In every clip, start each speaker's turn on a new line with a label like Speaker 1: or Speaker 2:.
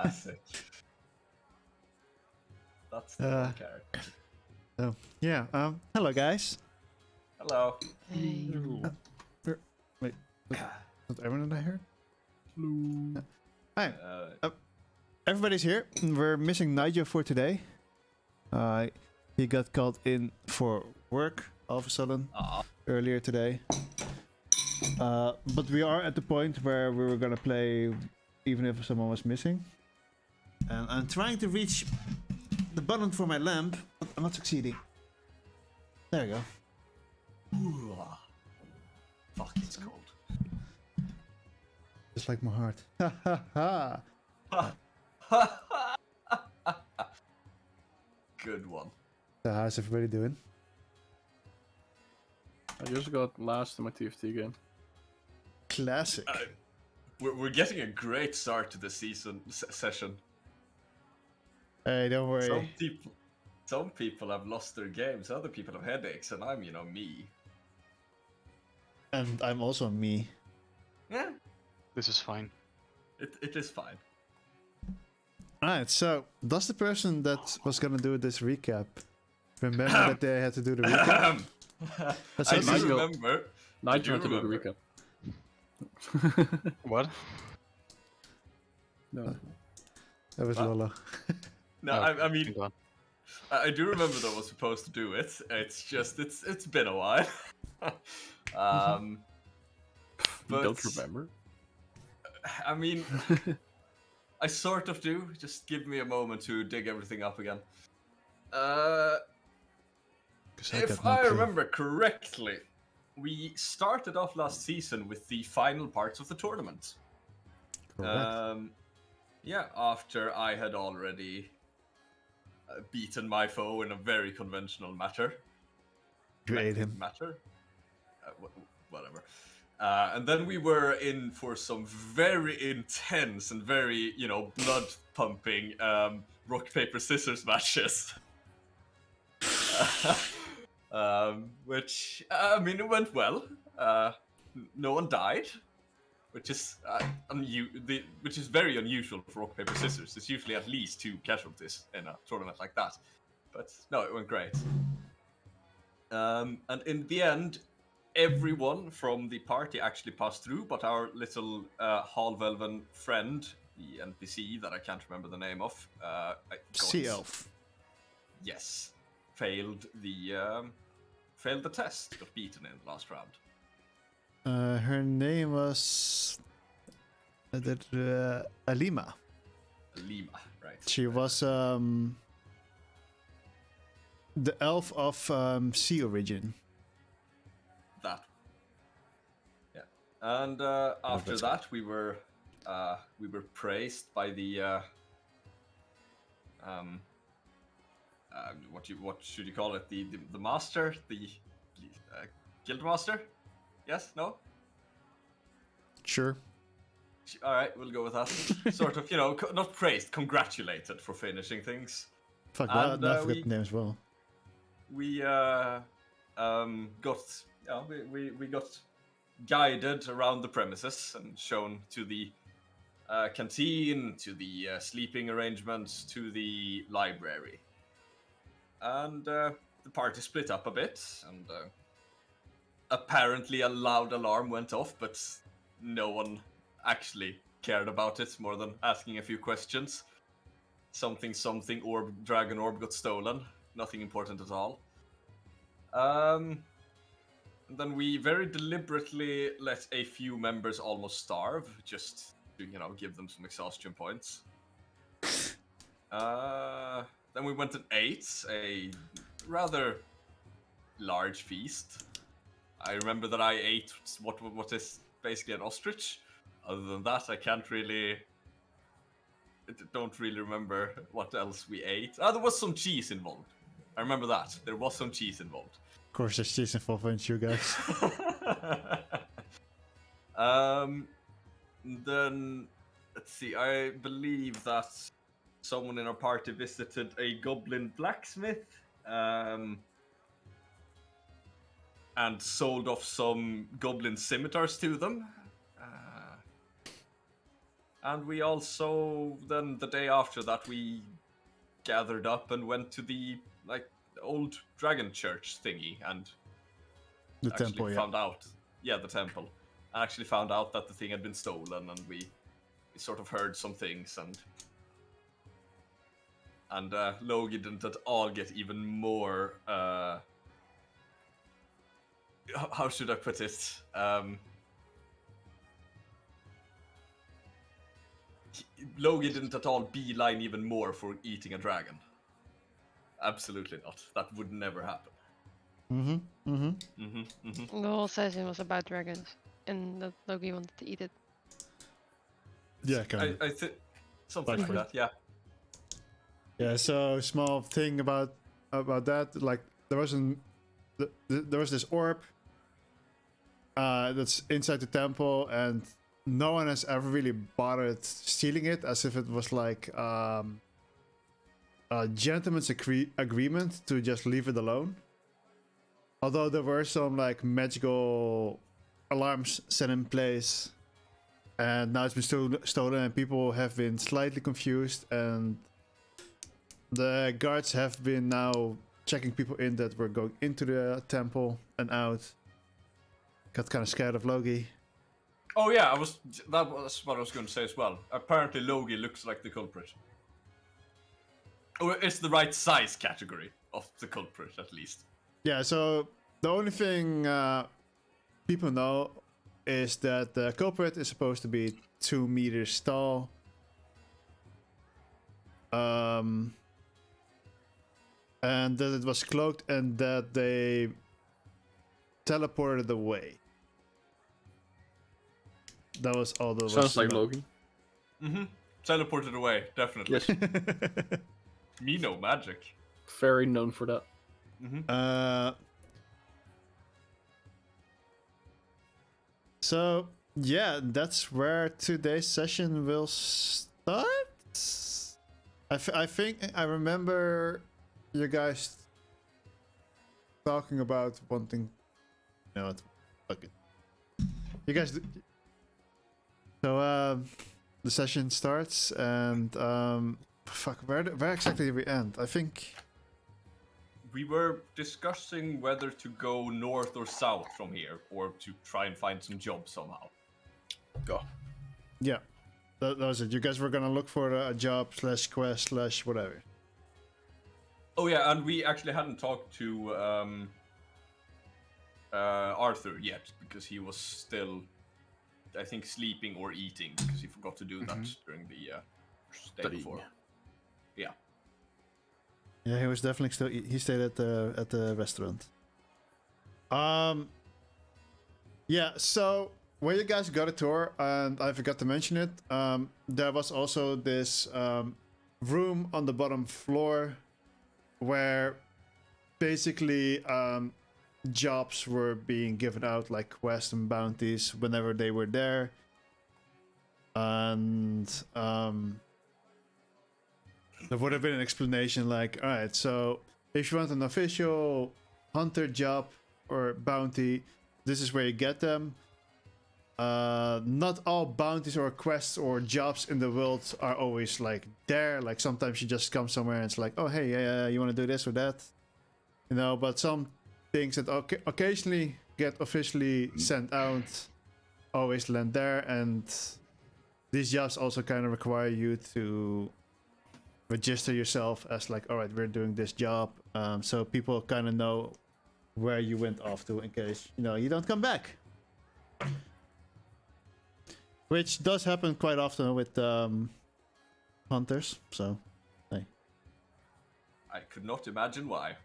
Speaker 1: Classic. That's the character.
Speaker 2: So yeah. Hello guys.
Speaker 1: Hello.
Speaker 3: Hey.
Speaker 2: Wait. Not everyone that I heard? Hi. Everybody's here. We're missing Nigel for today. He got called in for work all of a sudden earlier today. But we are at the point where we were gonna play even if someone was missing. And I'm trying to reach the button for my lamp, but I'm not succeeding. There you go.
Speaker 1: Ooh. Fuck, it's cold.
Speaker 2: Just like my heart. Ha ha ha.
Speaker 1: Good one.
Speaker 2: So how's everybody doing?
Speaker 3: I just got last in my TFT game.
Speaker 2: Classic.
Speaker 1: We're getting a great start to the season session.
Speaker 2: Hey, don't worry.
Speaker 1: Some people have lost their games, other people have headaches, and I'm, me.
Speaker 2: And I'm also me.
Speaker 1: Yeah,
Speaker 4: This is fine.
Speaker 1: it is fine.
Speaker 2: Alright, so does the person that was gonna do this recap remember that they had to do the recap?
Speaker 1: I do remember.
Speaker 3: Nigel had to do the recap.
Speaker 4: What?
Speaker 3: No.
Speaker 2: That was Lola.
Speaker 1: No,
Speaker 4: Oh,
Speaker 1: I mean,
Speaker 4: thank God.
Speaker 1: I do remember that I was supposed to do it. It's just, it's been a while.
Speaker 3: You
Speaker 1: But
Speaker 3: don't remember?
Speaker 1: I mean, I sort of do. Just give me a moment to dig everything up again. If I remember correctly, we started off last season with the final parts of the tournament.
Speaker 2: Correct.
Speaker 1: Yeah, after I had already beaten my foe in a very conventional matter.
Speaker 2: You ate him.
Speaker 1: Matter? Whatever. And then we were in for some very intense and very, blood pumping rock, paper, scissors matches. Which, it went well. No one died, which is which is very unusual for rock, paper, scissors. It's usually at least 2 casualties in a tournament like that. But no, it went great. And in the end, everyone from the party actually passed through, but our little Halvelven friend, the NPC that I can't remember the name of,
Speaker 2: Sea Elf.
Speaker 1: Yes, failed the test. Got beaten in the last round.
Speaker 2: Her name was Alima.
Speaker 1: Lima, right?
Speaker 2: She was the elf of sea origin.
Speaker 1: That. Yeah, and after that, we were praised by the what should you call it? The master, the guild master? Yes? No?
Speaker 2: Sure.
Speaker 1: All right, we'll go with that. Sort of, not praised, congratulated for finishing things.
Speaker 2: Fuck,
Speaker 1: And,
Speaker 2: I forgot the name as well.
Speaker 1: We we got guided around the premises and shown to the canteen, to the sleeping arrangements, to the library. And the party split up a bit, and apparently a loud alarm went off, but no one actually cared about it more than asking a few questions. Something dragon orb got stolen. Nothing important at all. Then we very deliberately let a few members almost starve, just to, give them some exhaustion points. Then we went and ate a rather large feast. I remember that I ate what is basically an ostrich. Other than that, I don't really remember what else we ate. There was some cheese involved. I remember that. There was some cheese involved.
Speaker 2: Of course, there's cheese involved, aren't you guys?
Speaker 1: Then, let's see, I believe that someone in our party visited a goblin blacksmith and sold off some goblin scimitars to them. And we also, then the day after that, we gathered up and went to the, like, old dragon church thingy and
Speaker 2: The
Speaker 1: actually
Speaker 2: temple, yeah.
Speaker 1: found out. Yeah, the temple. I actually found out that the thing had been stolen, and we sort of heard some things, and Logi didn't at all get even more. How should I put it? Logi didn't at all beeline even more for eating a dragon. Absolutely not. That would never happen.
Speaker 4: The whole session was about dragons, and that Loki wanted to eat it.
Speaker 2: Yeah, kind of.
Speaker 1: I think something like that. Yeah.
Speaker 2: Yeah. So small thing about that. Like there was this orb that's inside the temple, and no one has ever really bothered stealing it, as if it was like a gentleman's agreement to just leave it alone. Although there were some like magical alarms set in place, and now it's been stolen, and people have been slightly confused, and the guards have been now checking people in that were going into the temple and out. Got kind of scared of Logi.
Speaker 1: Oh yeah, that was what I was going to say as well. Apparently Logi looks like the culprit. Or it's the right size category of the culprit, at least.
Speaker 2: Yeah, so the only thing people know is that the culprit is supposed to be 2 meters tall. And that it was cloaked and that they teleported away. That was all the
Speaker 3: Sounds like Logan.
Speaker 1: Teleported away, definitely.
Speaker 3: Yes.
Speaker 1: Me no magic.
Speaker 3: Very known for that.
Speaker 2: So yeah, that's where today's session will start. I think I remember you guys talking about wanting. No, fuck it. You guys. So the session starts, and fuck, where exactly did we end? I think
Speaker 1: We were discussing whether to go north or south from here, or to try and find some jobs somehow.
Speaker 3: Go.
Speaker 2: yeah, that was it. You guys were gonna look for a job / quest / whatever.
Speaker 1: Oh yeah, and we actually hadn't talked to Arthur yet, because he was still, I think, sleeping or eating, because he forgot to do that during the day before. Yeah.
Speaker 2: Yeah, he was definitely still. He stayed at the restaurant. Yeah. So when you guys got a tour, and I forgot to mention it, there was also this room on the bottom floor where basically jobs were being given out, like quests and bounties, whenever they were there, and there would have been an explanation like, all right, so if you want an official hunter job or bounty, this is where you get them. Not all bounties or quests or jobs in the world are always like there. Like sometimes you just come somewhere and it's like, oh hey, you want to do this or that, you know. But some things that occasionally get officially sent out always land there, and these jobs also kind of require you to register yourself as like, all right, we're doing this job, so people kind of know where you went off to in case, you know, you don't come back. Which does happen quite often with hunters, so hey.
Speaker 1: I could not imagine why.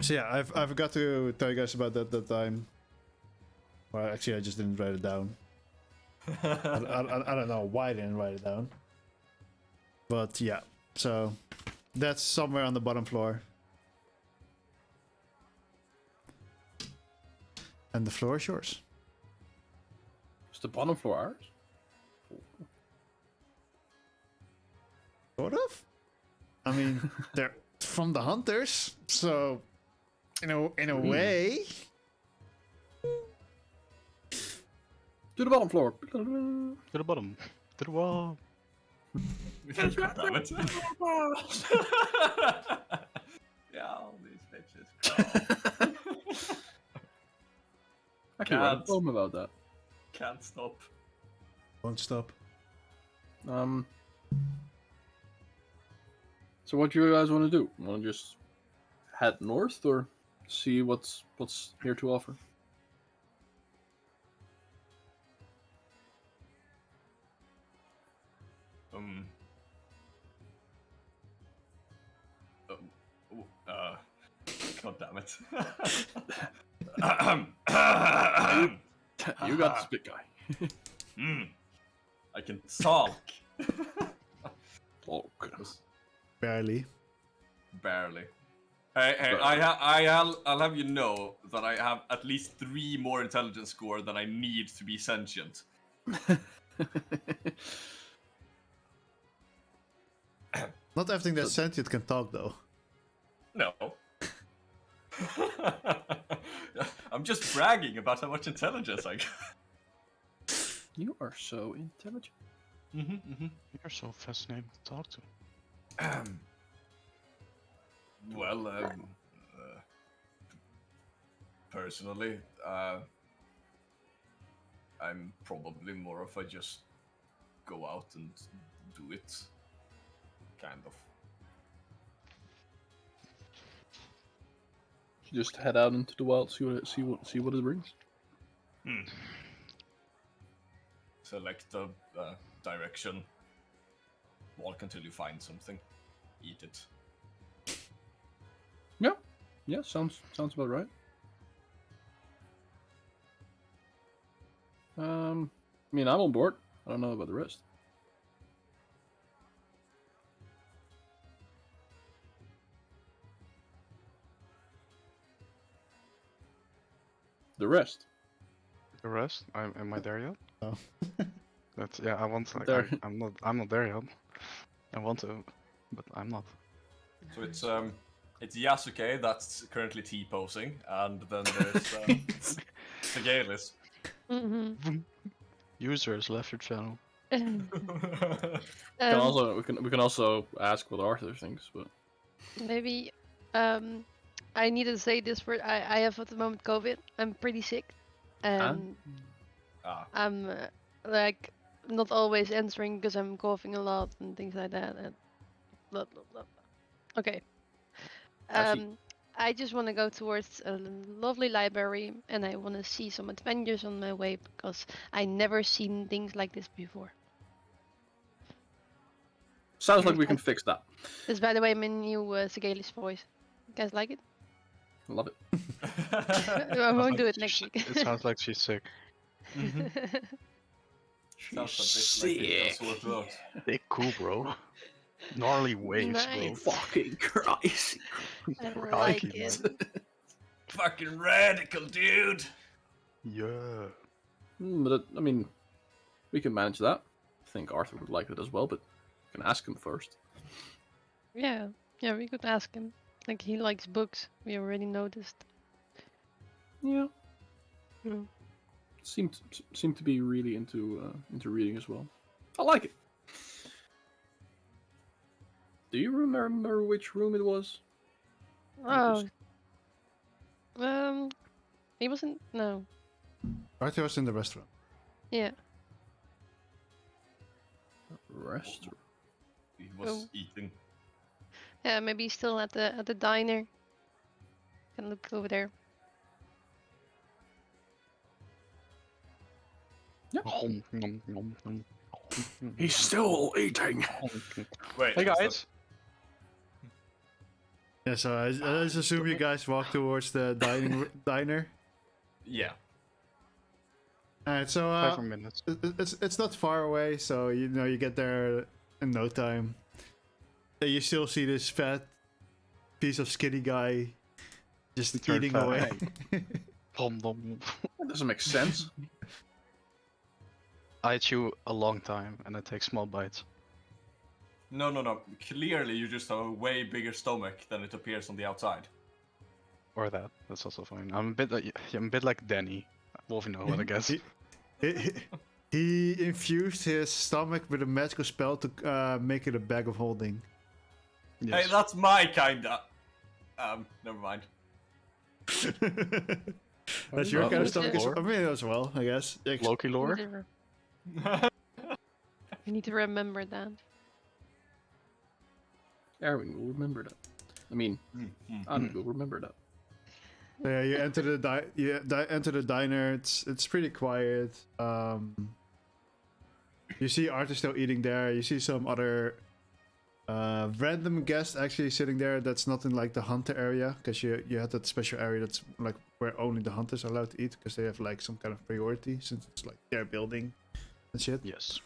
Speaker 2: So yeah, I forgot to tell you guys about that time. Well, actually, I just didn't write it down. I don't know why I didn't write it down. But yeah, so that's somewhere on the bottom floor. And the floor is yours.
Speaker 3: Is the bottom floor ours?
Speaker 2: Sort of. I mean, they're from the hunters, so in a way.
Speaker 3: To the bottom floor.
Speaker 5: To the bottom. To the wall.
Speaker 1: God damn it. Yeah, all these bitches.
Speaker 3: I can write a
Speaker 1: Can't.
Speaker 3: poem about that.
Speaker 1: Can't stop.
Speaker 2: Won't stop.
Speaker 3: So what do you guys want to do? Want to just head north or see what's here to offer?
Speaker 1: Um. God damn it.
Speaker 3: You got this big guy.
Speaker 1: I can talk.
Speaker 3: Okay.
Speaker 2: Barely.
Speaker 1: Barely. Hey, I'll have you know that I have at least 3 more intelligence score than I need to be sentient.
Speaker 2: Not everything that's sentient can talk, though.
Speaker 1: No. I'm just bragging about how much intelligence I got.
Speaker 3: You are so intelligent.
Speaker 5: You're so fascinating to talk to.
Speaker 1: Well, personally, I'm probably more of a just go out and do it kind of.
Speaker 3: Just head out into the wild, see what it brings.
Speaker 1: Select a direction. Walk until you find something. Eat it.
Speaker 3: Yeah, sounds about right. I mean, I'm on board. I don't know about the rest. The rest.
Speaker 5: The rest? Am I there yet?
Speaker 2: No.
Speaker 5: That's I want. Like,
Speaker 3: There.
Speaker 5: I'm not there yet. I want to, but I'm not.
Speaker 1: So it's Yasuke that's currently T-posing, and then there's Sigalis.
Speaker 5: Users left your channel.
Speaker 3: We can also ask what Arthur thinks, but
Speaker 4: Maybe I need to say this word. I have at the moment COVID. I'm pretty sick, and I'm like not always answering because I'm coughing a lot and things like that. And blah, blah, blah. Okay. I just want to go towards a lovely library, and I want to see some adventures on my way because I never seen things like this before.
Speaker 3: sounds like we can fix that.
Speaker 4: This is, by the way, my new Sigalis voice. You guys like it?
Speaker 3: Love it.
Speaker 4: I won't do it next week.
Speaker 5: It sounds like she's sick.
Speaker 1: Sounds a bit like it does work out.
Speaker 5: Hey, cool, bro. Gnarly waves,
Speaker 4: Nice.
Speaker 3: Fucking Christ.
Speaker 4: I
Speaker 5: bro.
Speaker 4: like
Speaker 5: Crikey,
Speaker 4: it.
Speaker 1: Fucking radical, dude.
Speaker 5: Yeah.
Speaker 3: But I mean, we can manage that. I think Arthur would like it as well, but we can ask him first.
Speaker 4: Yeah, we could ask him. Like, he likes books. We already noticed.
Speaker 3: Yeah.
Speaker 4: Mm.
Speaker 3: Seemed to be really into reading as well. I like it. Do you remember which room it was?
Speaker 4: Oh. He wasn't. No.
Speaker 2: Arthur was in the restaurant.
Speaker 4: Yeah.
Speaker 3: Restaurant.
Speaker 1: He was eating.
Speaker 4: Yeah, maybe he's still at the diner. Can look over there.
Speaker 5: Nom, nom, nom, nom.
Speaker 3: He's still eating.
Speaker 1: Wait.
Speaker 5: Hey guys.
Speaker 2: Yeah, so I just assume you guys walk towards the diner.
Speaker 1: Yeah.
Speaker 2: Alright, so
Speaker 5: 5 more minutes.
Speaker 2: it's not far away, so you get there in no time. You still see this fat piece of skinny guy just
Speaker 5: He turned
Speaker 2: eating
Speaker 5: fat.
Speaker 2: away.
Speaker 5: Nom, nom.
Speaker 3: That doesn't make sense.
Speaker 5: I chew a long time and I take small bites.
Speaker 1: No. Clearly, you just have a way bigger stomach than it appears on the outside.
Speaker 5: Or that. That's also fine. I'm a bit like Danny. Wolf, you know what I guess.
Speaker 2: He infused his stomach with a magical spell to make it a bag of holding.
Speaker 1: Hey, that's my kinda. Never mind.
Speaker 2: That's your
Speaker 3: Well,
Speaker 2: kind of
Speaker 3: that's
Speaker 2: stomach.
Speaker 3: lore.
Speaker 2: I mean, as well, I guess.
Speaker 5: Loki lore.
Speaker 4: You need to remember that.
Speaker 3: Erwin will remember that. I mean, Anu will remember that.
Speaker 2: Yeah, you enter the enter the diner. It's pretty quiet. You see Arthur still eating there. You see some other random guest actually sitting there. That's not in like the hunter area, because you had that special area that's like where only the hunters are allowed to eat, because they have like some kind of priority since it's like their building and shit.
Speaker 5: Yes.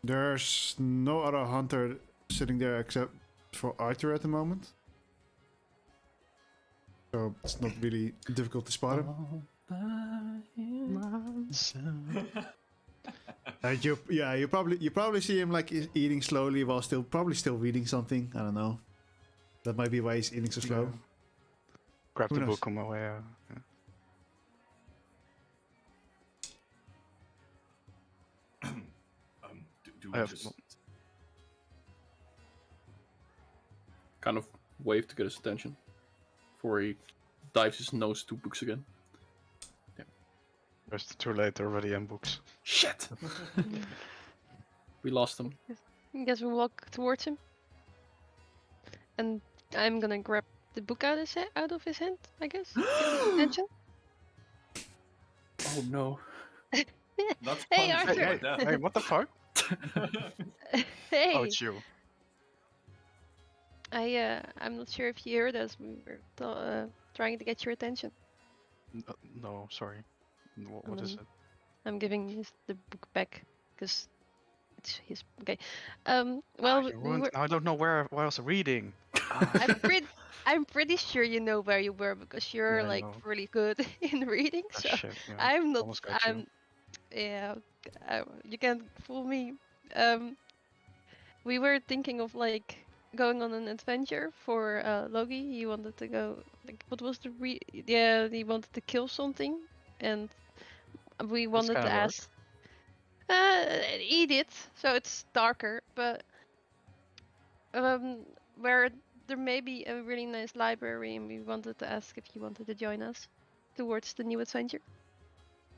Speaker 2: There's no other hunter sitting there except for Arthur at the moment. So it's not really difficult to spot him. You probably see him like eating slowly while probably still reading something. I don't know. That might be why he's eating so slow.
Speaker 5: Yeah. Grab
Speaker 2: Who
Speaker 5: the
Speaker 2: knows?
Speaker 5: book on my way out. Yeah.
Speaker 1: Do
Speaker 5: I
Speaker 1: we
Speaker 5: have
Speaker 1: just...
Speaker 5: no-
Speaker 3: Kind of wave to get his attention before he dives his nose to books again.
Speaker 5: It's too late already in books.
Speaker 3: Shit! We lost him.
Speaker 4: I guess we walk towards him. And I'm gonna grab the book out of his hand, I guess. Get his attention.
Speaker 3: Oh no.
Speaker 1: That's
Speaker 4: Hey,
Speaker 1: punishment
Speaker 4: Arthur.
Speaker 1: by death.
Speaker 5: Hey, what the fuck?
Speaker 4: Hey!
Speaker 5: Oh, it's you.
Speaker 4: I'm not sure if you heard us. We were trying to get your attention.
Speaker 5: No, sorry. What is it?
Speaker 4: I'm giving the book back because it's his. Okay. Well,
Speaker 5: You
Speaker 4: we
Speaker 5: ruined-
Speaker 4: were.
Speaker 5: I don't know where I was reading.
Speaker 4: I'm pretty sure you know where you were because you're
Speaker 5: Yeah, I
Speaker 4: like
Speaker 5: know.
Speaker 4: really good in reading.
Speaker 5: Ah,
Speaker 4: So
Speaker 5: shit, yeah.
Speaker 4: I'm not.
Speaker 5: Almost got you.
Speaker 4: Yeah. You can't fool me. We were thinking of like going on an adventure for Logi. He wanted to go. Like, what was the Yeah, he wanted to kill something, and we wanted to
Speaker 5: kinda dark.
Speaker 4: ask. He did. So it's darker, but where there may be a really nice library, and we wanted to ask if you wanted to join us towards the new adventure.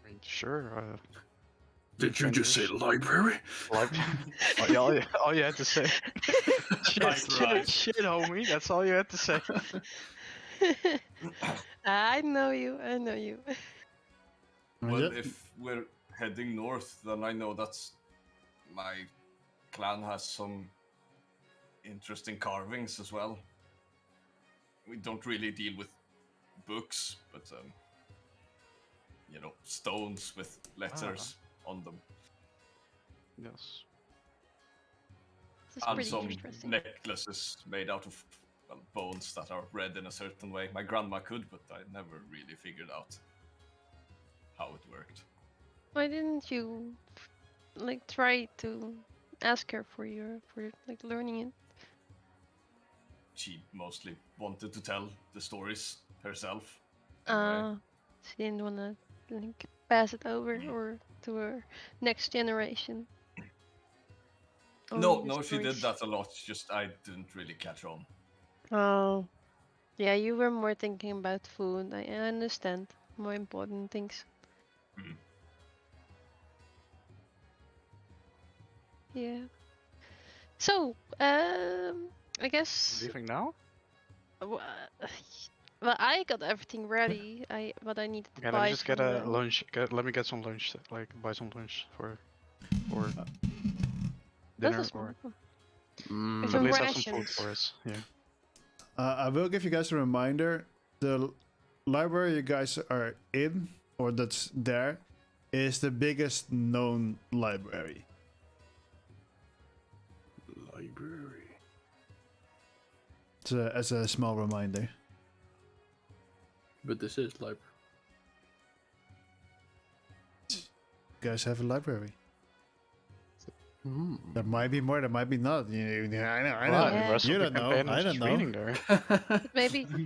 Speaker 5: I mean, sure.
Speaker 3: Did you just say library?
Speaker 5: Like, all you had to say. shit, homie. That's all you had to say.
Speaker 4: I know you. I know you.
Speaker 1: Well,
Speaker 2: Yep.
Speaker 1: if we're heading north, then I know that's my clan has some interesting carvings as well. We don't really deal with books, but stones with letters on them,
Speaker 5: Yes.
Speaker 4: This is
Speaker 1: and
Speaker 4: pretty
Speaker 1: some
Speaker 4: interesting.
Speaker 1: necklaces made out of bones that are read in a certain way. My grandma could, but I never really figured out how it worked.
Speaker 4: Why didn't you like try to ask her for like learning it?
Speaker 1: She mostly wanted to tell the stories herself.
Speaker 4: She didn't want to like pass it over or to her next generation.
Speaker 1: No,
Speaker 4: Only the
Speaker 1: she did
Speaker 4: stories.
Speaker 1: that a lot. Just I didn't really catch on.
Speaker 4: Oh, yeah, you were more thinking about food. I understand. More important things.
Speaker 1: Mm.
Speaker 4: Yeah. So, I guess.
Speaker 5: Leaving now?
Speaker 4: Well, I got everything ready. What I needed to
Speaker 5: Okay,
Speaker 4: buy
Speaker 5: let me just get
Speaker 4: from
Speaker 5: a
Speaker 4: the-
Speaker 5: lunch. Let me get some lunch. Like, buy some lunch for
Speaker 4: This
Speaker 5: dinner,
Speaker 4: is
Speaker 5: or
Speaker 4: It's
Speaker 5: at
Speaker 4: some
Speaker 5: least have some food
Speaker 4: rations.
Speaker 5: for us. Yeah.
Speaker 2: I will give you guys a reminder. The library you guys are in, or that's there, is the biggest known library.
Speaker 3: Library.
Speaker 2: As a small reminder.
Speaker 3: But this is library.
Speaker 2: You guys have a library. There might be more, there might be not. I know.
Speaker 5: Well,
Speaker 4: Yeah.
Speaker 5: the rest
Speaker 2: You
Speaker 5: of the
Speaker 2: don't know,
Speaker 5: campaign
Speaker 2: I
Speaker 5: was
Speaker 2: don't
Speaker 5: just
Speaker 2: know.
Speaker 5: reading there.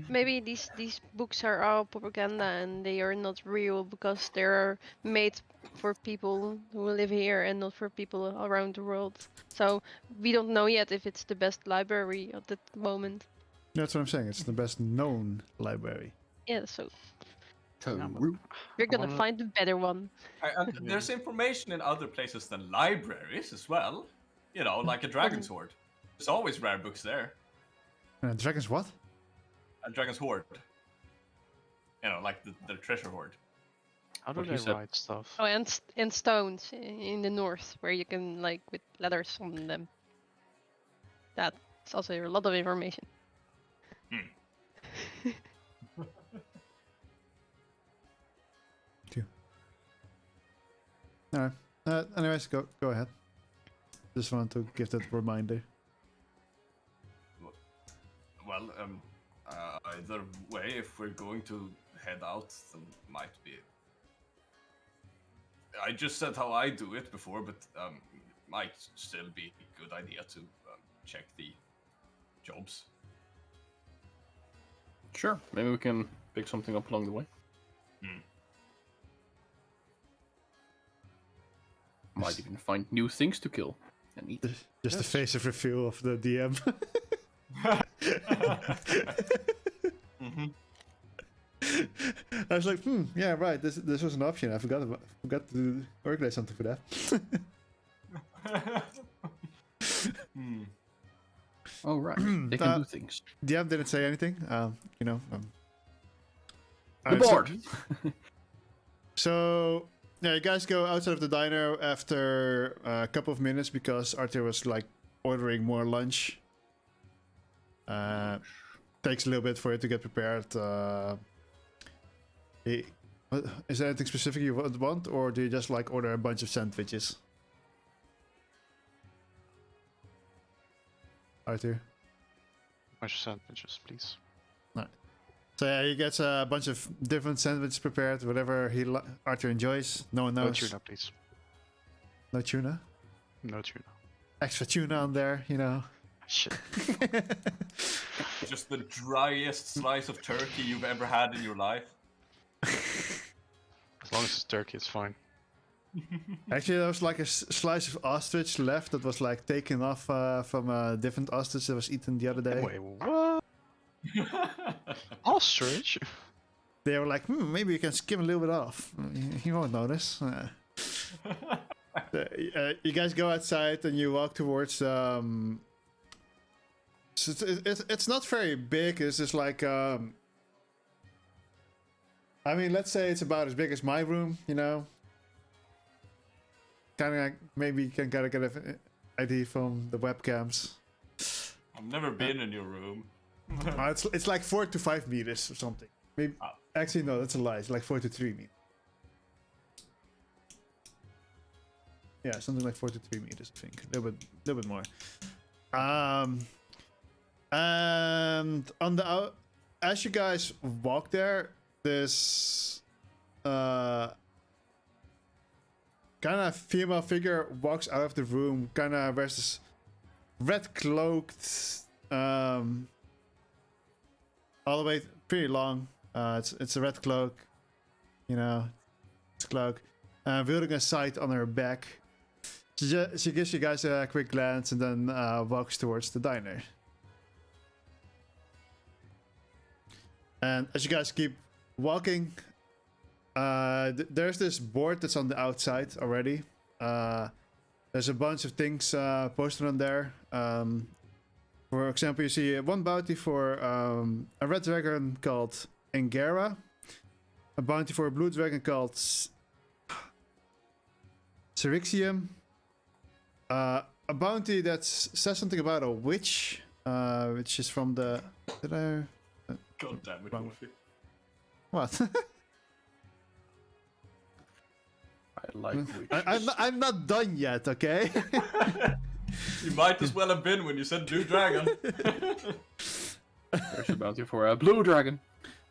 Speaker 4: Maybe these books are all propaganda and they are not real because they are made for people who live here and not for people around the world. So we don't know yet if it's the best library at the moment.
Speaker 2: That's what I'm saying. It's the best known library.
Speaker 4: Yeah, so
Speaker 5: Yeah, but
Speaker 4: we're
Speaker 5: I
Speaker 4: gonna
Speaker 5: wanna-
Speaker 4: find a better one.
Speaker 1: And there's information in other places than libraries as well. You know, like a Dragon's Hoard. There's always rare books there.
Speaker 2: Dragon's what?
Speaker 1: A Dragon's Hoard. You know, like the treasure hoard.
Speaker 5: How do
Speaker 3: What he
Speaker 5: they
Speaker 3: said.
Speaker 5: write stuff?
Speaker 4: Oh, and stones in the north where you can like with letters on them. That's also a lot of information.
Speaker 2: Alright. Anyways, go ahead. Just want to give that reminder.
Speaker 1: Well, either way, if we're going to head out, then might be. I just said how I do it before, but might still be a good idea to check the jobs.
Speaker 3: Sure. Maybe we can pick something up along the way. Might even find new things to kill and eat.
Speaker 2: Just the face of reveal of the DM. I was like, yeah, right. This was an option. I forgot to organize something for that.
Speaker 3: Oh right, they can do things.
Speaker 2: DM didn't say anything.
Speaker 3: The
Speaker 2: Alright,
Speaker 3: board.
Speaker 2: So yeah, you guys go outside of the diner after a couple of minutes because Arthur was like ordering more lunch. Takes a little bit for it to get prepared. Is there anything specific you would want, or do you just like order a bunch of sandwiches? Arthur.
Speaker 5: Bunch of sandwiches, please.
Speaker 2: So yeah, he gets a bunch of different sandwiches prepared, whatever Arthur enjoys. No one knows.
Speaker 5: No tuna, please.
Speaker 2: No tuna.
Speaker 5: No tuna.
Speaker 2: Extra tuna on there, you know.
Speaker 5: Shit.
Speaker 1: Just the driest slice of turkey you've ever had in your life.
Speaker 5: As long as it's turkey, it's fine.
Speaker 2: Actually, there was like a slice of ostrich left that was like taken off from a different ostrich that was eaten the other day.
Speaker 5: Wait, what? Ostrich?
Speaker 2: They were like, maybe you can skim a little bit off. He won't notice. You guys go outside and you walk towards. So it's not very big. It's just like. I mean, let's say it's about as big as my room. You know. Kind of like maybe you can get an idea from the webcams.
Speaker 1: I've never been in your room.
Speaker 2: It's like 4 to 5 meters or something. Maybe. Actually, no, that's a lie. It's like 4 to 3 meters. Yeah, something like 4 to 3 meters, I think. A little bit more. And on the as you guys walk there, this kind of female figure walks out of the room. Kind of wears this red cloaked, all the way pretty long. It's a red cloak, you know, it's a cloak. Wielding a sight on her back. She gives you guys a quick glance and then walks towards the diner. And as you guys keep walking, there's this board that's on the outside already. There's a bunch of things posted on there. For example, you see one bounty for a red dragon called Angara, a bounty for a blue dragon called Syrixium, a bounty that says something about a witch, which is from the... Did I...
Speaker 1: God damn it, Wolfie.
Speaker 2: What?
Speaker 3: I like witches.
Speaker 2: I'm not done yet, okay?
Speaker 1: You might as well have been when you said blue dragon.
Speaker 3: There's a bounty for a blue dragon.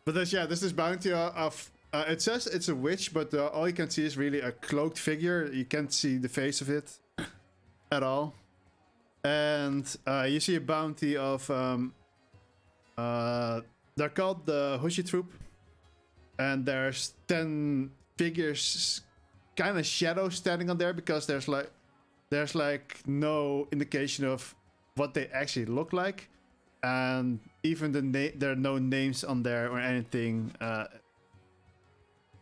Speaker 2: But there's this bounty of... it says it's a witch, but all you can see is really a cloaked figure. You can't see the face of it. at all. And you see a bounty of they're called the Hoshi Troop, and there's 10 figures, kind of shadows standing on there because there's like no indication of what they actually look like, and even there are no names on there or anything.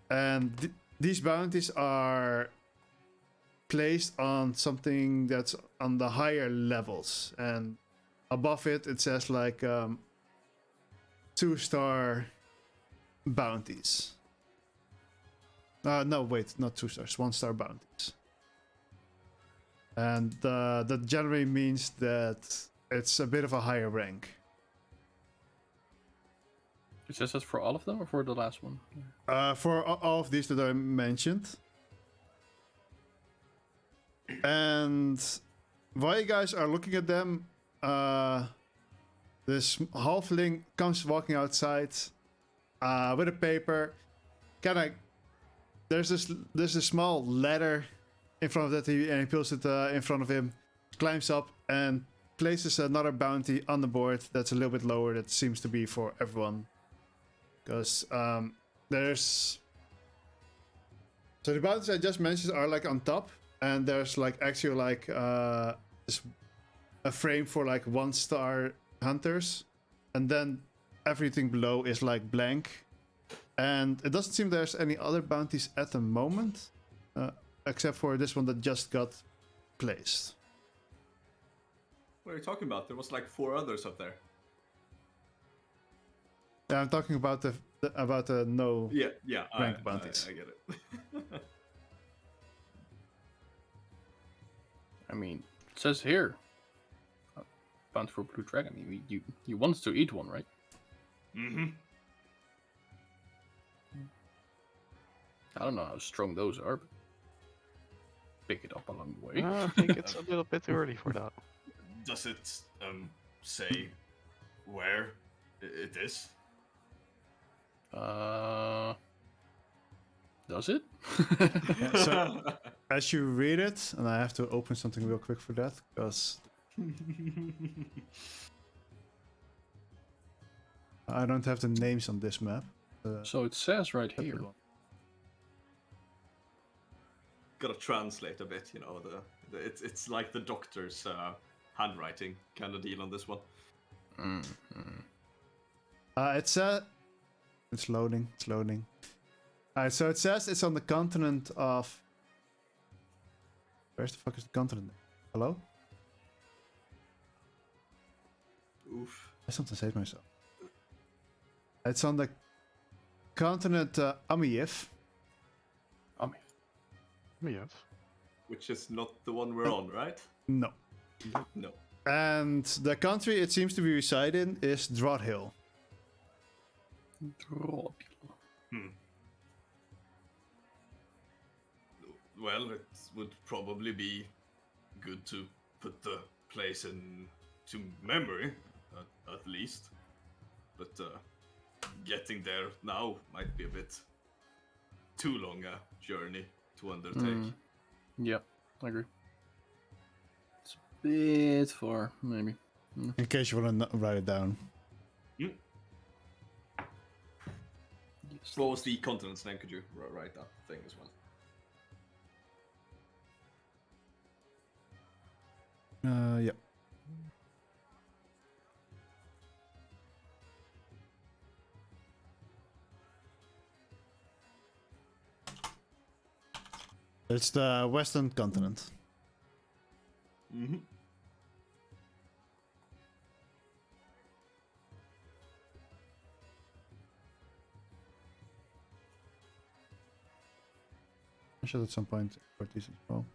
Speaker 2: And these bounties are placed on something that's on the higher levels, and above it says like 2-star bounties. No, wait, not 2 stars, 1-star bounties. And that generally means that it's a bit of a higher rank.
Speaker 3: Is this just for all of them or for the last one?
Speaker 2: For all of these that I mentioned. And while you guys are looking at them, this halfling comes walking outside with a paper. There's a small ladder in front of that, and he pulls it in front of him, climbs up, and places another bounty on the board that's a little bit lower. That seems to be for everyone, because there's. So the bounties I just mentioned are like on top, and there's like actually like a frame for like 1-star hunters, and then everything below is like blank. And it doesn't seem there's any other bounties at the moment, except for this one that just got placed.
Speaker 1: What are you talking about? There was like 4 others up there.
Speaker 2: Yeah, I'm talking about the no rank bounties.
Speaker 1: I get it.
Speaker 3: I mean, it says here, bounty for blue dragon. You want to eat one, right?
Speaker 1: Mm-hmm.
Speaker 3: I don't know how strong those are, but pick it up along the way.
Speaker 5: I think it's a little bit early for that.
Speaker 1: Does it say where it is?
Speaker 3: Does it?
Speaker 2: So, as you read it, and I have to open something real quick for that, because I don't have the names on this map.
Speaker 3: So it says right here.
Speaker 1: Gotta translate a bit, you know. It's like the doctor's handwriting kind of deal on this one.
Speaker 2: It's loading. Alright, so it says it's on the continent of. Where's the fuck is the continent? Hello?
Speaker 1: Oof.
Speaker 2: I something saved myself. It's on the continent Amiyev.
Speaker 5: Yes.
Speaker 1: Which is not the one we're on, right?
Speaker 2: No.
Speaker 1: No.
Speaker 2: And the country it seems to be reside in is Drodhill.
Speaker 1: Well, it would probably be good to put the place into memory, at least. But getting there now might be a bit too long a journey to undertake.
Speaker 3: Yep, I agree. It's a bit far, maybe.
Speaker 2: In case you want to write it down.
Speaker 1: Yes. What was the continent's name? Could you write that thing as well?
Speaker 2: Yeah. It's the Western continent.
Speaker 1: Mm-hmm.
Speaker 2: I should at some point import these as well.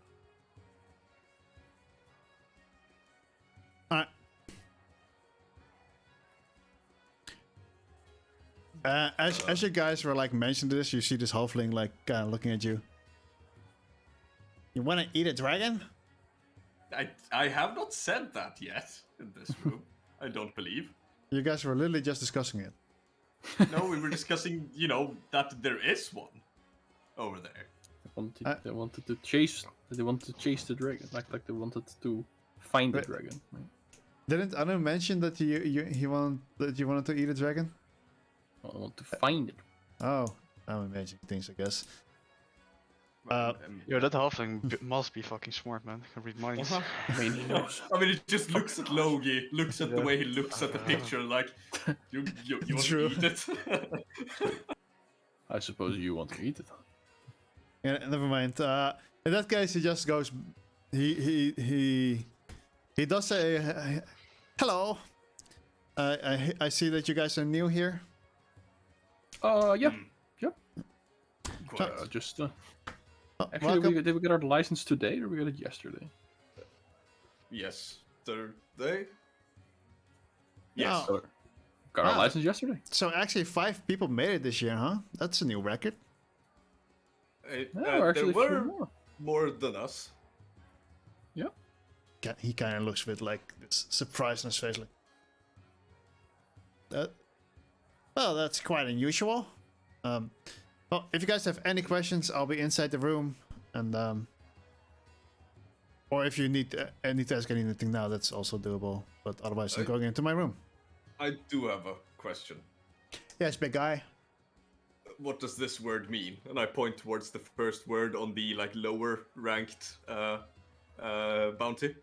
Speaker 2: Alright. As you guys were like mentioning this, you see this halfling like kind of looking at you. You want to eat a dragon?
Speaker 1: I have not said that yet in this room. I don't believe.
Speaker 2: You guys were literally just discussing it.
Speaker 1: No, we were discussing, that there is one over there.
Speaker 3: They wanted to chase. They wanted to chase the dragon, like they wanted to find the
Speaker 2: Wait.
Speaker 3: dragon. Right?
Speaker 2: Didn't Anu mention that you wanted to eat a dragon?
Speaker 3: Well, I want to find it.
Speaker 2: Oh, I'm imagining things, I guess.
Speaker 5: Yo, that halfling must be fucking smart, man. Can read minds.
Speaker 3: I mean, he knows.
Speaker 1: I mean, it just looks at Logi, looks at the way he looks at the picture, like, you want
Speaker 2: True.
Speaker 1: to eat it?
Speaker 3: I suppose you want to eat it.
Speaker 2: Yeah, never mind. In that case, he just goes. He does say, "Hello. I see that you guys are new here."
Speaker 3: Yeah.
Speaker 1: Quite.
Speaker 3: Just.
Speaker 2: Oh,
Speaker 3: Actually,
Speaker 2: welcome.
Speaker 3: did we get our license today, or we got it yesterday?
Speaker 1: Yesterday? Yes.
Speaker 2: Oh.
Speaker 3: Got our
Speaker 2: Ah.
Speaker 3: license yesterday.
Speaker 2: So actually, 5 people made it this year, huh? That's a new record.
Speaker 3: No, actually,
Speaker 1: there
Speaker 3: a few
Speaker 1: were more than us.
Speaker 2: He kind of looks with like this surprise on his face, like that. Well, that's quite unusual. Well, if you guys have any questions, I'll be inside the room, and or if you need to ask anything now, that's also doable. But otherwise, I'm going into my room.
Speaker 1: I do have a question.
Speaker 2: Yes, big guy.
Speaker 1: What does this word mean? And I point towards the first word on the like lower ranked bounty.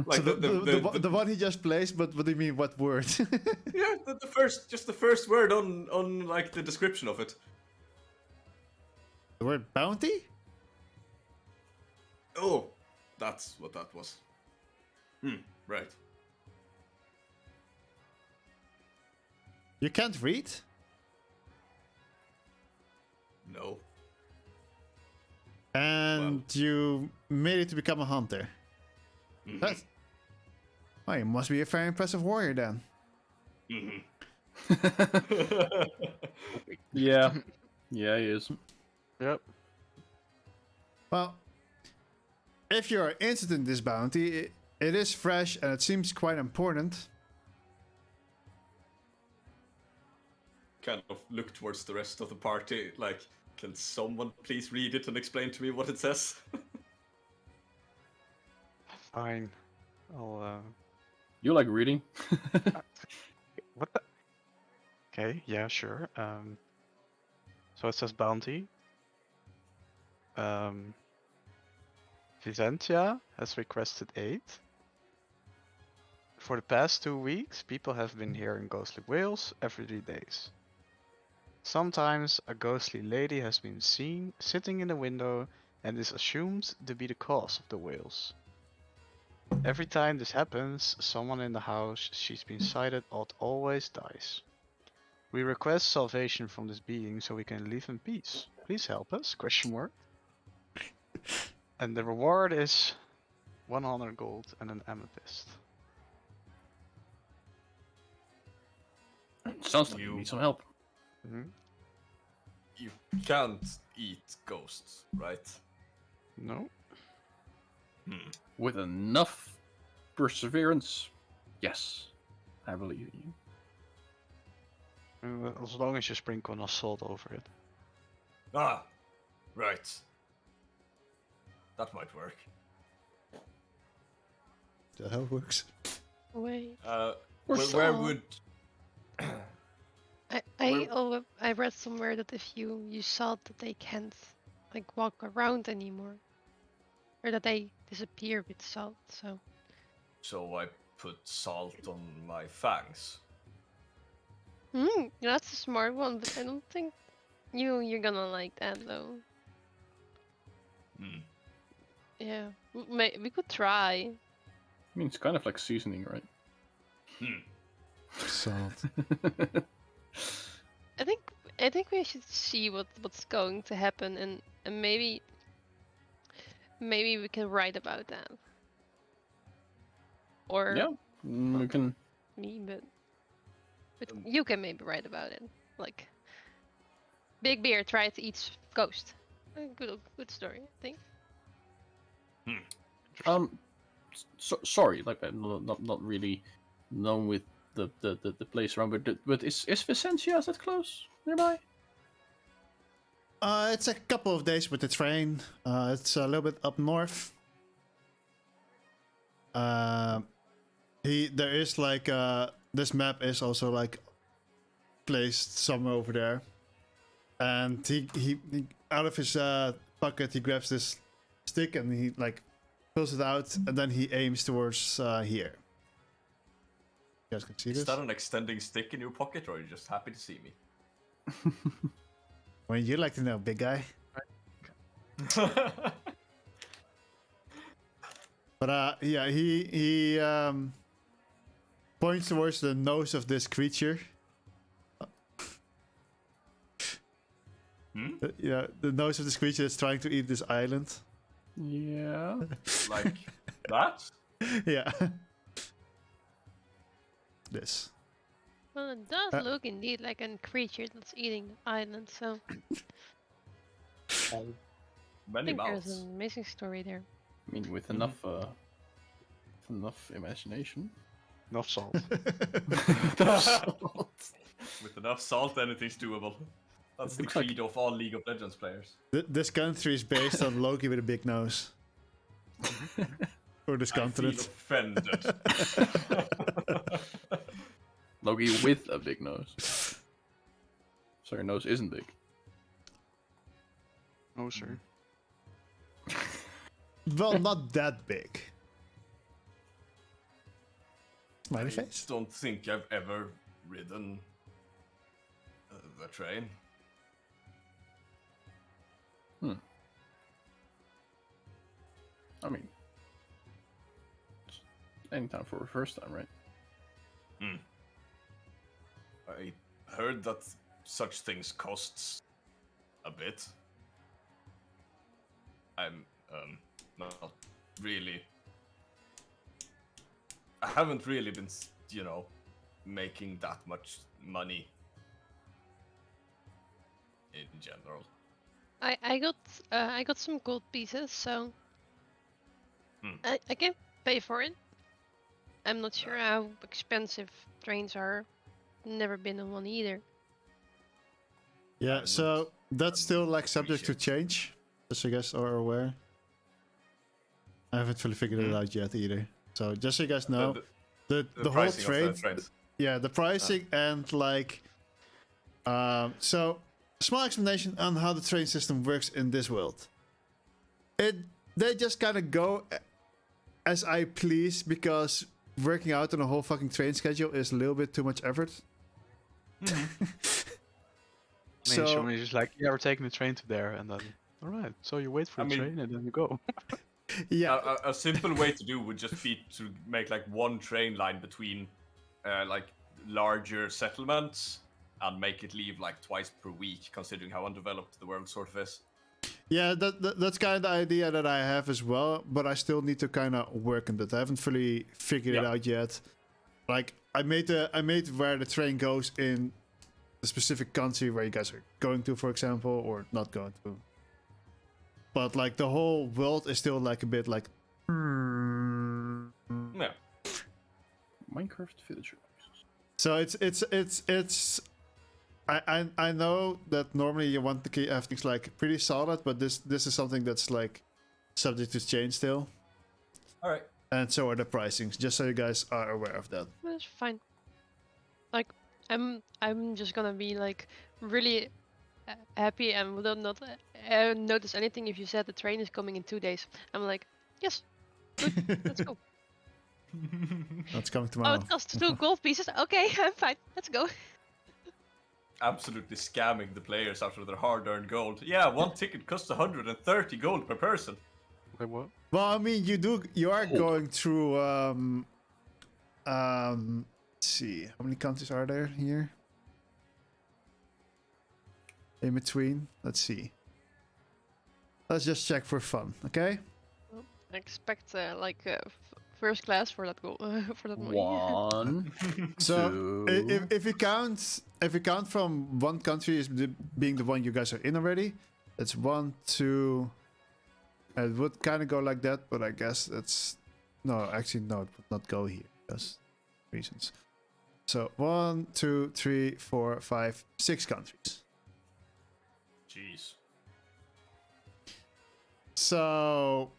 Speaker 1: Like
Speaker 2: So the one he just placed, but what do you mean? What word?
Speaker 1: yeah, the first word on like the description of it.
Speaker 2: The word bounty?
Speaker 1: Oh, that's what that was. Right.
Speaker 2: You can't read?
Speaker 1: No.
Speaker 2: And you made it to become a hunter.
Speaker 1: Mhm.
Speaker 2: That's... Oh, you must be a very impressive warrior then.
Speaker 1: Mhm.
Speaker 3: Yeah. Yeah, he is.
Speaker 5: Yep.
Speaker 2: Well, if you're interested in this bounty, it is fresh and it seems quite important.
Speaker 1: Kind of look towards the rest of the party, like, can someone please read it and explain to me what it says?
Speaker 5: Fine. I'll.
Speaker 3: You like reading?
Speaker 5: What the? Okay. Yeah. Sure. So it says bounty. Vicentia has requested aid. For the past 2 weeks, people have been hearing ghostly wails every 3 days. Sometimes a ghostly lady has been seen sitting in the window and is assumed to be the cause of the wails. Every time this happens, someone in the house she's been sighted always dies. We request salvation from this being so we can live in peace. Please help us? ? And the reward is 100 gold and an amethyst.
Speaker 3: Sounds like you need some help.
Speaker 1: You can't eat ghosts, right?
Speaker 5: No?
Speaker 3: With enough perseverance, yes, I believe in you.
Speaker 5: As long as you sprinkle enough salt over it.
Speaker 1: Ah, right. That might work.
Speaker 2: Is that how it works?
Speaker 4: Wait.
Speaker 1: Where would...
Speaker 4: I read somewhere that if you use salt, that they can't like walk around anymore, or that they disappear with salt.
Speaker 1: So I put salt on my fangs.
Speaker 4: That's a smart one, but I don't think you're gonna like that though. Yeah, we could try.
Speaker 3: I mean, it's kind of like seasoning, right?
Speaker 2: Salt.
Speaker 4: I think we should see what's going to happen, and maybe we can write about that. Or
Speaker 3: Yeah, we can.
Speaker 4: me, but you can maybe write about it. Like, Big Bear tried to eat ghost. Good story, I think.
Speaker 3: Sorry, like I'm not really known with the place around. But is Vicentia, is that close nearby?
Speaker 2: It's a couple of days with the train. It's a little bit up north. There is like this map is also like placed somewhere over there, and he out of his pocket he grabs this stick and he like pulls it out and then he aims towards here. You guys can see this.
Speaker 1: Is that an extending stick in your pocket, or are you just happy to see me?
Speaker 2: Well, you like to know, big guy. But yeah, he points towards the nose of this creature. Yeah, the nose of this creature is trying to eat this island.
Speaker 3: Yeah.
Speaker 1: Like that?
Speaker 2: Yeah. This.
Speaker 4: Well, it does look indeed like a creature that's eating the island, so I
Speaker 1: Many
Speaker 4: think there's
Speaker 1: mouths.
Speaker 4: an amazing story there.
Speaker 3: I mean, with enough imagination.
Speaker 5: Enough salt.
Speaker 1: With enough salt, anything's doable. That's the
Speaker 3: Looks like-
Speaker 1: creed of all League of Legends players.
Speaker 2: This country is based on Loki with a big nose. Or this
Speaker 1: I feel
Speaker 2: continent.
Speaker 1: offended.
Speaker 3: Loki with a big nose. So your nose isn't big.
Speaker 5: No, sir.
Speaker 2: Well, not that big. Smiley
Speaker 1: I
Speaker 2: face.
Speaker 1: don't think I've ever ridden the train.
Speaker 3: I mean, anytime for a first time, right?
Speaker 1: I heard that such things costs a bit. I'm not really. I haven't really been, making that much money in general.
Speaker 4: I got some gold pieces, so I can pay for it. I'm not sure how expensive trains are. Never been on one either.
Speaker 2: Yeah,
Speaker 1: I
Speaker 2: so that's still like subject to
Speaker 1: appreciate
Speaker 2: change, as you guys are aware. I haven't fully figured it out yet either. So just so you guys know, the whole
Speaker 1: pricing of
Speaker 2: train,
Speaker 1: the trains.
Speaker 2: yeah, the pricing and like, so small explanation on how the train system works in this world. They just kind of go as I please because working out on a whole fucking train schedule is a little bit too much effort.
Speaker 5: Shoni's just like, yeah, we're taking the train to there, and then, alright, so you wait for the train and then you go.
Speaker 2: Yeah,
Speaker 1: A simple way to do would just be to make like one train line between like larger settlements and make it leave like twice per week, considering how undeveloped the world sort of is.
Speaker 2: yeah, that's kind of the idea that I have as well, but I still need to kind of work on that. I haven't fully figured it out yet. Like I made where the train goes in the specific country where you guys are going to, for example, or not going to. But like the whole world is still like a bit like.
Speaker 1: Yeah.
Speaker 3: Minecraft villager.
Speaker 2: So it's. I know that normally you want to have things like pretty solid, but this is something that's like subject to change still.
Speaker 1: All right.
Speaker 2: And so are the pricings, just so you guys are aware of that.
Speaker 4: That's fine. Like I'm just gonna be like really happy and will not notice anything if you said the train is coming in 2 days. I'm like, yes, good, let's go.
Speaker 2: That's coming
Speaker 4: Oh,
Speaker 2: tomorrow.
Speaker 4: it costs 2 gold pieces. Okay, I'm fine. Let's go.
Speaker 1: Absolutely scamming the players out of their hard-earned gold. Yeah, one ticket costs 130 gold per person.
Speaker 5: Wait, what?
Speaker 2: Well, I mean, you are going through. Let's see, how many countries are there here? In between, let's see. Let's just check for fun, okay?
Speaker 4: I expect first class for that goal for that money.
Speaker 3: One.
Speaker 2: So
Speaker 3: two.
Speaker 2: if you count from one country as being the one you guys are in already, that's 1, 2. It would kind of go like that, but I guess that's no. Actually, no, it would not go here because reasons. So 1, 2, 3, 4, 5, 6 countries.
Speaker 1: Jeez.
Speaker 2: So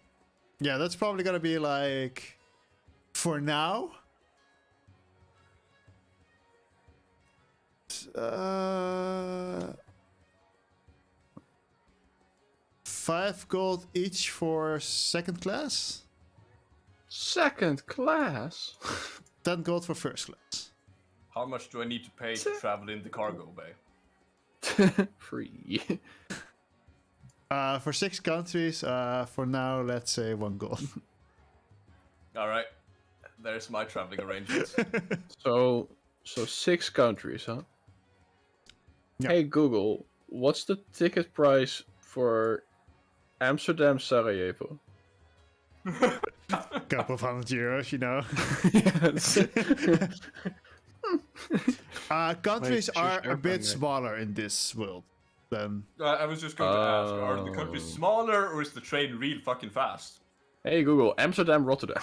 Speaker 2: yeah, that's probably gonna be like for now. 5 gold each for second class.
Speaker 3: Second class?
Speaker 2: 10 gold for first class.
Speaker 1: How much do I need to pay to travel in the cargo bay?
Speaker 3: Free.
Speaker 2: For 6 countries, for now, let's say 1 gold.
Speaker 1: All right, there's my traveling arrangements.
Speaker 3: So 6 countries, huh?
Speaker 2: Yeah.
Speaker 3: Hey Google, what's the ticket price for Amsterdam Sarajevo?
Speaker 2: Couple of €100, you know.
Speaker 3: Yes.
Speaker 2: Countries
Speaker 5: choose
Speaker 2: are a
Speaker 5: airplane,
Speaker 2: bit
Speaker 5: mate.
Speaker 2: smaller in this world than.
Speaker 1: I was just going to ask: are the countries
Speaker 3: Oh.
Speaker 1: smaller, or is the train real fucking fast?
Speaker 3: Hey Google, Amsterdam, Rotterdam.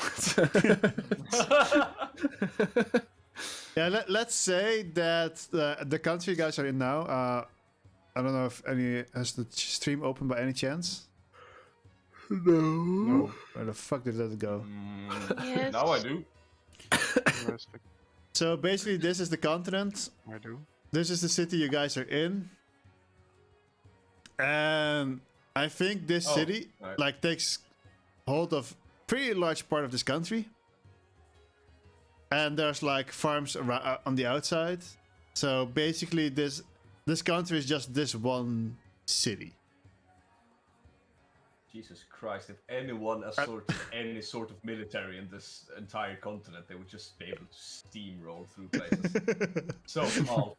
Speaker 2: Yeah, let's say that the country you guys are in now. I don't know if any has the stream open by any chance.
Speaker 3: No.
Speaker 2: Where the fuck did that go?
Speaker 4: Yes.
Speaker 1: Now I do.
Speaker 2: So basically, this is the continent.
Speaker 5: I do.
Speaker 2: This is the city you guys are in, and I think this
Speaker 1: Oh,
Speaker 2: city
Speaker 1: right.
Speaker 2: like takes hold of pretty large part of this country. And there's like farms around, on the outside. So basically, this country is just this one city.
Speaker 1: Jesus Christ! If anyone any sort of military in this entire continent, they would just be able to steamroll through places. So small.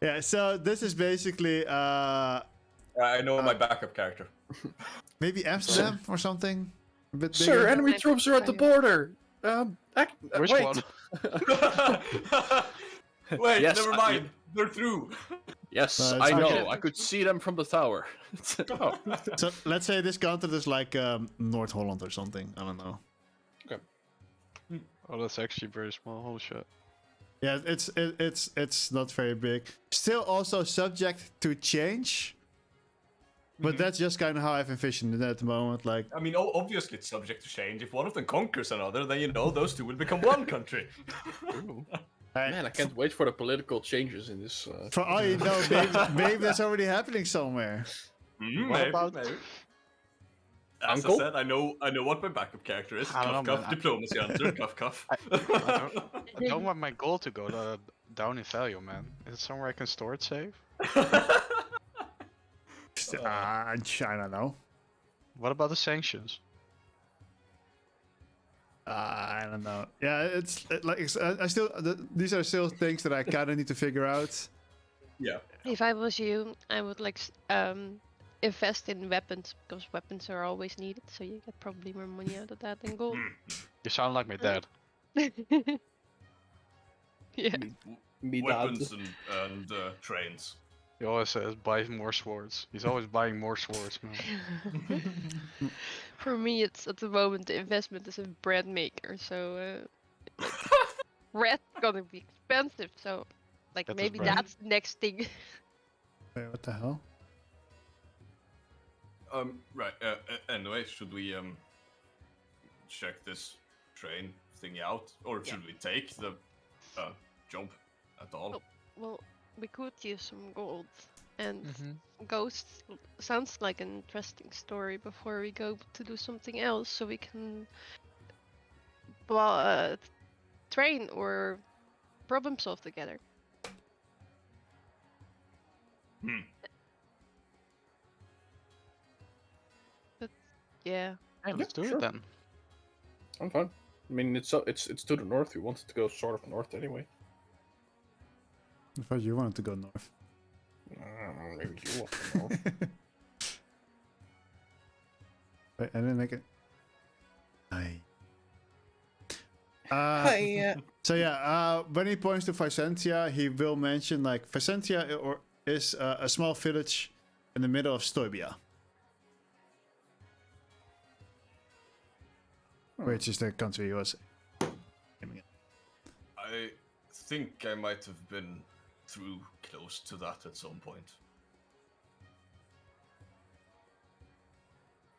Speaker 2: Yeah. So this is basically
Speaker 1: I know my backup character.
Speaker 2: maybe Amsterdam or something. A bit bigger.
Speaker 3: Sir, enemy
Speaker 4: Like,
Speaker 3: troops are at the border.
Speaker 5: Which
Speaker 3: wait.
Speaker 5: one?
Speaker 1: Wait,
Speaker 3: Yes,
Speaker 1: never mind. They're through.
Speaker 3: Yes,
Speaker 2: No, it's
Speaker 3: I
Speaker 2: not
Speaker 3: know.
Speaker 2: yet.
Speaker 3: I could see them from the tower.
Speaker 1: Oh.
Speaker 2: So let's say this continent is like North Holland or something. I don't know.
Speaker 5: Oh, that's actually very small. Holy shit.
Speaker 2: Yeah, it's not very big. Still also subject to change. But that's just kind of how I've envisioned it at the moment. Like,
Speaker 1: I mean, obviously it's subject to change. If one of them conquers another, then those two will become one country.
Speaker 5: Ooh.
Speaker 3: Man, I can't wait for the political changes in this.
Speaker 2: For all you know, maybe that's already happening somewhere.
Speaker 5: What about-
Speaker 1: As
Speaker 3: Uncle?
Speaker 1: I said, I know what my backup character is.
Speaker 5: I don't
Speaker 1: Cuff,
Speaker 5: know,
Speaker 1: cuff,
Speaker 5: man.
Speaker 1: diplomacy hunter. Cuff, cuff.
Speaker 5: I don't want my gold to go down in value, man. Is it somewhere I can store it safe?
Speaker 2: I don't know.
Speaker 5: What about the sanctions?
Speaker 2: I don't know. Yeah, these are still things that I kind of need to figure out.
Speaker 1: Yeah.
Speaker 4: If I was you, I would invest in weapons because weapons are always needed. So you get probably more money out of that than gold.
Speaker 5: You sound like my dad.
Speaker 4: Yeah.
Speaker 1: Weapons and trains.
Speaker 5: He always says buy more swords. He's always buying more swords, man.
Speaker 4: For me, it's at the moment the investment is a bread maker. So bread's gonna be expensive. So like
Speaker 5: That is
Speaker 4: maybe
Speaker 5: bread.
Speaker 4: that's the next thing.
Speaker 2: Wait, what the hell?
Speaker 1: Right. Anyway, should we check this train thingy out, or should we take the jump at all?
Speaker 4: Oh. Well, we could use some gold. And
Speaker 5: Mm-hmm.
Speaker 4: Ghost sounds like an interesting story before we go to do something else, so we can train or problem solve together. But yeah,
Speaker 5: Hey, let's do
Speaker 3: sure.
Speaker 5: it then.
Speaker 3: I'm fine. I mean, it's to the north. We wanted to go sort of north anyway.
Speaker 2: I thought you wanted to go north.
Speaker 3: Maybe you want to go north.
Speaker 2: Wait, and then I can. Hi. So yeah, when he points to Vicentia, he will mention like Vicentia is a small village in the middle of Stoibia, which is the country he was aiming at.
Speaker 1: I think I might have been through close to that at some point.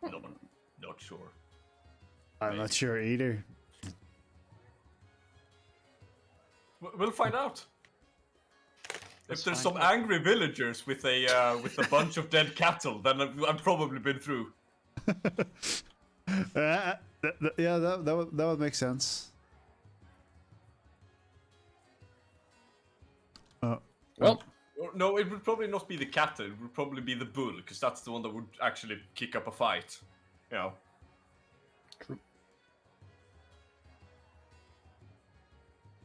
Speaker 1: Not sure.
Speaker 2: I'm not sure either.
Speaker 1: We'll find out. If there's some angry villagers with a bunch of dead cattle, then I've probably been through.
Speaker 2: Yeah, that would make sense.
Speaker 3: Well,
Speaker 1: No, it would probably not be the cattle. It would probably be the bull, because that's the one that would actually kick up a fight. You know.
Speaker 3: true.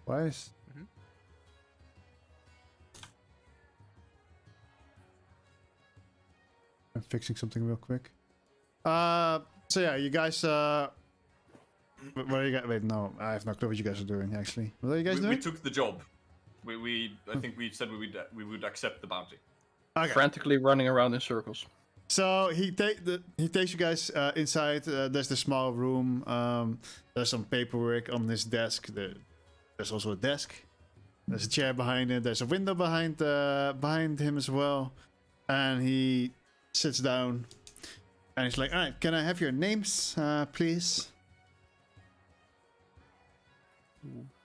Speaker 2: Why is... I'm fixing something real quick. So yeah, you guys. What are you guys? Wait, no, I have no clue what you guys are doing. Actually, what are you guys doing?
Speaker 1: We took the job. I think we said we would accept the bounty.
Speaker 2: Okay.
Speaker 3: Frantically running around in circles.
Speaker 2: So he takes you guys inside. There's the small room. There's some paperwork on his desk. There's also a desk. There's a chair behind it. There's a window behind him as well. And he sits down. And he's like, "All right, can I have your names, please?"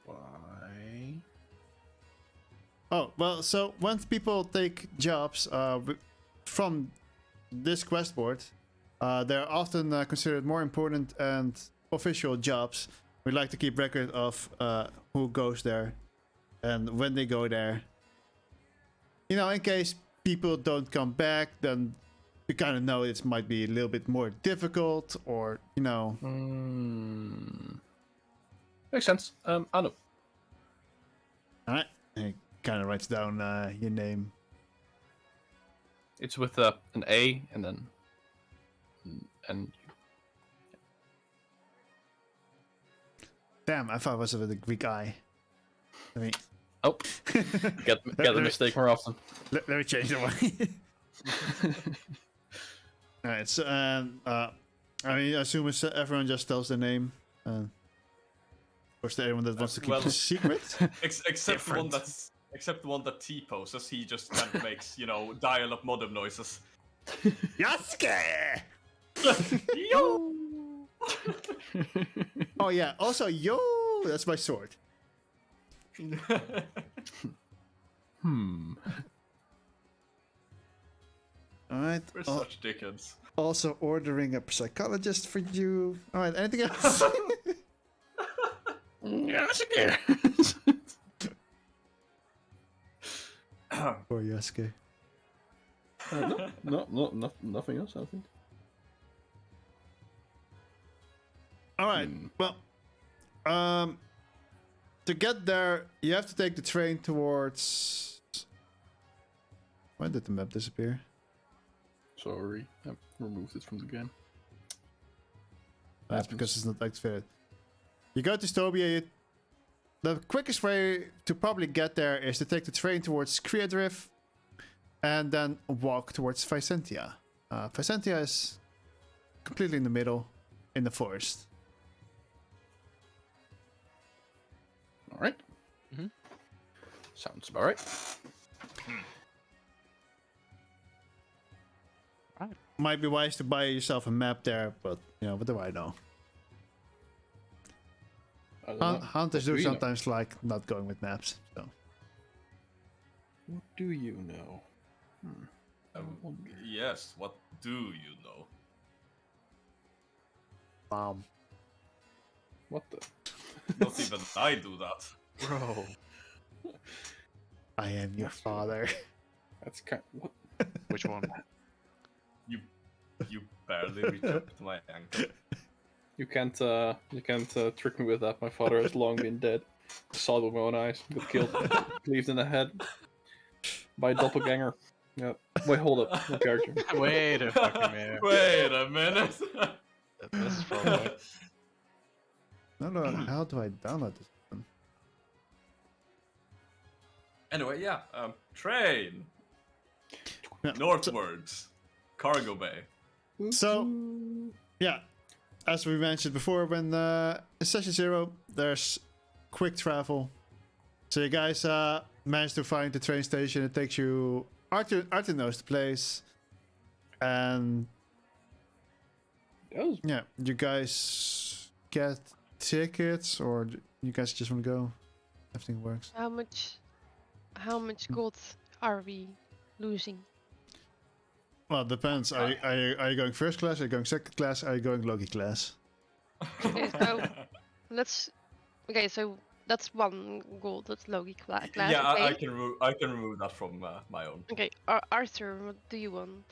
Speaker 3: Why?
Speaker 2: Oh, well, so once people take jobs from this quest board, they're often considered more important and official jobs. We like to keep record of who goes there and when they go there. You know, in case people don't come back, then we kind of know it might be a little bit more difficult, or, you know.
Speaker 3: Makes sense. I know.
Speaker 2: Alright, he kind of writes down your name.
Speaker 3: It's with an A and then and
Speaker 2: Damn, I thought it was with a Greek eye. Let me...
Speaker 3: oh, get the mistake more often.
Speaker 2: Let me change the one. Alright, so I mean, I assume everyone just tells their name. Of course, to anyone that wants to keep it a secret.
Speaker 1: Except the one that T poses, he just kind of makes, dial-up modem noises.
Speaker 2: Yasuke!
Speaker 1: Yo!
Speaker 2: Oh yeah, also yo, that's my sword. Alright.
Speaker 1: We're such dickheads.
Speaker 2: Also ordering a psychologist for you. Alright, anything else?
Speaker 3: Yasuke.
Speaker 2: Poor Yasuke.
Speaker 3: No, nothing else, I think.
Speaker 2: Alright, well, to get there, you have to take the train towards... Why did the map disappear?
Speaker 3: Sorry, I removed it from the game.
Speaker 2: That's because it's not activated. You go to Stobia. The quickest way to probably get there is to take the train towards Kriadrift and then walk towards Vicentia. Vicentia is completely in the middle, in the forest.
Speaker 3: Alright. Sounds about right.
Speaker 2: Might be wise to buy yourself a map there, but, what do I know? Hunters do sometimes like not going with maps, so.
Speaker 3: What do you know?
Speaker 1: Yes, what do you know?
Speaker 3: What the?
Speaker 1: Not even I do that.
Speaker 5: Bro.
Speaker 2: I am your father.
Speaker 3: That's kind. What?
Speaker 5: Which one?
Speaker 1: You barely reach up to my ankle.
Speaker 3: You can't trick me with that. My father has long been dead. I saw it with my own eyes. Got killed, cleaved in the head by a doppelganger. Yeah. Wait, hold up. No character.
Speaker 5: Wait a fucking minute.
Speaker 1: Wait a minute.
Speaker 5: This is probably...
Speaker 2: No, how do I download this one?
Speaker 1: Anyway, yeah. Train.
Speaker 2: Yeah.
Speaker 1: Northwards. Cargo bay.
Speaker 2: So, yeah, as we mentioned before, when in Session 0, there's quick travel. So you guys managed to find the train station. It takes you. Arthur knows the place, and yeah, you guys get tickets, or you guys just want to go? Everything works.
Speaker 4: How much gold are we losing?
Speaker 2: Well, it depends. Are you going first class? Are you going second class? Are you going Loki class?
Speaker 4: Okay, so let's. Okay, so that's one gold. That's Logi class.
Speaker 1: Yeah,
Speaker 4: Okay.
Speaker 1: I can remove that from my own.
Speaker 4: Okay, Arthur, what do you want?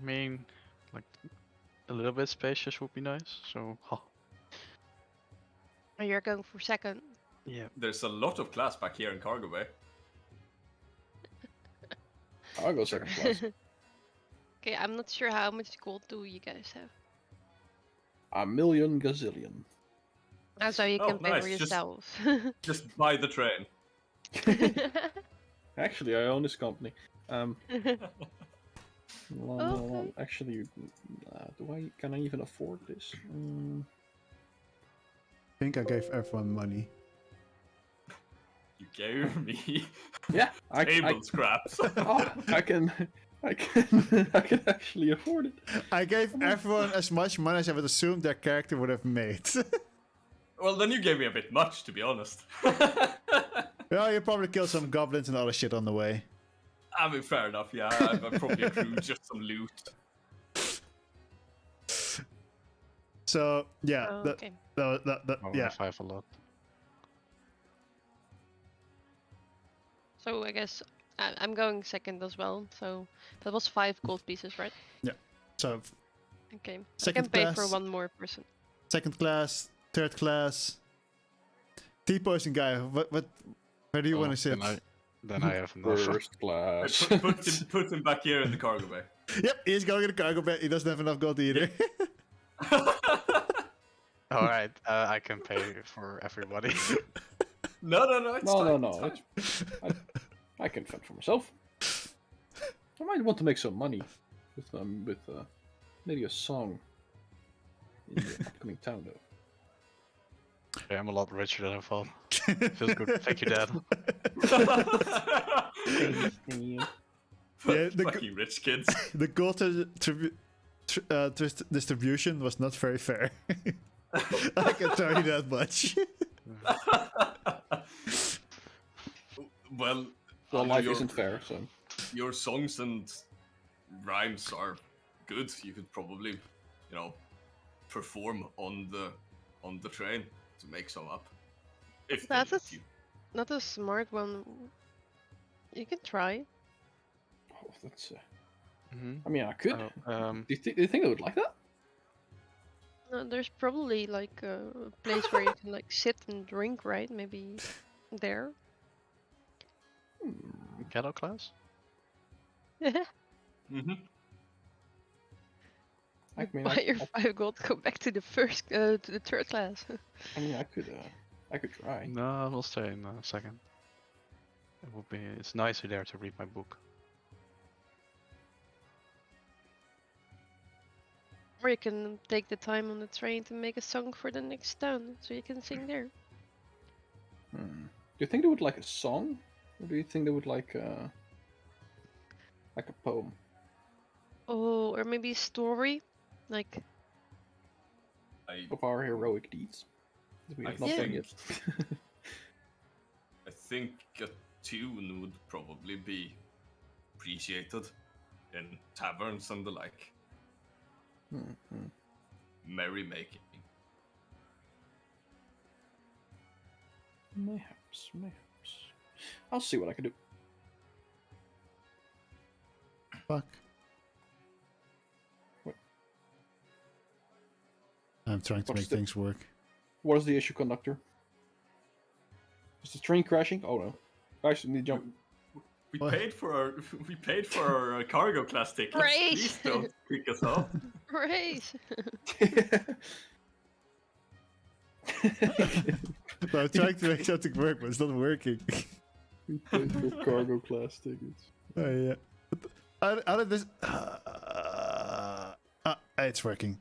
Speaker 5: I mean, like a little bit spacious would be nice. So,
Speaker 4: Oh, you're going for second.
Speaker 5: yeah.
Speaker 1: There's a lot of class back here in Cargo Bay.
Speaker 3: I'll go second class.
Speaker 4: Okay, I'm not sure how much gold do you guys have.
Speaker 3: 1,000,000 gazillion.
Speaker 4: So you can pay
Speaker 1: nice.
Speaker 4: for yourselves.
Speaker 1: Just buy the train.
Speaker 3: Actually, I own this company.
Speaker 4: Okay.
Speaker 3: Actually, can I even afford this?
Speaker 2: I think I gave everyone money.
Speaker 1: You gave me
Speaker 3: Yeah,
Speaker 1: table scraps.
Speaker 3: I can actually afford it.
Speaker 2: I gave everyone as much money as I would assume their character would have made.
Speaker 1: Well, then you gave me a bit much, to be honest.
Speaker 2: Yeah, you probably killed some goblins and other shit on the way.
Speaker 1: I mean, fair enough. Yeah, I probably accrued just some loot.
Speaker 2: So yeah,
Speaker 4: Okay.
Speaker 2: yeah.
Speaker 5: 5 a lot.
Speaker 4: So I guess I'm going second as well. So that was 5 gold pieces, right?
Speaker 2: So
Speaker 4: Okay. I
Speaker 2: Second
Speaker 4: can pay for
Speaker 2: class.
Speaker 4: one more person.
Speaker 2: second class, third class. T-posing guy. Where do you want to sit?
Speaker 5: Then I have enough.
Speaker 3: First class.
Speaker 1: Put him back here in the cargo bay.
Speaker 2: Yep, he's going in the cargo bay. He doesn't have enough gold either.
Speaker 5: All right, I can pay for everybody.
Speaker 1: No, it's fine,
Speaker 3: No.
Speaker 1: it's fine.
Speaker 3: I can fend for myself. I might want to make some money with maybe a song in the upcoming town, though.
Speaker 5: Okay, I'm a lot richer than I thought. Feels good. Thank you, Dad.
Speaker 2: Yeah,
Speaker 1: Fucking rich kids.
Speaker 2: the gold distribution was not very fair. I can tell you that much.
Speaker 1: Well,
Speaker 3: Life isn't fair, so.
Speaker 1: Your songs and rhymes are good. You could probably, perform on the train to make some up. If they
Speaker 4: That's
Speaker 1: let you.
Speaker 4: not a smart one. You can try.
Speaker 3: Oh, that's.
Speaker 5: Mm-hmm.
Speaker 3: I mean, I could.
Speaker 5: Oh,
Speaker 3: Do you think I would like that?
Speaker 4: No, there's probably like a place where you can like sit and drink, right? Maybe there.
Speaker 5: Ghetto class?
Speaker 1: Mm-hmm.
Speaker 3: I mean,
Speaker 4: Buy your 5 gold, go back to the third class.
Speaker 3: I mean, I could try.
Speaker 5: No, we'll stay in a second. It's nicer there to read my book.
Speaker 4: Or you can take the time on the train to make a song for the next town, so you can sing there.
Speaker 3: Do you think they would like a song, or do you think they would like a poem?
Speaker 4: Oh, or maybe a story, like.
Speaker 3: Of our heroic deeds. We have not done yet.
Speaker 1: I think a tune would probably be appreciated in taverns and the like. Merrymaking.
Speaker 3: Mayhaps. I'll see what I can do.
Speaker 2: Fuck.
Speaker 3: What?
Speaker 2: I'm trying to make things work.
Speaker 3: What is the issue, conductor? Is the train crashing? Oh no. Guys, we need to jump.
Speaker 1: We
Speaker 2: What?
Speaker 1: paid for our cargo class tickets.
Speaker 4: Great.
Speaker 1: Please don't pick us up.
Speaker 4: Race!
Speaker 2: I'm trying to make something work, but it's not working.
Speaker 3: We paid for cargo class tickets.
Speaker 2: Oh yeah. How did this? It's working.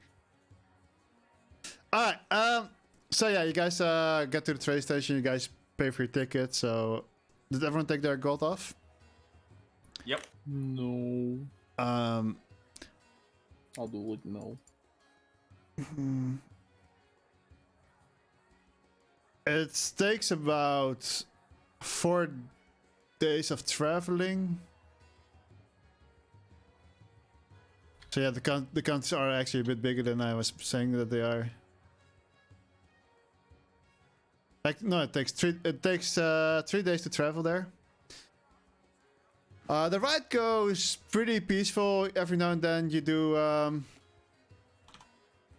Speaker 2: All right. So yeah, you guys get to the train station. You guys pay for your ticket. So, did everyone take their gold off?
Speaker 1: Yep.
Speaker 3: No. I'll do it. No.
Speaker 2: It takes about 4 days of traveling. So yeah, the countries are actually a bit bigger than I was saying that they are. Like no, it takes 3 days to travel there. The ride goes pretty peaceful. Every now and then you do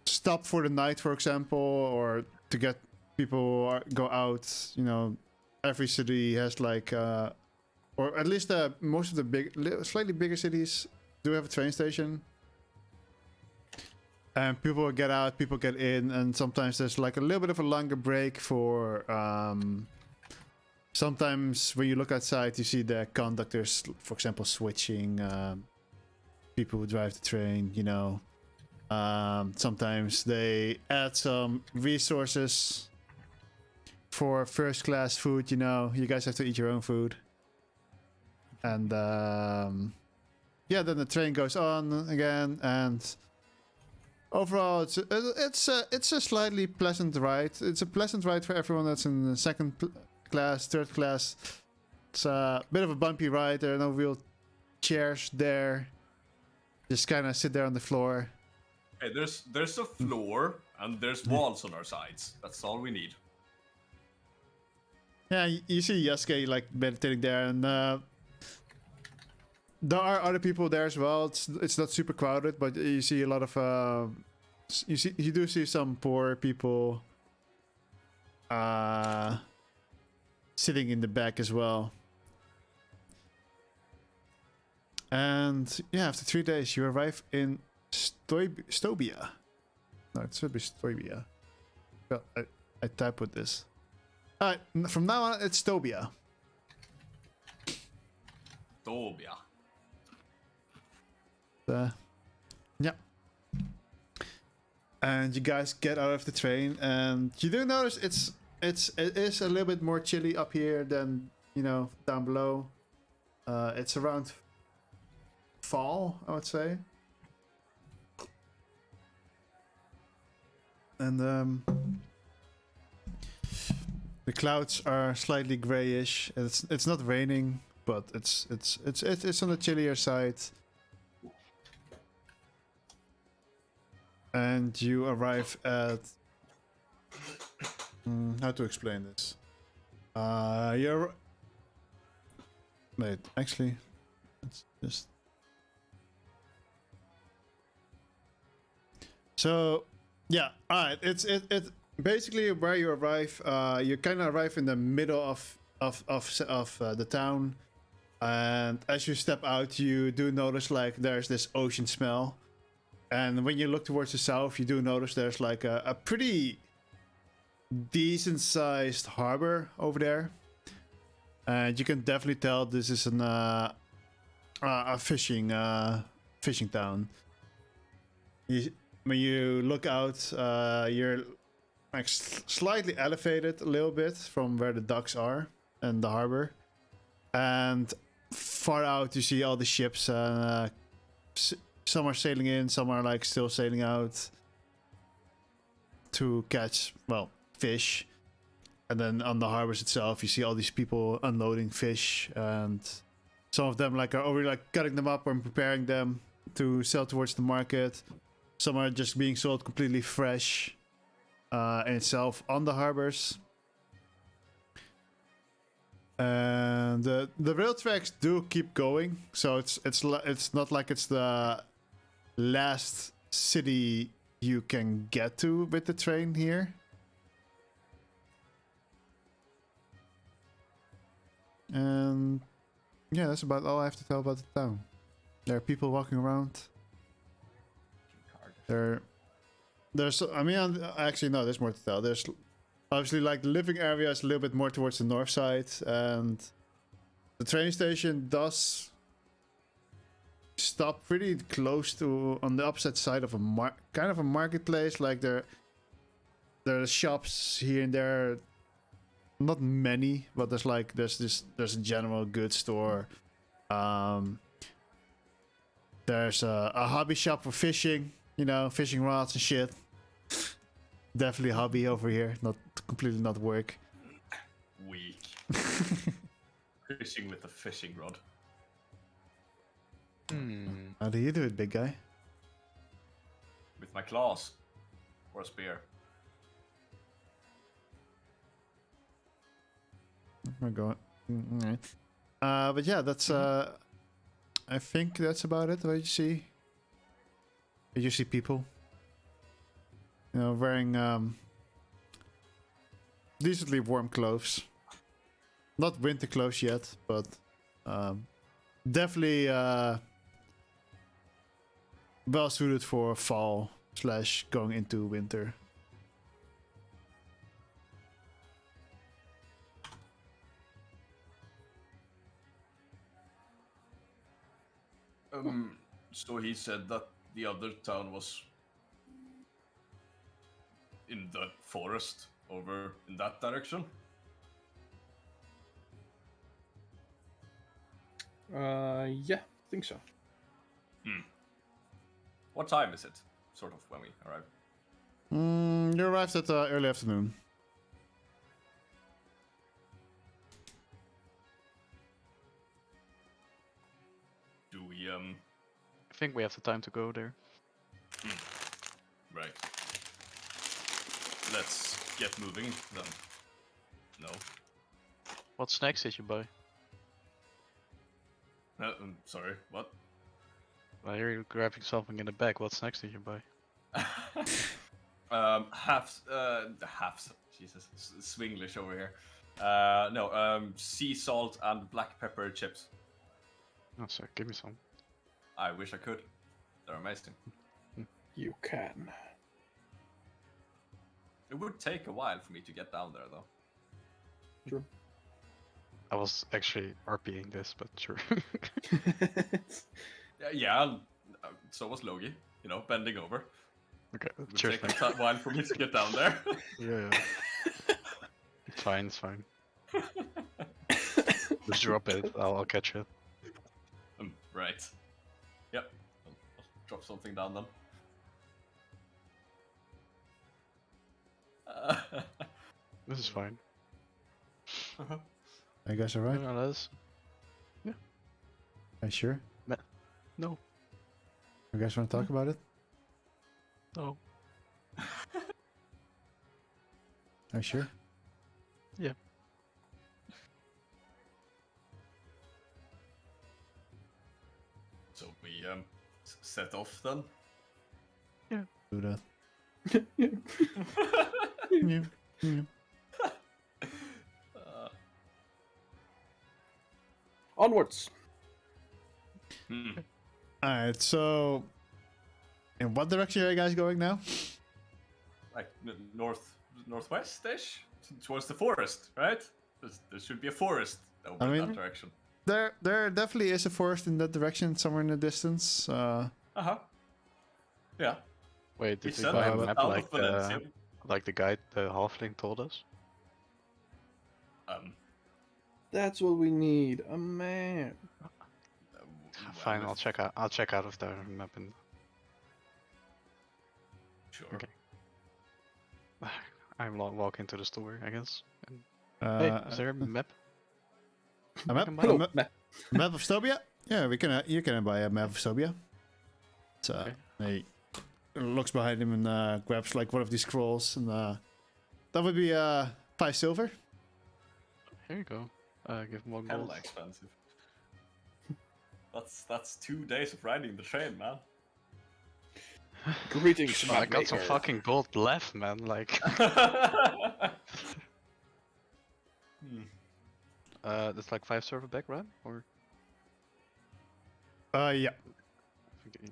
Speaker 2: stop for the night, for example, or to get people go out. You know, every city has like, or at least most of the slightly bigger cities do have a train station. And people get out, people get in, and sometimes there's like a little bit of a longer break for. Sometimes when you look outside, you see the conductors, for example, switching. People who drive the train, you know. Sometimes they add some resources for first class food, you know. You guys have to eat your own food. And yeah, then the train goes on again, and overall, it's a slightly pleasant ride. It's a pleasant ride for everyone that's in the second class, third class. It's a bit of a bumpy ride. There are no real chairs there. Just kind of sit there on the floor.
Speaker 1: Hey, there's a floor and there's walls on our sides. That's all we need.
Speaker 2: Yeah, you see Yasuke like meditating there, and there are other people there as well. It's not super crowded, but you see a lot of you do see some poor people sitting in the back as well. And yeah, after 3 days, you arrive in Stobia. No, it should be Stobia. Well, I type with this. Alright, from now on, it's Stobia.
Speaker 1: Dobia.
Speaker 2: Yeah. And you guys get out of the train, and you do notice it is a little bit more chilly up here than, you know, down below. It's around fall, I would say. And the clouds are slightly grayish. It's not raining, but it's on the chillier side. And you arrive at how to explain this? You're wait, actually, let's just. So yeah, all right. It's basically where you arrive. You kind of arrive in the middle of the town, and as you step out, you do notice like there's this ocean smell. And when you look towards the south, you do notice there's like a pretty decent sized harbor over there. And you can definitely tell this is a fishing town. When you look out, you're like slightly elevated a little bit from where the docks are and the harbor. And far out, you see all the ships. Some are sailing in, some are like still sailing out to catch, well, fish. And then on the harbors itself, you see all these people unloading fish, and some of them like are already like cutting them up and preparing them to sell towards the market. Some are just being sold completely fresh in itself on the harbors. And the rail tracks do keep going, so it's not like it's the last city you can get to with the train here. And yeah, that's about all I have to tell about the town. There are people walking around. There's I mean, actually no, there's more to tell. There's obviously like the living area is a little bit more towards the north side, and the train station does stop pretty close to on the opposite side of a kind of a marketplace. Like there are shops here and there not many, but there's a general goods store. There's a hobby shop for fishing, fishing rods and shit. Definitely hobby over here, not completely not work.
Speaker 1: Weak. Fishing with a fishing rod.
Speaker 2: How do you do it, big guy?
Speaker 1: With my claws. Or a spear.
Speaker 2: We're going. Alright. But yeah, that's I think that's about it. What you see? You see people, wearing decently warm clothes. Not winter clothes yet, but definitely well suited for fall / going into winter.
Speaker 1: So he said that the other town was in the forest over in that direction?
Speaker 3: Yeah, I think so.
Speaker 1: What time is it? Sort of when we arrive.
Speaker 2: You arrived at early afternoon.
Speaker 1: Do we
Speaker 5: I think we have the time to go there.
Speaker 1: Right. Let's get moving then. No.
Speaker 5: What snacks did you buy?
Speaker 1: Sorry, what?
Speaker 5: I hear you grabbing something in the bag. What snacks did you buy?
Speaker 1: Halves. Jesus, Swinglish over here. Sea salt and black pepper chips.
Speaker 5: Oh, sorry, give me some.
Speaker 1: I wish I could. They're amazing.
Speaker 3: You can.
Speaker 1: It would take a while for me to get down there, though.
Speaker 3: True.
Speaker 5: I was actually RPing this, but sure.
Speaker 1: Yeah, so was Logi. Bending over.
Speaker 5: Okay,
Speaker 1: It would
Speaker 5: cheers.
Speaker 1: take a while for me to get down there.
Speaker 5: Yeah. It's fine, it's fine. Just drop it, I'll catch it.
Speaker 1: Right. Yep. I'll drop something down then.
Speaker 5: This is fine.
Speaker 2: I guess alright.
Speaker 5: No, that's...
Speaker 2: Are you sure?
Speaker 5: No.
Speaker 2: You guys want to talk about it?
Speaker 5: No.
Speaker 2: Are you sure?
Speaker 5: Yeah.
Speaker 1: So we set off then.
Speaker 2: Do that.
Speaker 3: Onwards.
Speaker 2: Alright, so in what direction are you guys going now?
Speaker 1: Like northwest-ish? Towards the forest, right? There should be a forest over in that direction.
Speaker 2: There definitely is a forest in that direction, somewhere in the distance.
Speaker 1: Yeah.
Speaker 5: Wait, did we
Speaker 1: said
Speaker 5: buy a
Speaker 1: that
Speaker 5: map
Speaker 1: out of Valencia.
Speaker 5: like the guide the halfling told us?
Speaker 3: That's what we need. A man.
Speaker 5: Fine, I'll check out of the map and
Speaker 1: Sure.
Speaker 5: Okay. I'm walking to the store, I guess. And...
Speaker 2: Hey,
Speaker 5: is there a map?
Speaker 2: A map?
Speaker 5: can buy?
Speaker 2: A
Speaker 3: Hello,
Speaker 2: map?
Speaker 3: map.
Speaker 2: Map of Stobia? Yeah, you can buy a map of Stobia. So
Speaker 5: Okay.
Speaker 2: he looks behind him and grabs like one of these scrolls, and that would be 5 silver.
Speaker 5: Here you go. Give him 1
Speaker 1: Hella
Speaker 5: gold.
Speaker 1: expensive. That's 2 days of riding the train, man.
Speaker 3: Greetings,
Speaker 5: I got some
Speaker 3: mapmaker.
Speaker 5: fucking gold left, man. Like, that's like 5 silver back, right? Or
Speaker 2: Yeah.
Speaker 5: okay.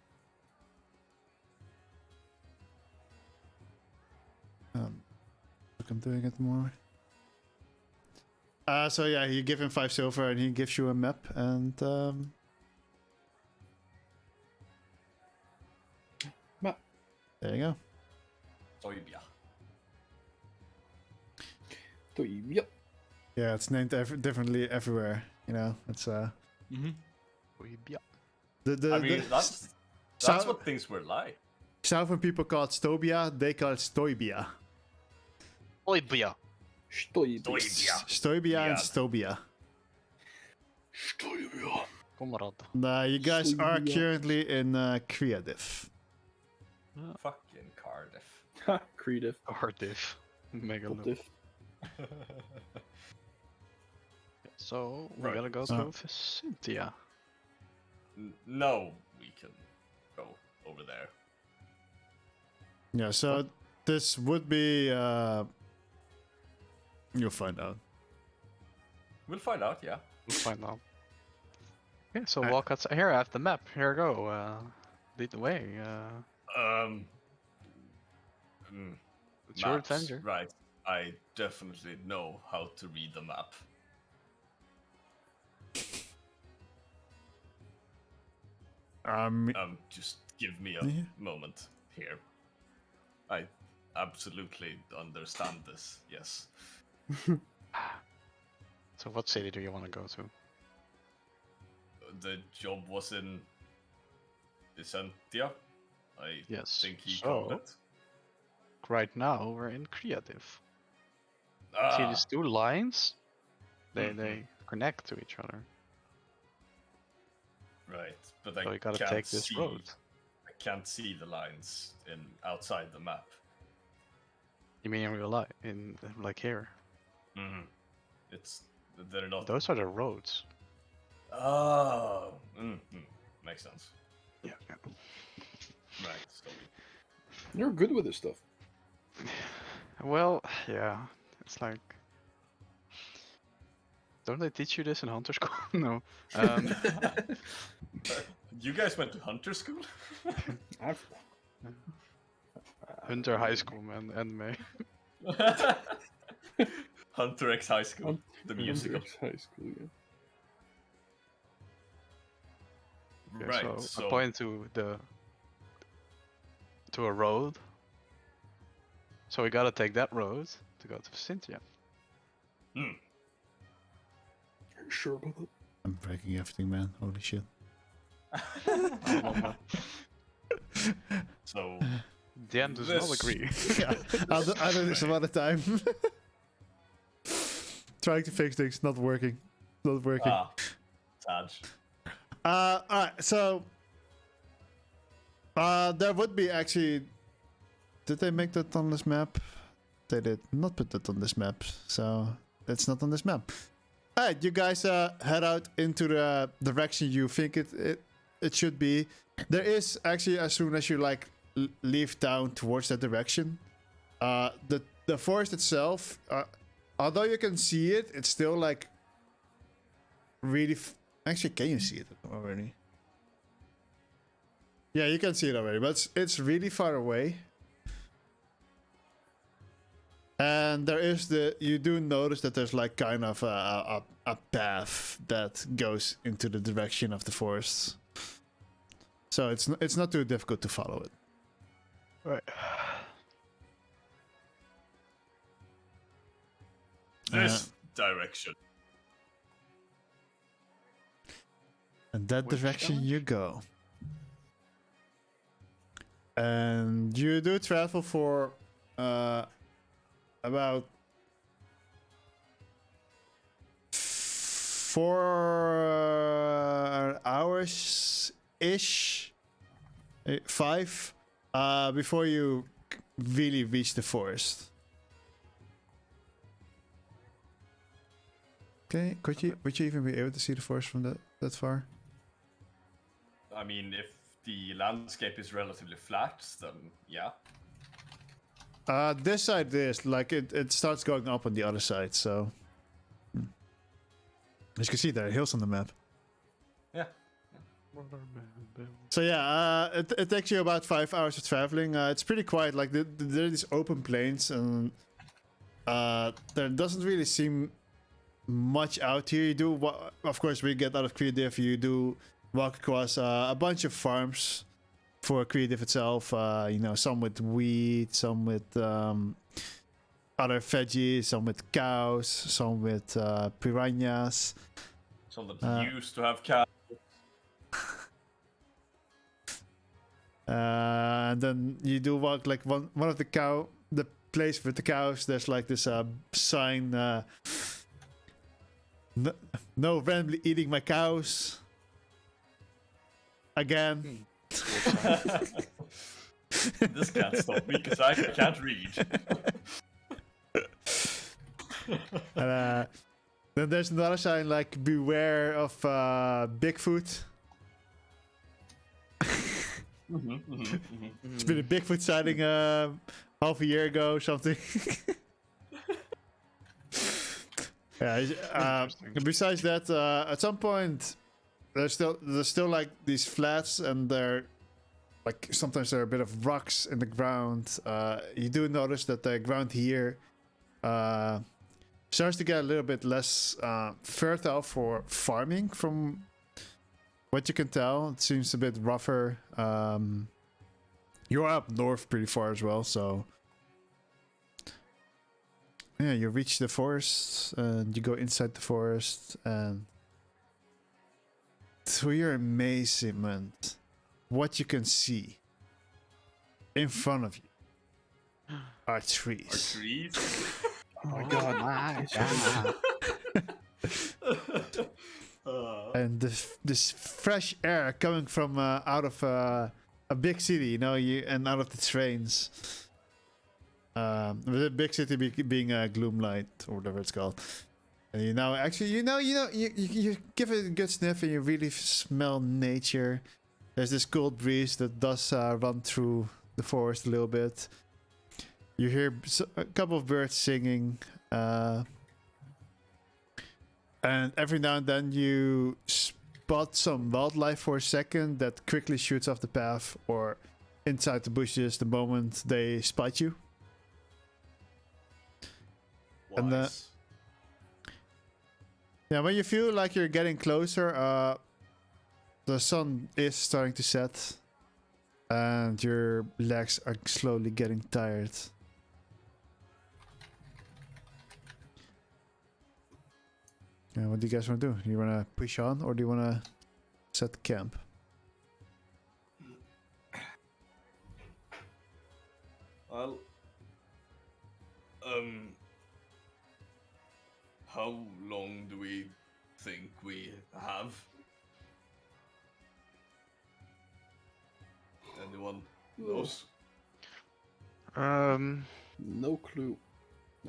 Speaker 2: Look, I'm doing it more. So yeah, you give him 5 silver and he gives you a map, and
Speaker 3: Map.
Speaker 2: there you go.
Speaker 1: Soibia.
Speaker 3: Yep.
Speaker 2: Yeah, it's named differently everywhere. You know, it's
Speaker 1: Mm-hmm.
Speaker 2: the
Speaker 1: I mean, that's
Speaker 2: South,
Speaker 1: what things were like.
Speaker 2: Southern people call it Stobia, they call it Stoibia.
Speaker 5: Oibia.
Speaker 2: Stoibia and Stobia.
Speaker 5: Comrade.
Speaker 2: Nah, you guys are currently in Creative.
Speaker 1: Fucking Cardiff.
Speaker 3: Ha, Creative.
Speaker 5: Cardiff. Mega loop.
Speaker 3: Diff.
Speaker 5: So, we
Speaker 1: Right.
Speaker 5: gotta go to Cynthia.
Speaker 1: No, we can go over there.
Speaker 2: Yeah, so this would be. You'll find out.
Speaker 1: We'll find out, yeah.
Speaker 5: We'll find out. Okay, so walk outside. Here, I have the map. Here I go. Lead the way. It's your
Speaker 1: Maps,
Speaker 5: adventure.
Speaker 1: right. I definitely know how to read the map. Just give me a moment here. I absolutely understand this, yes.
Speaker 5: So what city do you want to go to?
Speaker 1: The job was in Vicentia. I
Speaker 5: Yes,
Speaker 1: think he
Speaker 5: so-
Speaker 1: called it.
Speaker 5: Right now, we're in Creative. See
Speaker 1: Ah,
Speaker 5: these two lines? They
Speaker 1: Mhm.
Speaker 5: connect to each other.
Speaker 1: right. But I
Speaker 5: So you gotta
Speaker 1: can't
Speaker 5: take this
Speaker 1: see,
Speaker 5: road.
Speaker 1: I can't see the lines outside the map.
Speaker 5: You mean in real life? In like here?
Speaker 1: Mm-hmm. They're not.
Speaker 5: Those are the roads.
Speaker 1: Oh, makes sense.
Speaker 5: Yeah.
Speaker 1: Right. So
Speaker 3: You're good with this stuff.
Speaker 5: Well, yeah. It's like. Don't they teach you this in Hunter School? No.
Speaker 1: you guys went to hunter school?
Speaker 3: I've...
Speaker 5: Hunter High School, man. Anime.
Speaker 1: Hunter X High School, the musical.
Speaker 3: High school, yeah.
Speaker 5: Okay,
Speaker 1: Right.
Speaker 5: so I point to a road. So we gotta take that road to go to Cynthia.
Speaker 3: Are you sure about that?
Speaker 2: I'm breaking everything, man. Holy shit.
Speaker 1: So
Speaker 5: Dan does not agree.
Speaker 2: Yeah, I'll do this some other time. Trying to fix things, not working. Not working.
Speaker 1: sad.
Speaker 2: Alright, so there would be actually. Did they make that on this map? They did not put that on this map, so it's not on this map. Alright, you guys head out into the direction you think it should be. There is actually, as soon as you like leave town towards that direction, the forest itself, although you can see it, it's still like really. Actually, can you see it already? Yeah, you can see it already, but it's really far away. And there is you do notice that there's like kind of a path that goes into the direction of the forest. So it's not too difficult to follow it.
Speaker 5: Right.
Speaker 1: This direction.
Speaker 2: And that
Speaker 5: Which
Speaker 2: direction you go. And you do travel for about 4 hours ish, 5, before you really reach the forest. Okay, would you even be able to see the forest from that far?
Speaker 1: I mean, if the landscape is relatively flat, then yeah.
Speaker 2: This side is like it starts going up on the other side, so as you can see, there are hills on the map.
Speaker 1: Yeah.
Speaker 2: So yeah, it takes you about 5 hours of traveling. It's pretty quiet. Like there are these open plains, and there doesn't really seem much out here. You do, of course, we get out of Creative. You do walk across a bunch of farms for Creative itself. You know, some with wheat, some with other veggies, some with cows, some with piranhas.
Speaker 1: Some that used to have cows.
Speaker 2: And then you do walk like one of the place with the cows. There's like this sign: no randomly eating my cows. Again.
Speaker 1: This can't stop me because I can't read.
Speaker 2: And then there's another sign like beware of Bigfoot. It's been a Bigfoot sighting half a year ago or something. Besides that, at some point there's still like these flats, and they're like sometimes there are a bit of rocks in the ground. You do notice that the ground here starts to get a little bit less fertile for farming. From what you can tell, it seems a bit rougher. You're up north pretty far as well, so yeah, you reach the forest and you go inside the forest, and to your amazement, what you can see in front of you are trees.
Speaker 3: Oh my god, nice.
Speaker 2: And this fresh air coming from out of a big city, you know, and out of the trains. With a big city being Gloomlight or whatever it's called. And you give it a good sniff and you really smell nature. There's this cold breeze that does run through the forest a little bit. You hear a couple of birds singing. And every now and then you spot some wildlife for a second that quickly shoots off the path or inside the bushes the moment they spot you. And yeah, when you feel like you're getting closer, the sun is starting to set, and your legs are slowly getting tired. Yeah, what do you guys want to do? Do you want to push on, or do you want to set camp?
Speaker 1: Well, how long do we think we have? Anyone knows?
Speaker 3: No clue.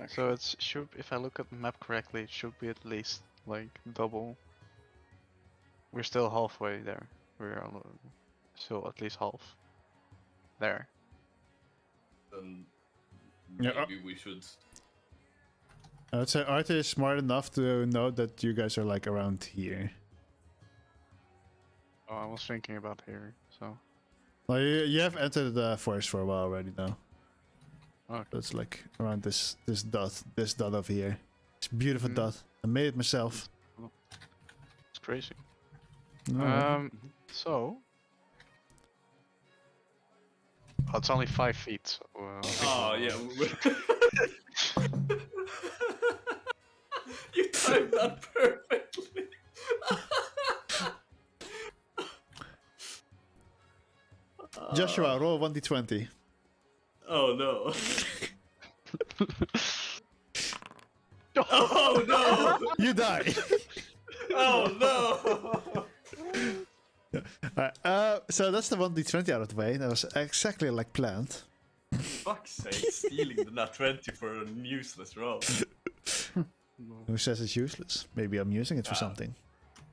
Speaker 5: So it should, if I look at the map correctly, it should be at least like double. We're still halfway there. We're still at least half there.
Speaker 1: Then
Speaker 2: Yeah,
Speaker 1: maybe we should.
Speaker 2: I would say Arthur is smart enough to know that you guys are like around here.
Speaker 5: Oh, I was thinking about here, so.
Speaker 2: Well, you have entered the forest for a while already now.
Speaker 5: Okay.
Speaker 2: So it's like around this dot over here. It's a beautiful dot. I made it myself.
Speaker 5: It's crazy.
Speaker 2: No.
Speaker 5: So. Oh, it's only 5 feet. So,
Speaker 1: Oh yeah. You timed that perfectly.
Speaker 2: Joshua, roll 1d20.
Speaker 1: Oh no. Oh no.
Speaker 2: You die.
Speaker 1: Oh no.
Speaker 2: Alright, so that's the 1d20 out of the way. That was exactly like planned.
Speaker 1: Fuck's sake, stealing the nat 20 for a useless roll.
Speaker 2: Who says it's useless? Maybe I'm using it for something.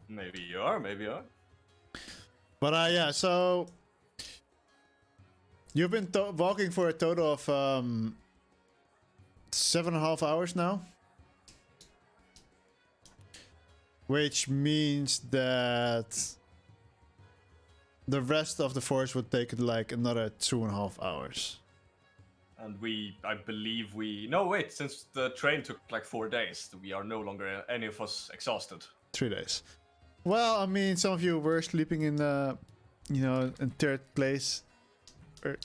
Speaker 1: Maybe you are, maybe you are.
Speaker 2: But yeah, so you've been walking for a total of 7.5 hours now, which means that the rest of the forest would take like another 2.5 hours.
Speaker 1: And I believe no wait, since the train took like 4 days, we are no longer any of us exhausted.
Speaker 2: 3 days. Well, I mean, some of you were sleeping in in third place, or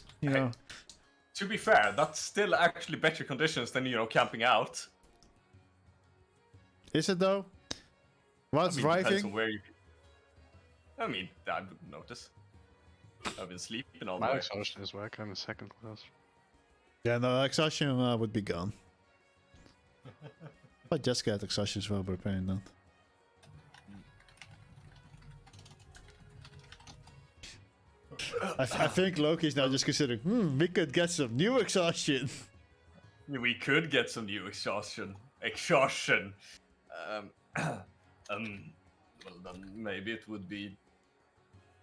Speaker 1: To be fair, that's still actually better conditions than, camping out.
Speaker 2: Is it though? While
Speaker 1: Depends on
Speaker 2: driving?
Speaker 1: where you... I wouldn't notice. I've been sleeping all
Speaker 5: My
Speaker 1: day.
Speaker 5: exhaustion is back. I'm in second class.
Speaker 2: Yeah, no, exhaustion would be gone. But Jessica had exhaustion as well, but apparently not. I think Loki's now just considering, we could get some new exhaustion.
Speaker 1: We could get some new exhaustion. Exhaustion. Well, then maybe it would be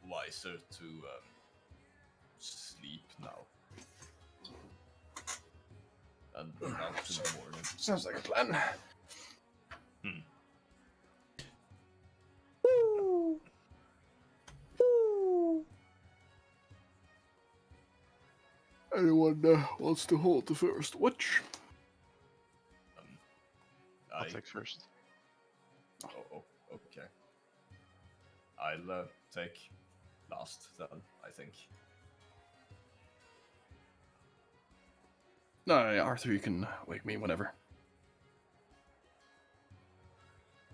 Speaker 1: wiser to sleep now. And out in the morning.
Speaker 3: Sounds like a plan.
Speaker 2: Woo! Woo!
Speaker 3: Anyone wants to hold the first watch?
Speaker 5: I'll take first.
Speaker 1: Oh, okay. I'll take last then, I think.
Speaker 3: No, Arthur, you can wake me whenever.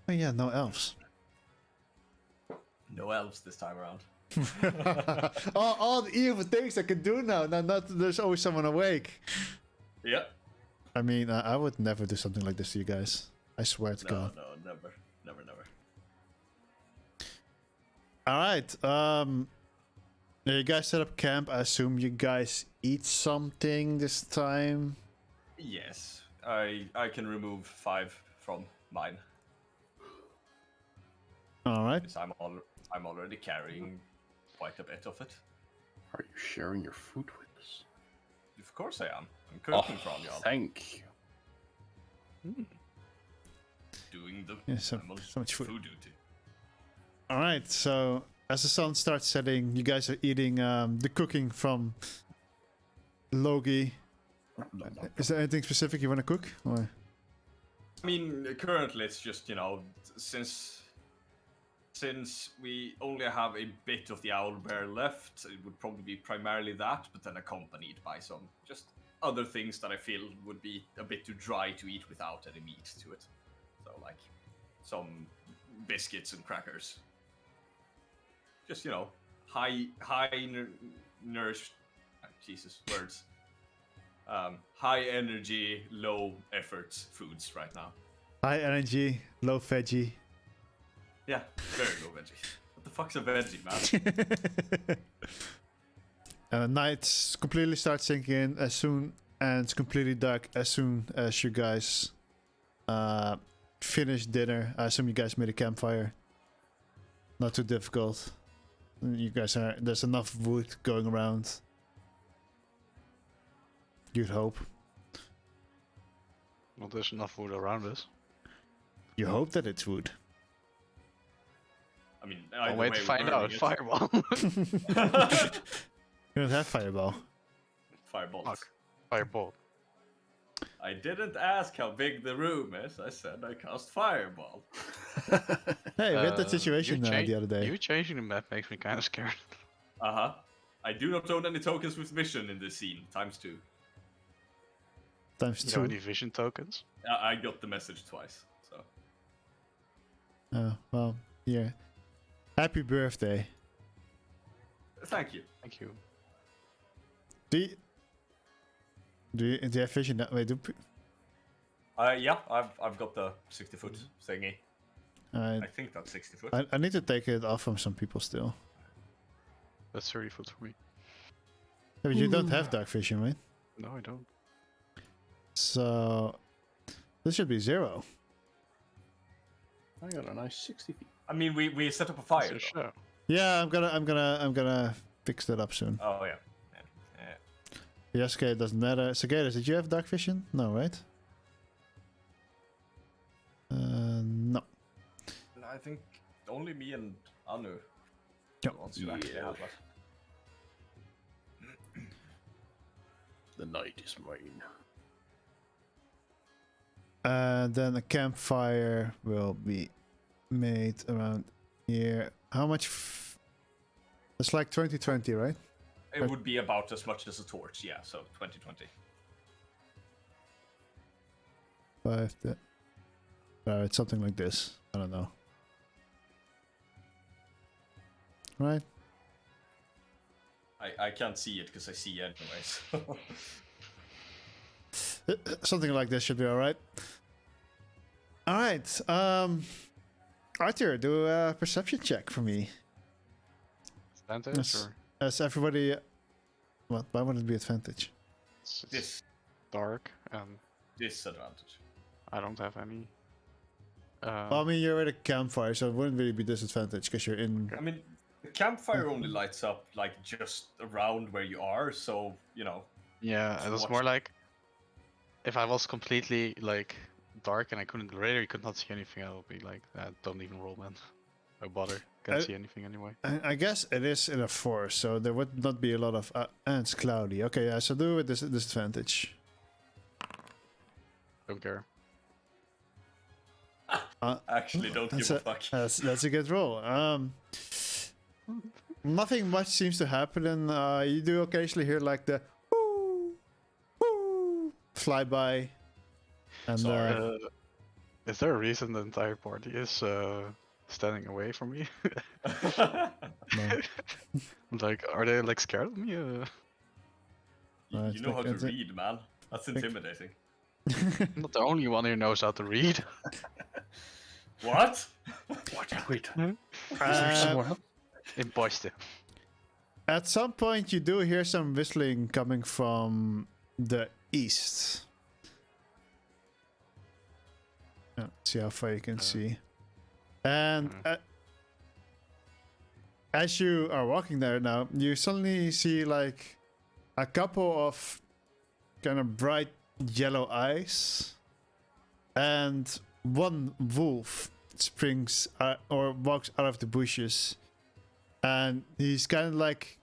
Speaker 2: Oh yeah, no elves.
Speaker 1: No elves this time around.
Speaker 2: all the evil things I can do now. Not there's always someone awake.
Speaker 1: Yeah.
Speaker 2: I mean, I would never do something like this to you guys. I swear to God.
Speaker 1: No, never.
Speaker 2: All right. You guys set up camp. I assume you guys eat something this time.
Speaker 1: Yes, I can remove 5 from mine.
Speaker 2: All right.
Speaker 1: Because I'm already carrying quite a bit of it.
Speaker 3: Are you sharing your food with us?
Speaker 1: Of course I am. I'm cooking from y'all.
Speaker 3: Thank you.
Speaker 1: Doing the
Speaker 2: Yeah, so
Speaker 1: normal
Speaker 2: much food.
Speaker 1: duty.
Speaker 2: All right. So as the sun starts setting, you guys are eating the cooking from Logi. Is there anything specific you want to cook? Or?
Speaker 1: I mean, currently it's just, since we only have a bit of the owl bear left, it would probably be primarily that, but then accompanied by some just other things that I feel would be a bit too dry to eat without any meat to it. So like some biscuits and crackers. Just, high nourished, Jesus, words. High energy, low effort foods right now.
Speaker 2: High energy, low veggie.
Speaker 1: Yeah, very low veggie. What the fuck's a veggie, man?
Speaker 2: Night completely starts sinking in as soon, and it's completely dark as soon as you guys finish dinner. I assume you guys made a campfire. Not too difficult. You guys there's enough wood going around. You'd hope.
Speaker 5: Well, there's enough wood around us.
Speaker 2: You hope that it's wood.
Speaker 1: I mean,
Speaker 5: I'll wait to find out. Fireball.
Speaker 2: You don't have fireball.
Speaker 1: Fireballs.
Speaker 5: Fuck. Fireball.
Speaker 1: I didn't ask how big the room is. I said I cast fireball.
Speaker 2: Hey, we had that situation the other day.
Speaker 5: You changing the map makes me kind of scared.
Speaker 1: Uh-huh. I do not own any tokens with vision in this scene. ×2.
Speaker 2: Times
Speaker 5: You
Speaker 2: two.
Speaker 5: know any vision tokens?
Speaker 1: I got the message twice, so.
Speaker 2: Oh, well, yeah. Happy birthday.
Speaker 1: Thank you.
Speaker 5: Thank you.
Speaker 2: Do you have vision that way?
Speaker 1: Yeah, I've got the 60-foot thingy. I think that's 60 foot.
Speaker 2: I need to take it off from some people still.
Speaker 5: That's 30 foot for me.
Speaker 2: Yeah, but you don't have dark vision, right?
Speaker 5: No, I don't.
Speaker 2: So this should be 0.
Speaker 3: I got a nice 60 feet.
Speaker 1: I mean, we set up a fire.
Speaker 5: That's a show.
Speaker 2: Yeah, I'm gonna fix that up soon.
Speaker 1: Oh yeah.
Speaker 2: Yes, okay, it doesn't matter. Cicadas, did you have dark vision? No, right? No.
Speaker 1: I think only me and Anu.
Speaker 2: Yep.
Speaker 1: Wants to actually have that.
Speaker 3: The night is mine.
Speaker 2: Then a campfire will be made around here. How much? It's like 2020, right?
Speaker 1: It would be about as much as a torch, yeah. So 2020.
Speaker 2: 5. It's something like this. I don't know. Right.
Speaker 1: I can't see it because I see anyways.
Speaker 2: Something like this should be all right. All right. Arthur, do a perception check for me.
Speaker 5: Advantage or
Speaker 2: As everybody. What? Why would it be advantage?
Speaker 5: it's
Speaker 1: This
Speaker 5: dark and
Speaker 1: disadvantage.
Speaker 5: I don't have any.
Speaker 2: Well, I mean, you're at a campfire, so it wouldn't really be disadvantage because you're in.
Speaker 1: I mean, the campfire only lights up like just around where you are, so you know.
Speaker 5: Yeah, it was
Speaker 1: Watch-
Speaker 5: more like if I was completely like dark and I couldn't literally could not see anything, I would be like, don't even roll, man. No bother. Can't see anything anyway.
Speaker 2: I guess it is in a forest, so there would not be a lot of. And it's cloudy. Okay, yeah, so do it with disadvantage.
Speaker 5: Don't care.
Speaker 1: Actually, don't give a fuck.
Speaker 2: That's a good roll. Nothing much seems to happen, and you do occasionally hear like the woo, woo, fly by. And
Speaker 1: Sorry.
Speaker 5: Is there a reason the entire party is standing away from me?
Speaker 2: no.
Speaker 5: Like, are they like scared of me?
Speaker 1: You know how to
Speaker 2: It's like-
Speaker 1: read, man. That's intimidating.
Speaker 5: I'm not the only one who knows how to read.
Speaker 1: What?
Speaker 3: Wait.
Speaker 2: Uh,
Speaker 5: Imposter.
Speaker 2: At some point, you do hear some whistling coming from the east. Yeah, see how far you can see. And as you are walking there now, you suddenly see like a couple of kind of bright yellow eyes, and one wolf springs or walks out of the bushes, and he's kind of like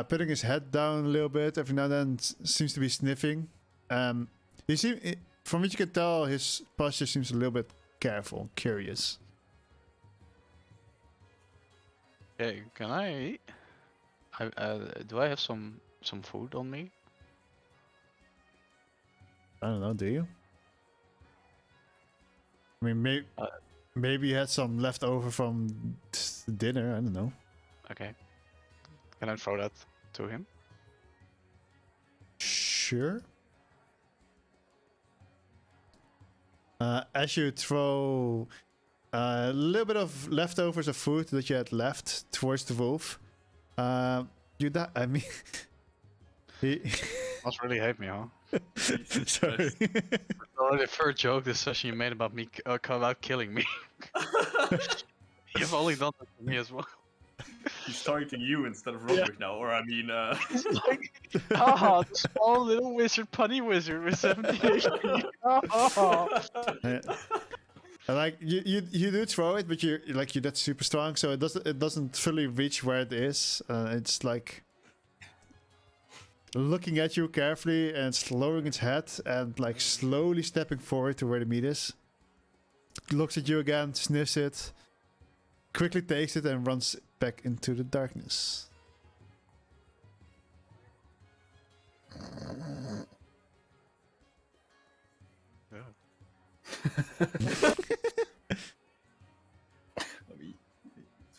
Speaker 2: putting his head down a little bit every now and then. Seems to be sniffing. You see, from what you can tell, his posture seems a little bit careful, curious.
Speaker 5: Okay, can I eat? Do I have some food on me?
Speaker 2: I don't know. Do you? I mean, maybe you had some left over from dinner. I don't know.
Speaker 5: Okay. Can I throw that to him?
Speaker 2: Sure. As you throw a little bit of leftovers of food that you had left towards the wolf, you die. I mean, he.
Speaker 5: Must really hate me, huh?
Speaker 2: Sorry.
Speaker 5: Already the third joke this session you made about me about killing me. You've only done that to me as well.
Speaker 1: He's targeting you instead of Roderick now, or I mean,
Speaker 5: It's like, haha, the small little wizard, punny wizard with 70 HP.
Speaker 2: Yeah. Like you do throw it, but you're not super strong, so it doesn't fully reach where it is. It's like looking at you carefully and lowering its head and like slowly stepping forward to where the meat is. Looks at you again, sniffs it, quickly takes it, and runs back into the darkness.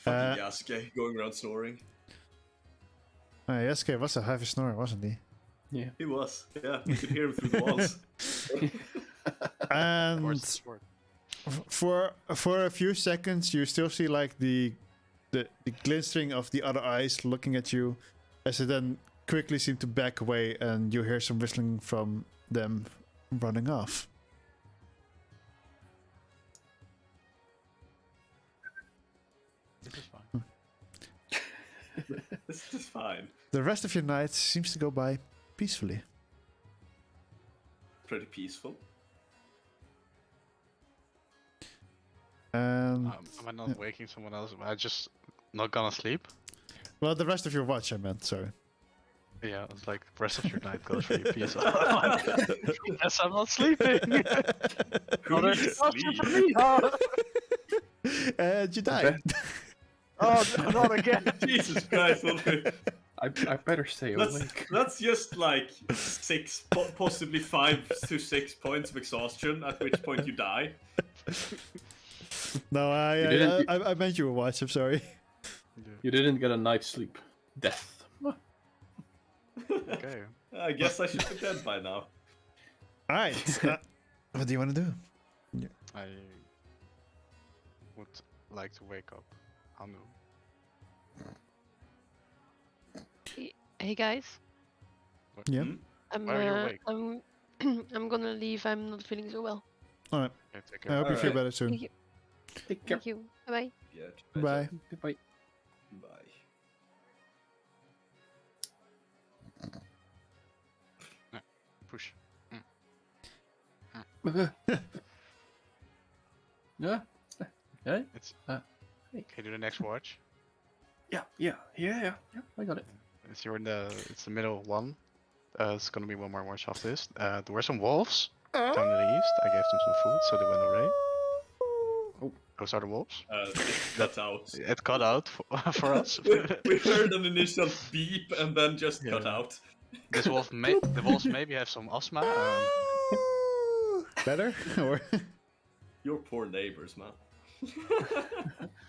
Speaker 1: fucking Yasuke going around snoring.
Speaker 2: Yasuke was a heavy snorer, wasn't he?
Speaker 3: Yeah.
Speaker 1: He was, yeah. You could hear him through the walls.
Speaker 2: And for a few seconds, you still see like the glistering of the other eyes looking at you, as it then quickly seem to back away, and you hear some whistling from them running off.
Speaker 5: This is fine.
Speaker 1: This is fine.
Speaker 2: The rest of your night seems to go by peacefully.
Speaker 1: Pretty peaceful.
Speaker 2: And
Speaker 5: Am I not waking someone else? Am I just not gonna sleep?
Speaker 2: well, the rest of your watch, I meant. Sorry.
Speaker 5: Yeah, it's like the rest of your night goes for you. Peace. Yes, I'm not sleeping.
Speaker 1: Who needs sleep?
Speaker 2: And you die.
Speaker 5: Oh, no, not again.
Speaker 1: Jesus Christ, Wolfie.
Speaker 3: I better stay awake.
Speaker 1: That's just like 6, possibly 5 to 6 points of exhaustion, at which point you die.
Speaker 2: No, I meant you were watch. I'm sorry.
Speaker 3: You didn't get a night's sleep. Death.
Speaker 5: Okay.
Speaker 1: I guess I should be dead by now.
Speaker 2: All right. What do you want to do?
Speaker 5: I would like to wake up Anu.
Speaker 4: Hey guys,
Speaker 2: Yeah.
Speaker 4: I'm
Speaker 5: Why are you awake?
Speaker 4: I'm gonna leave. I'm not feeling so well.
Speaker 2: All right.
Speaker 5: Okay, take
Speaker 2: I
Speaker 5: care.
Speaker 2: hope you feel
Speaker 1: Alright.
Speaker 2: better soon.
Speaker 4: Thank you.
Speaker 3: Take care.
Speaker 4: Thank you. Bye bye.
Speaker 1: Yeah,
Speaker 2: Bye.
Speaker 3: Goodbye.
Speaker 1: Bye.
Speaker 5: Push.
Speaker 3: Yeah. Hey.
Speaker 5: It's
Speaker 3: Hey.
Speaker 5: okay. Do the next watch.
Speaker 3: Yeah. I got it.
Speaker 5: It's it's the middle one. It's gonna be one more watch after this. There were some wolves down in the east. I gave them some food, so they went away. Oh, those are the wolves.
Speaker 1: It cut out.
Speaker 5: It cut out for us.
Speaker 1: We heard an initial beep and then just cut
Speaker 5: Yeah.
Speaker 1: out.
Speaker 5: The wolves maybe have some asthma.
Speaker 2: Better? Or
Speaker 1: Your poor neighbors, man.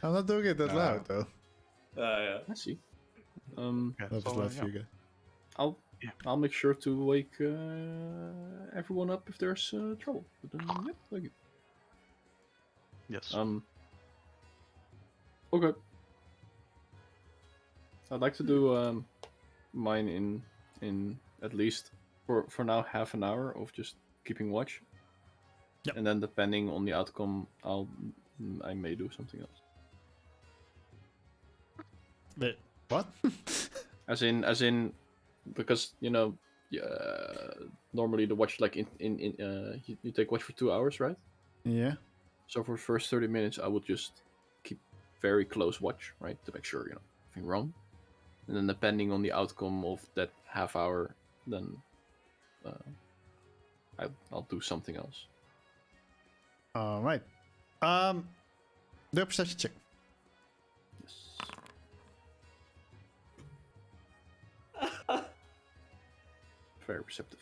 Speaker 2: I'm not doing it that
Speaker 5: No.
Speaker 2: loud though.
Speaker 1: Yeah.
Speaker 3: I see.
Speaker 5: Yeah,
Speaker 2: That's
Speaker 5: so,
Speaker 2: loud for you guys.
Speaker 3: I'll make sure to wake everyone up if there's trouble. But yeah, thank you.
Speaker 5: Yes.
Speaker 3: Okay. I'd like to do mine in at least for now half an hour of just keeping watch.
Speaker 2: Yep.
Speaker 3: And then depending on the outcome, I may do something else.
Speaker 2: Wait, what?
Speaker 3: As in, because normally the watch like you take watch for 2 hours, right?
Speaker 2: Yeah.
Speaker 3: So for the first 30 minutes, I would just keep very close watch, right, to make sure nothing wrong. And then depending on the outcome of that half hour, then I'll do something else.
Speaker 2: All right. Do a perception check.
Speaker 3: Yes. Very perceptive.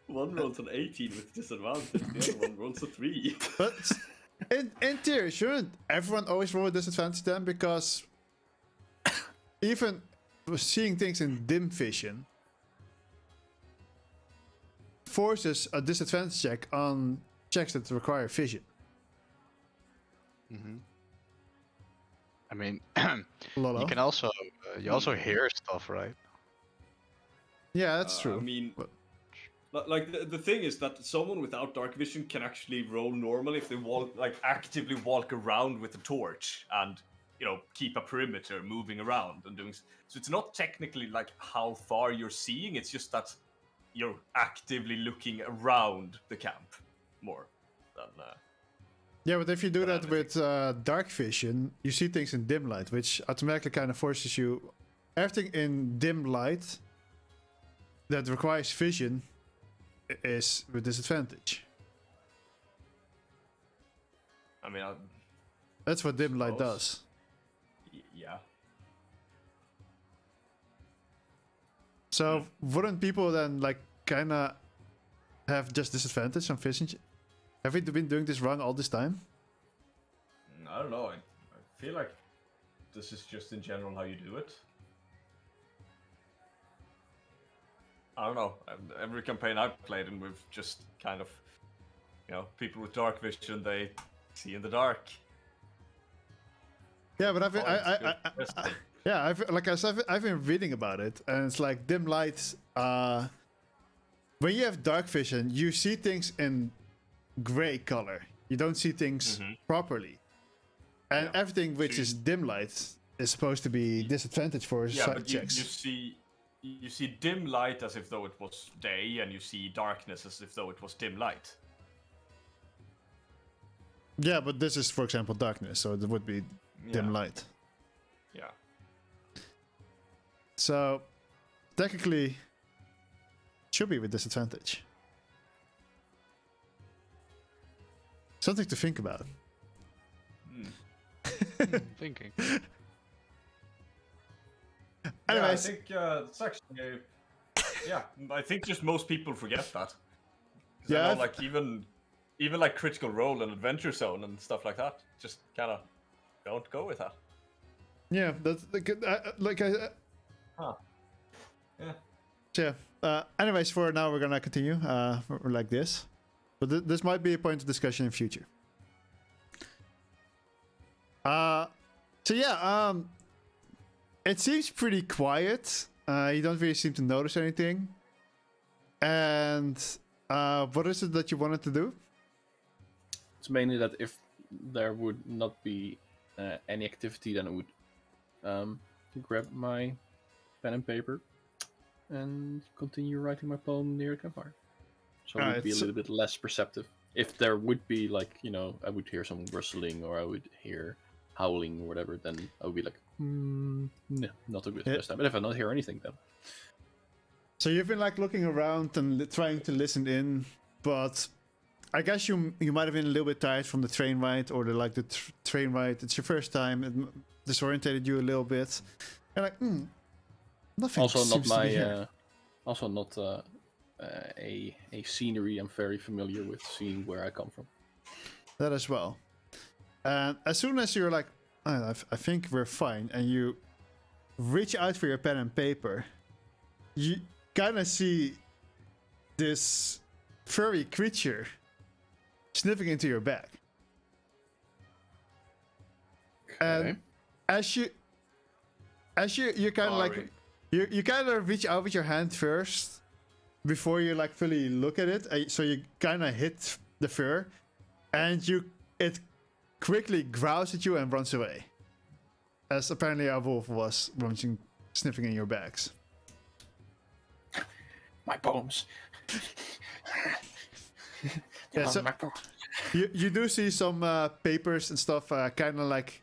Speaker 1: One rolls an 18 with disadvantage, the other one rolls a 3.
Speaker 2: But in theory, shouldn't everyone always roll a disadvantage then? Because even seeing things in dim vision forces a disadvantage check on checks that require vision.
Speaker 5: Mm-hmm. I mean,
Speaker 2: Lolo.
Speaker 5: you can also you also hear stuff, right?
Speaker 2: Yeah, that's true.
Speaker 1: I mean,
Speaker 2: But-
Speaker 1: like the thing is that someone without dark vision can actually roll normal if they actively walk around with a torch and keep a perimeter moving around and doing. So it's not technically like how far you're seeing. It's just that you're actively looking around the camp more than.
Speaker 2: Yeah, but if you do that with dark vision, you see things in dim light, which automatically kind of forces you everything in dim light that requires vision is with disadvantage.
Speaker 1: I mean,
Speaker 2: That's what dim light
Speaker 1: Suppose.
Speaker 2: does.
Speaker 1: Yeah.
Speaker 2: So wouldn't people then kind of have just disadvantage on vision? Have we been doing this wrong all this time?
Speaker 1: I don't know. I feel like this is just in general how you do it. I don't know. Every campaign I've played in, we've just kind of, people with dark vision, they see in the dark.
Speaker 2: Yeah, but I've
Speaker 1: I've
Speaker 2: been reading about it, and it's like dim light. When you have dark vision, you see things in gray color. You don't see things properly, and everything which is dim light is supposed to be disadvantage for
Speaker 1: Yeah,
Speaker 2: sight
Speaker 1: but
Speaker 2: checks.
Speaker 1: you see dim light as if though it was day, and you see darkness as if though it was dim light.
Speaker 2: Yeah, but this is, for example, darkness, so it would be dim light.
Speaker 1: Yeah.
Speaker 2: So technically, it should be with disadvantage. Something to think about.
Speaker 5: Thinking.
Speaker 2: Anyways,
Speaker 1: I think it's actually. Yeah, I think just most people forget that. 'Cause I know, like even like Critical Role and Adventure Zone and stuff like that, just kind of don't go with that.
Speaker 2: yeah, that's like
Speaker 1: Huh. Yeah.
Speaker 2: yeah. Anyways, for now we're gonna continue like this, but this might be a point of discussion in future. So yeah, it seems pretty quiet. You don't really seem to notice anything. And what is it that you wanted to do?
Speaker 3: It's mainly that if there would not be any activity, then I would grab my pen and paper and continue writing my poem near the campfire. So it would be a little bit less perceptive. If there would be, like, you know, I would hear some rustling or I would hear howling or whatever, then I would be like, no, not a good first time. But if I don't hear anything, then.
Speaker 2: So you've been like looking around and trying to listen in, but I guess you might have been a little bit tired from the train ride or the train ride. It's your first time. It disorientated you a little bit. You're like, nothing.
Speaker 3: Also,
Speaker 2: seems
Speaker 3: not
Speaker 2: to be here.
Speaker 3: my. Also, not a scenery I'm very familiar with, seeing where I come from.
Speaker 2: That as well. And as soon as you're like, I think we're fine, and you reach out for your pen and paper, you kind of see this furry creature sniffing into your bag.
Speaker 3: Okay.
Speaker 2: And as you kind of like you kind of reach out with your hand first before you like fully look at it. So you kind of hit the fur, and it quickly growls at you and runs away. As apparently a wolf was sniffing in your bags.
Speaker 3: My poems.
Speaker 2: Yeah, so you do see some papers and stuff kind of like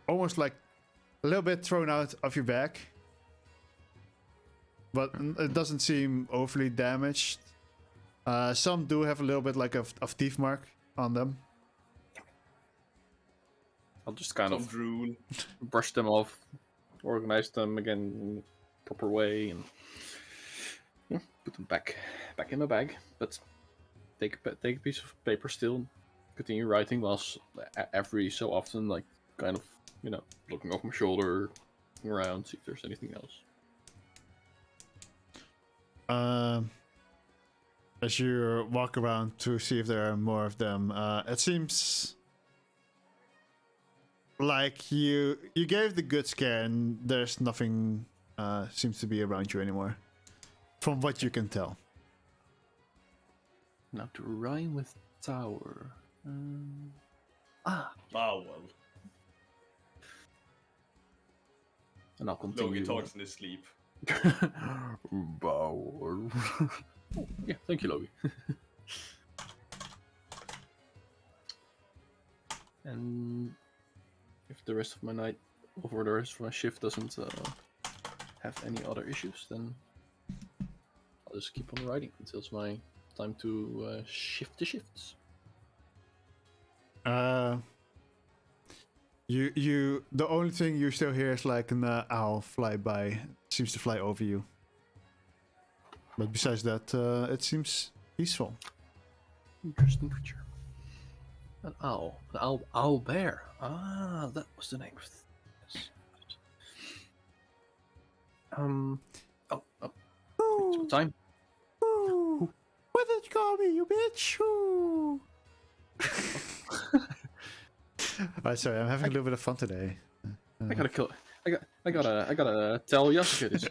Speaker 2: almost like a little bit thrown out of your bag, but it doesn't seem overly damaged. Some do have a little bit like of teeth mark on them.
Speaker 3: I'll just kind of
Speaker 1: drool,
Speaker 3: brush them off, organize them again in proper way, and put them back in my bag. But take a piece of paper still, continue writing whilst every so often, like, kind of, you know, looking over my shoulder, looking around, see if there's anything else.
Speaker 2: As you walk around to see if there are more of them, it seems like you gave the good scare and there's nothing seems to be around you anymore, from what you can tell.
Speaker 3: Now to rhyme with tower.
Speaker 1: Bowel.
Speaker 3: And I'll continue.
Speaker 1: Logan talks in his sleep.
Speaker 3: Bowel. Yeah, thank you, Logie. And if the rest of my night, or the rest of my shift doesn't have any other issues, then I'll just keep on writing until it's my time to shift the shifts.
Speaker 2: The only thing you still hear is like an owl fly by. It seems to fly over you. But besides that, it seems peaceful.
Speaker 3: Interesting creature. An owl. An owl bear. Ah, that was the name of it. Yes. It's my time.
Speaker 2: Ooh. What did you call me, you bitch? Ooh. Sorry, I'm having a little bit of fun today.
Speaker 3: I gotta kill. I gotta tell Yasuke this.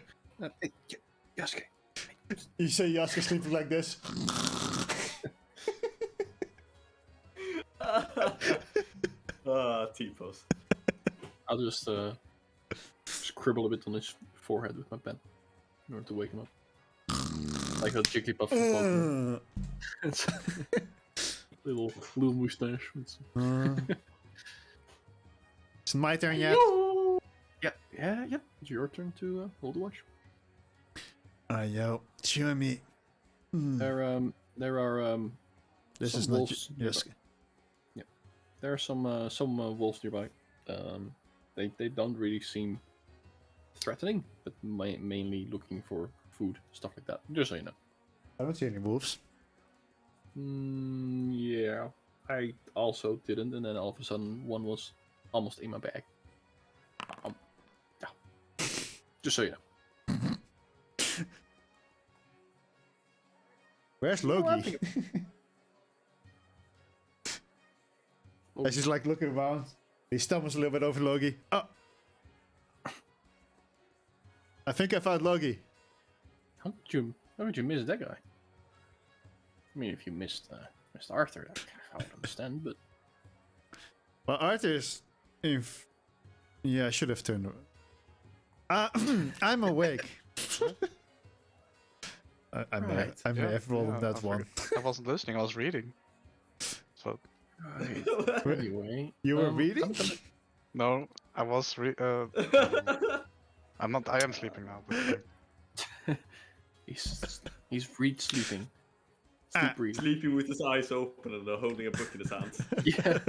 Speaker 3: Hey, Yasuke.
Speaker 2: You say Yasuke sleeping like this?
Speaker 1: T-pose.
Speaker 3: I'll just scribble a bit on his forehead with my pen in order to wake him up. Like a Jigglypuff from Pokemon. It's little moustache.
Speaker 2: It's my turn yet?
Speaker 3: Yeah. It's your turn to hold the watch.
Speaker 2: Yo, you and me.
Speaker 3: There are
Speaker 2: This
Speaker 3: some
Speaker 2: is not
Speaker 3: wolves.
Speaker 2: yes.
Speaker 3: Yeah, there are some wolves nearby. They don't really seem threatening, but mainly looking for food, stuff like that. Just so you know.
Speaker 2: I don't see any wolves.
Speaker 3: Yeah, I also didn't, and then all of a sudden one was almost in my bag. Yeah. Just so you know.
Speaker 2: Where's Loki? As he's like looking around, he stumbles a little bit over Loki. Oh! I think I found Loki.
Speaker 3: How did you miss that guy? I mean, if you missed Arthur, I would understand, but...
Speaker 2: Well, Arthur's... Yeah, I should have turned... I'm awake. I may have rolled that one.
Speaker 5: I wasn't listening, I was reading. So...
Speaker 3: Anyway...
Speaker 2: You were reading?
Speaker 5: No, I was I am sleeping now, but...
Speaker 3: he's read sleeping.
Speaker 1: Sleeping with his eyes open and holding a book in his hands.
Speaker 3: Yeah.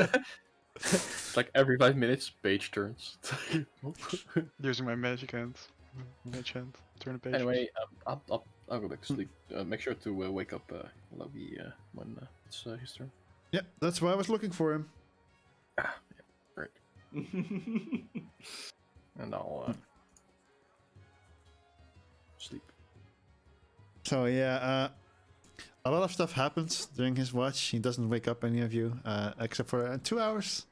Speaker 3: Like every 5 minutes, page turns.
Speaker 5: Using my magic hand. Mage hand. Turn a page.
Speaker 3: Anyway, I'll go back to sleep. Make sure to wake up Logie when it's his turn.
Speaker 2: Yeah, that's why I was looking for him.
Speaker 3: Yeah, great. And I'll sleep.
Speaker 2: So yeah, a lot of stuff happens during his watch. He doesn't wake up any of you, except for 2 hours.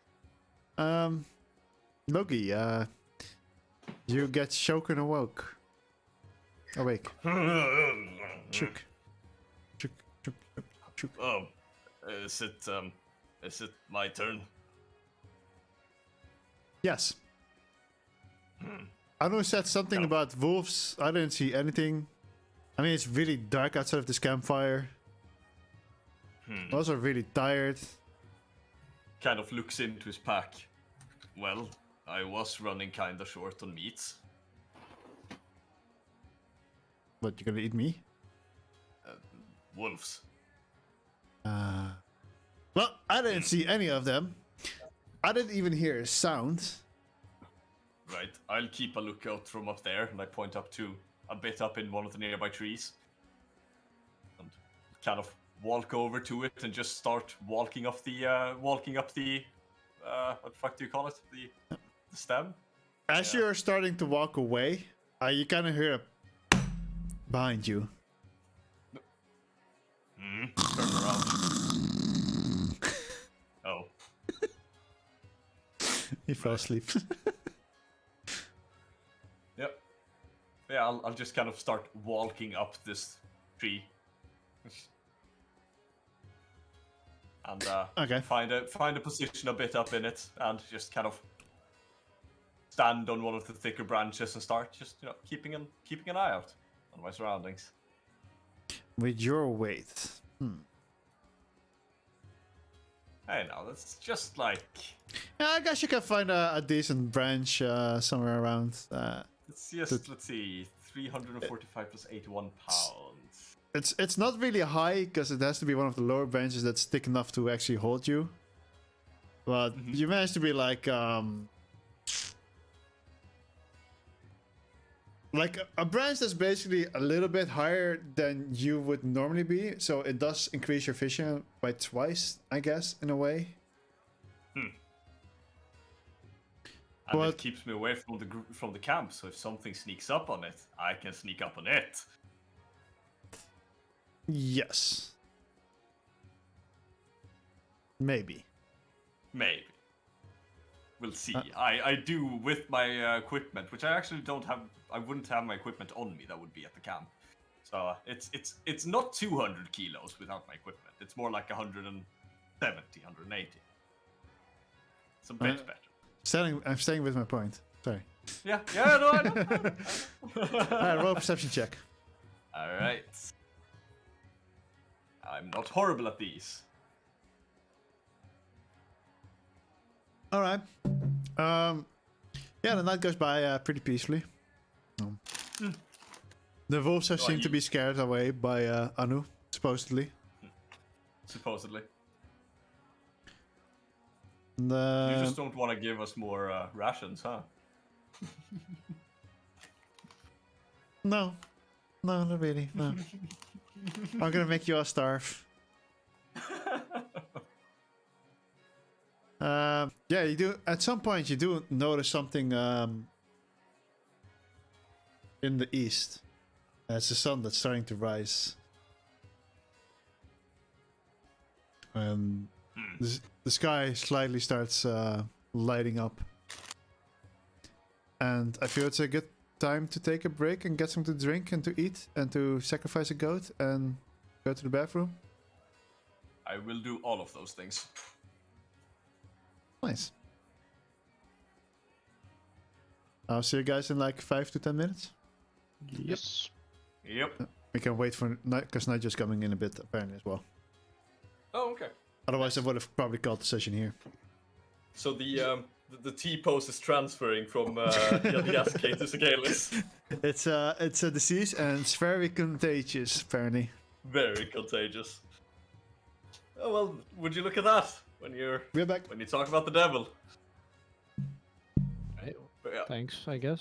Speaker 2: Loki, you get shaken awake. Shook.
Speaker 1: Oh, is it my turn?
Speaker 2: Yes. Anu said something about wolves. I didn't see anything. I mean, it's really dark outside of this campfire. I'm also really tired.
Speaker 1: Kind of looks into his pack. Well, I was running kinda short on meats.
Speaker 2: What, you gonna eat me?
Speaker 1: Wolves.
Speaker 2: Well, I didn't see any of them. I didn't even hear a sound.
Speaker 1: Right, I'll keep a lookout from up there, and I point up to a bit up in one of the nearby trees. And kind of walk over to it and just start walking up the what the fuck do you call it? The stem?
Speaker 2: As you're starting to walk away, you kind of hear a behind you.
Speaker 1: Turn around. Oh.
Speaker 2: He fell asleep.
Speaker 1: Yep. Yeah, I'll just kind of start walking up this tree. And
Speaker 2: Okay.
Speaker 1: find a position a bit up in it and just kind of stand on one of the thicker branches and start just keeping an eye out on my surroundings.
Speaker 2: With your weight.
Speaker 1: Hey, now that's just like.
Speaker 2: Yeah, I guess you can find a decent branch somewhere around.
Speaker 1: Let's see, 345 plus 81 pounds.
Speaker 2: It's not really high because it has to be one of the lower branches that's thick enough to actually hold you. But you managed to be like a branch that's basically a little bit higher than you would normally be, so it does increase your vision by twice, I guess, in a way.
Speaker 1: And it keeps me away from the camp, so if something sneaks up on it, I can sneak up on it.
Speaker 2: Yes. Maybe.
Speaker 1: We'll see. I do with my equipment, which I actually don't have. I wouldn't have my equipment on me. That would be at the camp. So it's not 200 kilos without my equipment. It's more like 170, 180. It's a bit better.
Speaker 2: I'm staying with my point. Sorry.
Speaker 1: Yeah, no, I know.
Speaker 2: Alright, roll a perception check.
Speaker 1: Alright. I'm not horrible at these.
Speaker 2: Alright. Yeah, the night goes by pretty peacefully. The wolves have seemed to be scared away by Anu, supposedly.
Speaker 1: Supposedly. You just don't want to give us more rations, huh?
Speaker 2: No, not really. No. I'm gonna make you all starve. Yeah, you do. At some point, you do notice something in the east. It's the sun that's starting to rise. The sky slightly starts lighting up. And I feel it's a good time to take a break and get something to drink and to eat and to sacrifice a goat and go to the bathroom.
Speaker 1: I will do all of those things.
Speaker 2: Nice. I'll see you guys in like 5 to 10 minutes.
Speaker 5: Yes.
Speaker 1: Yep.
Speaker 2: We can wait for night because Nigel's coming in a bit apparently as well.
Speaker 1: Oh, okay.
Speaker 2: Otherwise, I would have probably called the session here.
Speaker 1: So the T-pose is transferring from Yasuke to Sagalis.
Speaker 2: It's a disease and it's very contagious apparently.
Speaker 1: Very contagious. Oh well, would you look at that
Speaker 2: We're back.
Speaker 1: when you talk about the devil?
Speaker 6: Right.
Speaker 1: But yeah.
Speaker 6: Thanks, I guess.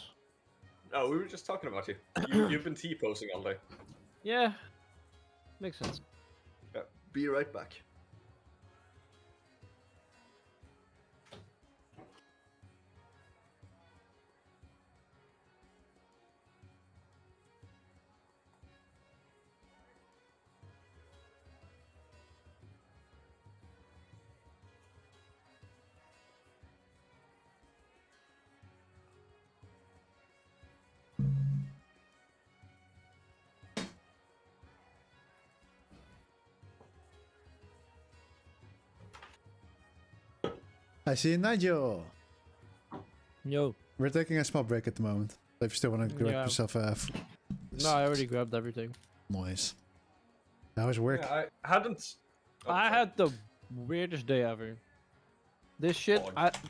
Speaker 1: Oh, we were just talking about you. You've been T-posing all day.
Speaker 6: Yeah. Makes sense.
Speaker 1: Yeah. Be right back.
Speaker 2: I see Nigel.
Speaker 6: Yo.
Speaker 2: We're taking a small break at the moment. So if you still want to grab
Speaker 6: Yeah.
Speaker 2: yourself
Speaker 6: No, I already grabbed everything.
Speaker 2: noise. How was work?
Speaker 1: Yeah, I hadn't. Oh,
Speaker 6: I
Speaker 1: sorry.
Speaker 6: had the weirdest day ever. This shit,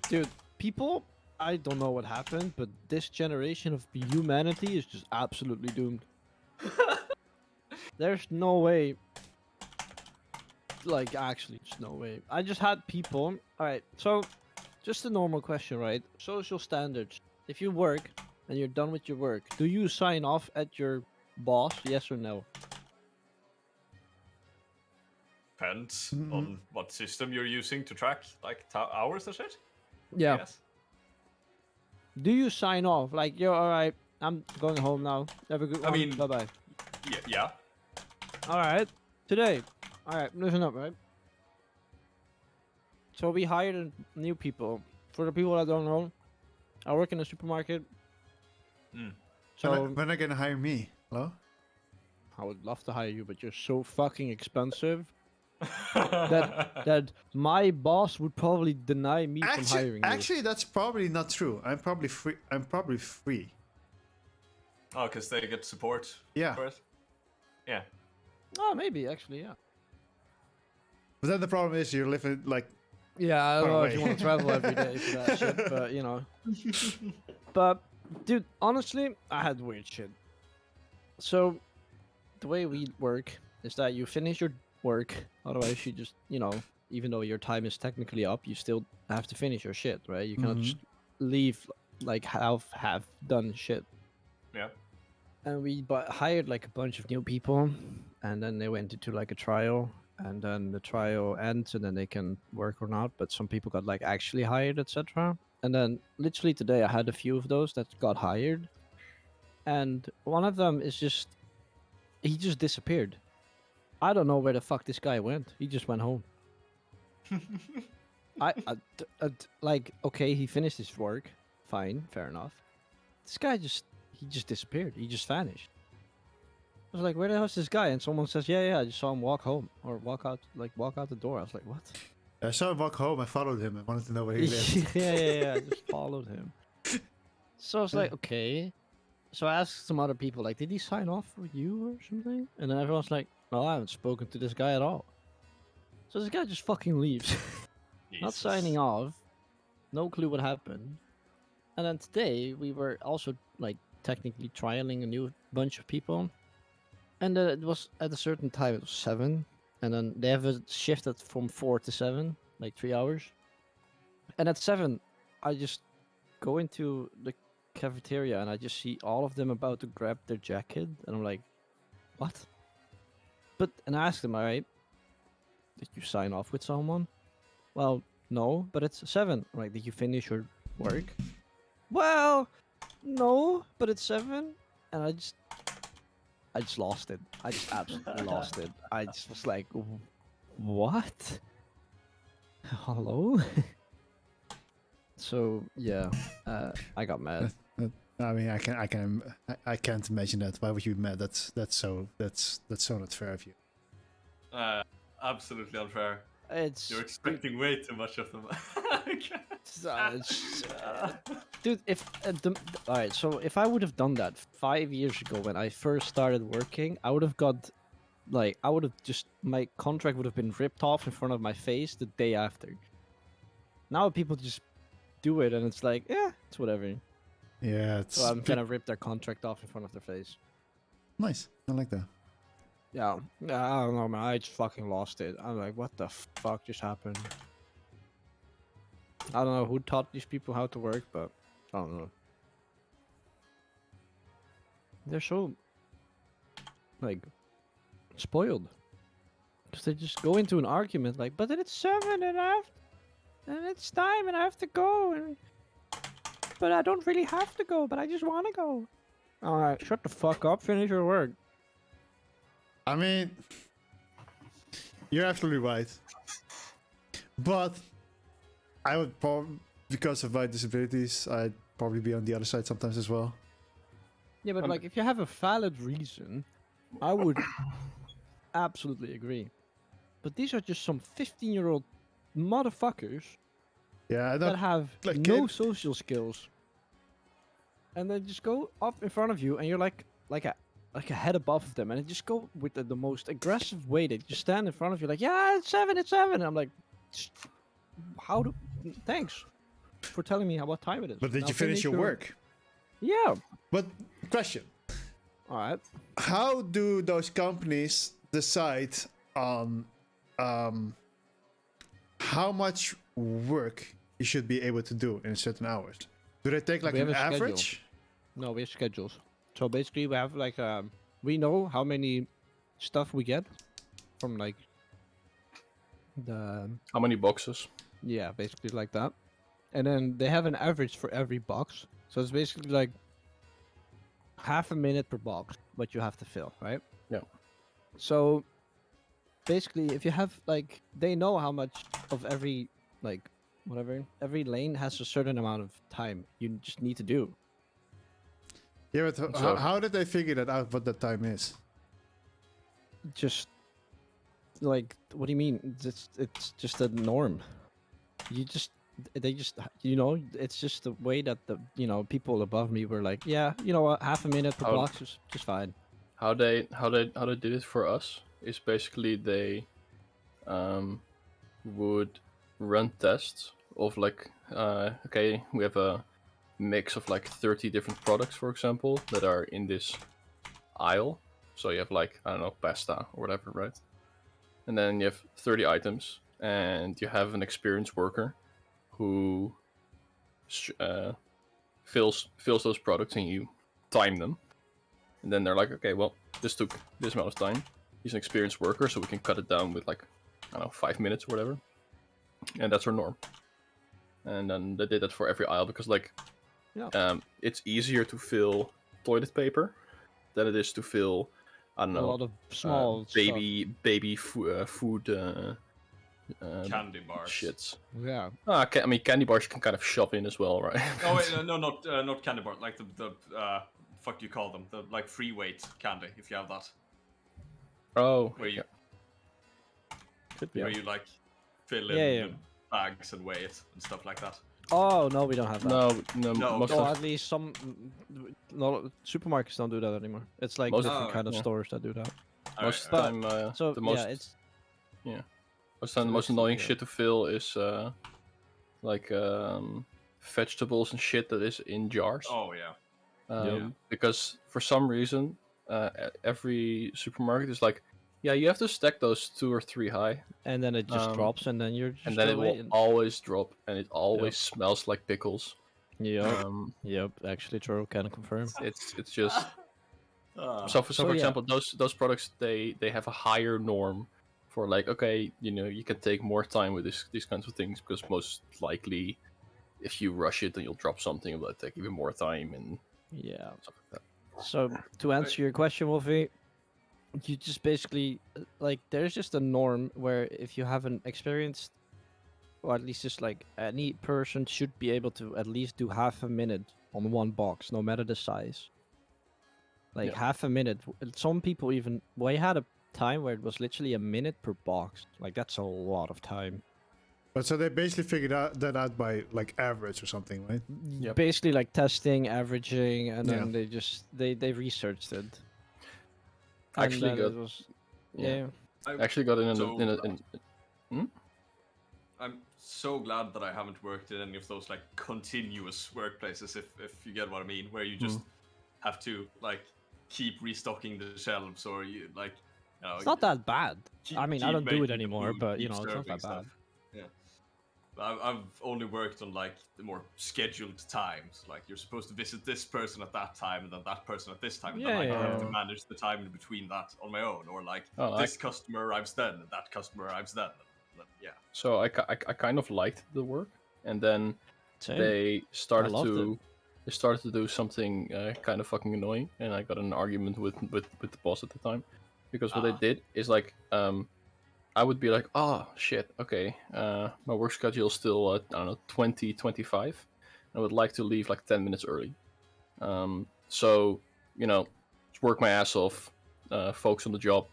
Speaker 6: dude, people, I don't know what happened, but this generation of humanity is just absolutely doomed. There's no way. Like, actually, just no way. I just had people. Alright, so, just a normal question, right? Social standards. If you work and you're done with your work, do you sign off at your boss, yes or no?
Speaker 1: Depends on what system you're using to track like hours and shit.
Speaker 6: Yeah.
Speaker 1: Yes.
Speaker 6: Do you sign off? Like, yo, alright, I'm going home now. Have a good one.
Speaker 1: mean-
Speaker 6: Bye-bye.
Speaker 1: Yeah.
Speaker 6: Alright, today. Alright, listen up, right? So we hired new people. For the people that don't know, I work in a supermarket. So
Speaker 2: When are you gonna hire me? Hello?
Speaker 6: I would love to hire you, but you're so fucking expensive that my boss would probably deny me from hiring you.
Speaker 2: Actually, that's probably not true. I'm probably free.
Speaker 1: Oh, because they get support.
Speaker 2: Yeah.
Speaker 1: For it? Yeah.
Speaker 6: Oh, maybe actually, yeah.
Speaker 2: But then the problem is you're living like.
Speaker 6: Yeah, I don't
Speaker 2: Far
Speaker 6: know if
Speaker 2: away.
Speaker 6: you want to travel every day for that shit, but you know. But, dude, honestly, I had weird shit. So, the way we work is that you finish your work, otherwise you just, you know, even though your time is technically up, you still have to finish your shit, right? You cannot just leave like half done shit.
Speaker 1: Yeah.
Speaker 6: And we hired like a bunch of new people, and then they went into like a trial, and then the trial ends, and then they can work or not. But some people got like actually hired, etc. And then literally today, I had a few of those that got hired, and one of them is he just disappeared. I don't know where the fuck this guy went. He just went home. Like, okay, he finished his work, fine, fair enough. This guy he just disappeared. He just vanished. I was like, where the hell is this guy? And someone says, yeah, I just saw him walk home or walk out the door. I was like, what?
Speaker 2: I saw him walk home. I followed him. I wanted to know where he lived.
Speaker 6: yeah. I just followed him. So I was like, okay. So I asked some other people, like, did he sign off for you or something? And then everyone's like, no, I haven't spoken to this guy at all. So this guy just fucking leaves. Not signing off. No clue what happened. And then today, we were also, like, technically trialing a new bunch of people. And it was at a certain time, it was 7. And then they have a shift from 4 to 7, like 3 hours. And at 7, I just go into the cafeteria and I just see all of them about to grab their jacket, and I'm like, what? And I asked them, all right, did you sign off with someone? Well, no, but it's 7. I'm like, did you finish your work? Well, no, but it's 7. And I just lost it. I just absolutely lost it. I just was like, what? Hello? So yeah, I got mad.
Speaker 2: I mean, I can't imagine that. Why would you be mad? That's so not fair of you.
Speaker 1: Absolutely unfair.
Speaker 6: You're
Speaker 1: expecting way too much of them.
Speaker 6: Dude, alright, so if I would have done that 5 years ago when I first started working, I would have my contract would have been ripped off in front of my face the day after. Now people just do it, and it's like, yeah, it's whatever.
Speaker 2: Yeah,
Speaker 6: so I'm gonna rip their contract off in front of their face.
Speaker 2: Nice, I like that.
Speaker 6: Yeah, I don't know, man. I just fucking lost it. I'm like, what the fuck just happened? I don't know who taught these people how to work, but I don't know. They're so, like, spoiled. Because they just go into an argument like, but then it's 7 and it's time and I have to go. But I don't really have to go, but I just want to go. Alright, shut the fuck up, finish your work.
Speaker 2: I mean, you're absolutely right. But I would probably, because of my disabilities, I'd probably be on the other side sometimes as well.
Speaker 6: Yeah, but like, if you have a valid reason, I would absolutely agree. But these are just some 15-year-old motherfuckers that have no social skills. And they just go up in front of you, and you're like a head above them, and they just go with the most aggressive way. They just stand in front of you like, yeah, it's 7. And I'm like, thanks for telling me what time it is.
Speaker 2: But did you finish your work?
Speaker 6: Yeah.
Speaker 2: But question.
Speaker 6: All right.
Speaker 2: How do those companies decide on how much work you should be able to do in certain hours? Do they take like an average?
Speaker 6: No, we have schedules. So basically, we have like we know how many stuff we get from like the
Speaker 3: how many boxes.
Speaker 6: Yeah, basically like that. And then they have an average for every box. So it's basically like half a minute per box, what you have to fill, right?
Speaker 3: Yeah.
Speaker 6: So basically, if you have like, they know how much of every like whatever, every lane has a certain amount of time you just need to do.
Speaker 2: Yeah, but how did they figure that out, what that time is?
Speaker 6: Just like, what do you mean? It's just a norm. They just, it's just the way that the, people above me were like, yeah, you know what, half a minute per box is just fine.
Speaker 3: How they did it for us is basically they would run tests of like, okay, we have a mix of like 30 different products, for example, that are in this aisle. So you have like, I don't know, pasta or whatever, right? And then you have 30 items, and you have an experienced worker who fills those products, and you time them. And then they're like, okay, well, this took this amount of time. He's an experienced worker, so we can cut it down with like, I don't know, 5 minutes or whatever. And that's our norm. And then they did that for every aisle because, like, it's easier to fill toilet paper than it is to fill, I don't know,
Speaker 6: a lot of small
Speaker 3: baby food
Speaker 1: candy bars.
Speaker 3: Shits.
Speaker 6: Yeah.
Speaker 3: I mean, candy bars you can kind of shove in as well, right?
Speaker 1: Oh wait, no, not candy bars. Like the fuck do you call them? The like free weight candy, if you have that.
Speaker 3: Oh.
Speaker 1: Where you
Speaker 3: could be.
Speaker 1: Where you like fill in bags and weigh it and stuff like that.
Speaker 6: Oh no, we don't have that.
Speaker 3: No.
Speaker 6: At least some supermarkets don't do that anymore. It's like different kind of stores that do that.
Speaker 3: Most time, the most annoying shit to fill is like vegetables and shit that is in jars.
Speaker 1: Oh yeah.
Speaker 3: Because for some reason, every supermarket is like, Yeah, you have to stack those 2 or 3 high,
Speaker 6: And then it just drops, and then you're just
Speaker 3: and then it will
Speaker 6: waiting.
Speaker 3: always drop, and it always smells like pickles.
Speaker 6: Yep. Yep. Actually, true. Can confirm.
Speaker 3: It's just
Speaker 1: Ah.
Speaker 3: so for
Speaker 6: yeah.
Speaker 3: example, those products they have a higher norm for like, okay, you can take more time with these kinds of things, because most likely if you rush it then you'll drop something that take even more time and
Speaker 6: Yeah.
Speaker 3: stuff like that.
Speaker 6: So to answer your question, Wolfie, you just basically like there's just a norm where if you haven't experienced, or at least just like any person should be able to at least do half a minute on one box, no matter the size. Like half a minute. Some people even we had a time where it was literally a minute per box. Like that's a lot of time.
Speaker 2: But so they basically figured that out by like average or something, right?
Speaker 3: Yep.
Speaker 6: Basically like testing, averaging, and
Speaker 2: Yeah.
Speaker 6: then they researched it.
Speaker 3: I actually
Speaker 6: And
Speaker 3: got
Speaker 6: it was
Speaker 3: yeah.
Speaker 1: I
Speaker 3: actually got
Speaker 1: I'm so glad that I haven't worked in any of those like continuous workplaces, if you get what I mean, where you just have to like keep restocking the shelves, or you like.
Speaker 6: It's not that bad. I mean, I don't do it
Speaker 1: making the
Speaker 6: anymore,
Speaker 1: food,
Speaker 6: but you
Speaker 1: keep
Speaker 6: know, it's not
Speaker 1: serving
Speaker 6: that bad.
Speaker 1: stuff. Yeah. I've only worked on like the more scheduled times. Like you're supposed to visit this person at that time, and then that person at this time, and then I have to manage the time in between that on my own. Or like this customer arrives then, and that customer arrives then. And yeah.
Speaker 3: So I kind of liked the work, and then
Speaker 6: Same.
Speaker 3: they started to do something kind of fucking annoying, and I got in an argument with the boss at the time, because what they did is like I would be like, oh shit, okay, my work schedule is still I don't know 20:25. I would like to leave like 10 minutes early, so just work my ass off, focus on the job,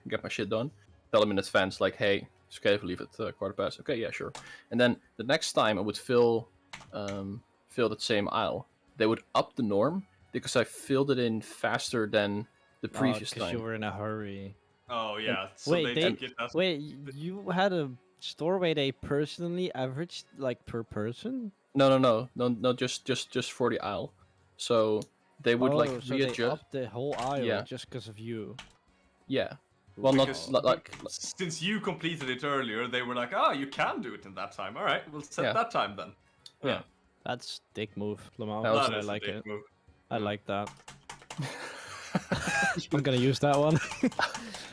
Speaker 3: get my shit done, tell them in advance like, hey, it's okay if we leave at 1:15. Okay, yeah, sure. And then the next time I would fill that same aisle, they would up the norm because I filled it in faster than the previous time.
Speaker 6: Because you were in a hurry.
Speaker 1: Oh yeah.
Speaker 6: So wait, you had a store where they personally averaged like per person?
Speaker 3: No, just for the aisle. So they would like
Speaker 6: so
Speaker 3: readjust.
Speaker 6: they upped the whole aisle just because of you.
Speaker 3: Yeah. Well,
Speaker 1: because,
Speaker 3: not like
Speaker 1: since you completed it earlier, they were like, you can do it in that time. All right, we'll set that time then.
Speaker 3: Yeah.
Speaker 6: That's dick move, Lamar.
Speaker 1: That
Speaker 6: I
Speaker 1: is
Speaker 6: like
Speaker 1: a dick
Speaker 6: it.
Speaker 1: move.
Speaker 6: I like that. I'm gonna use that one.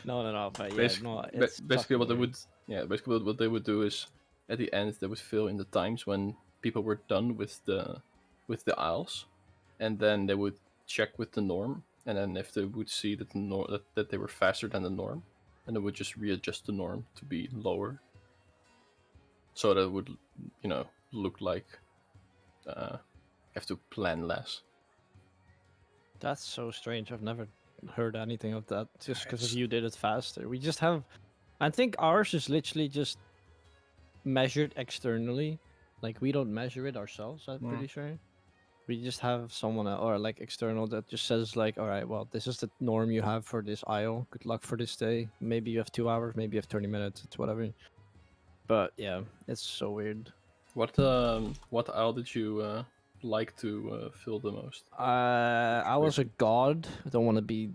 Speaker 6: no, but yeah,
Speaker 3: basically what they would do is at the end they would fill in the times when people were done with the aisles, and then they would check with the norm, and then if they would see that that they were faster than the norm, then they would just readjust the norm to be lower, so that it would look like have to plan less.
Speaker 6: That's so strange. I've never heard anything of that. Just because of you did it faster. We just have, I think ours is literally just measured externally. Like we don't measure it ourselves. I'm pretty sure. We just have someone or like external that just says like, all right, well, this is the norm you have for this aisle. Good luck for this day. Maybe you have 2 hours. Maybe you have 30 minutes. It's whatever. But yeah, it's so weird.
Speaker 3: What aisle did you like to fill the most?
Speaker 6: I was a god. I don't want to be,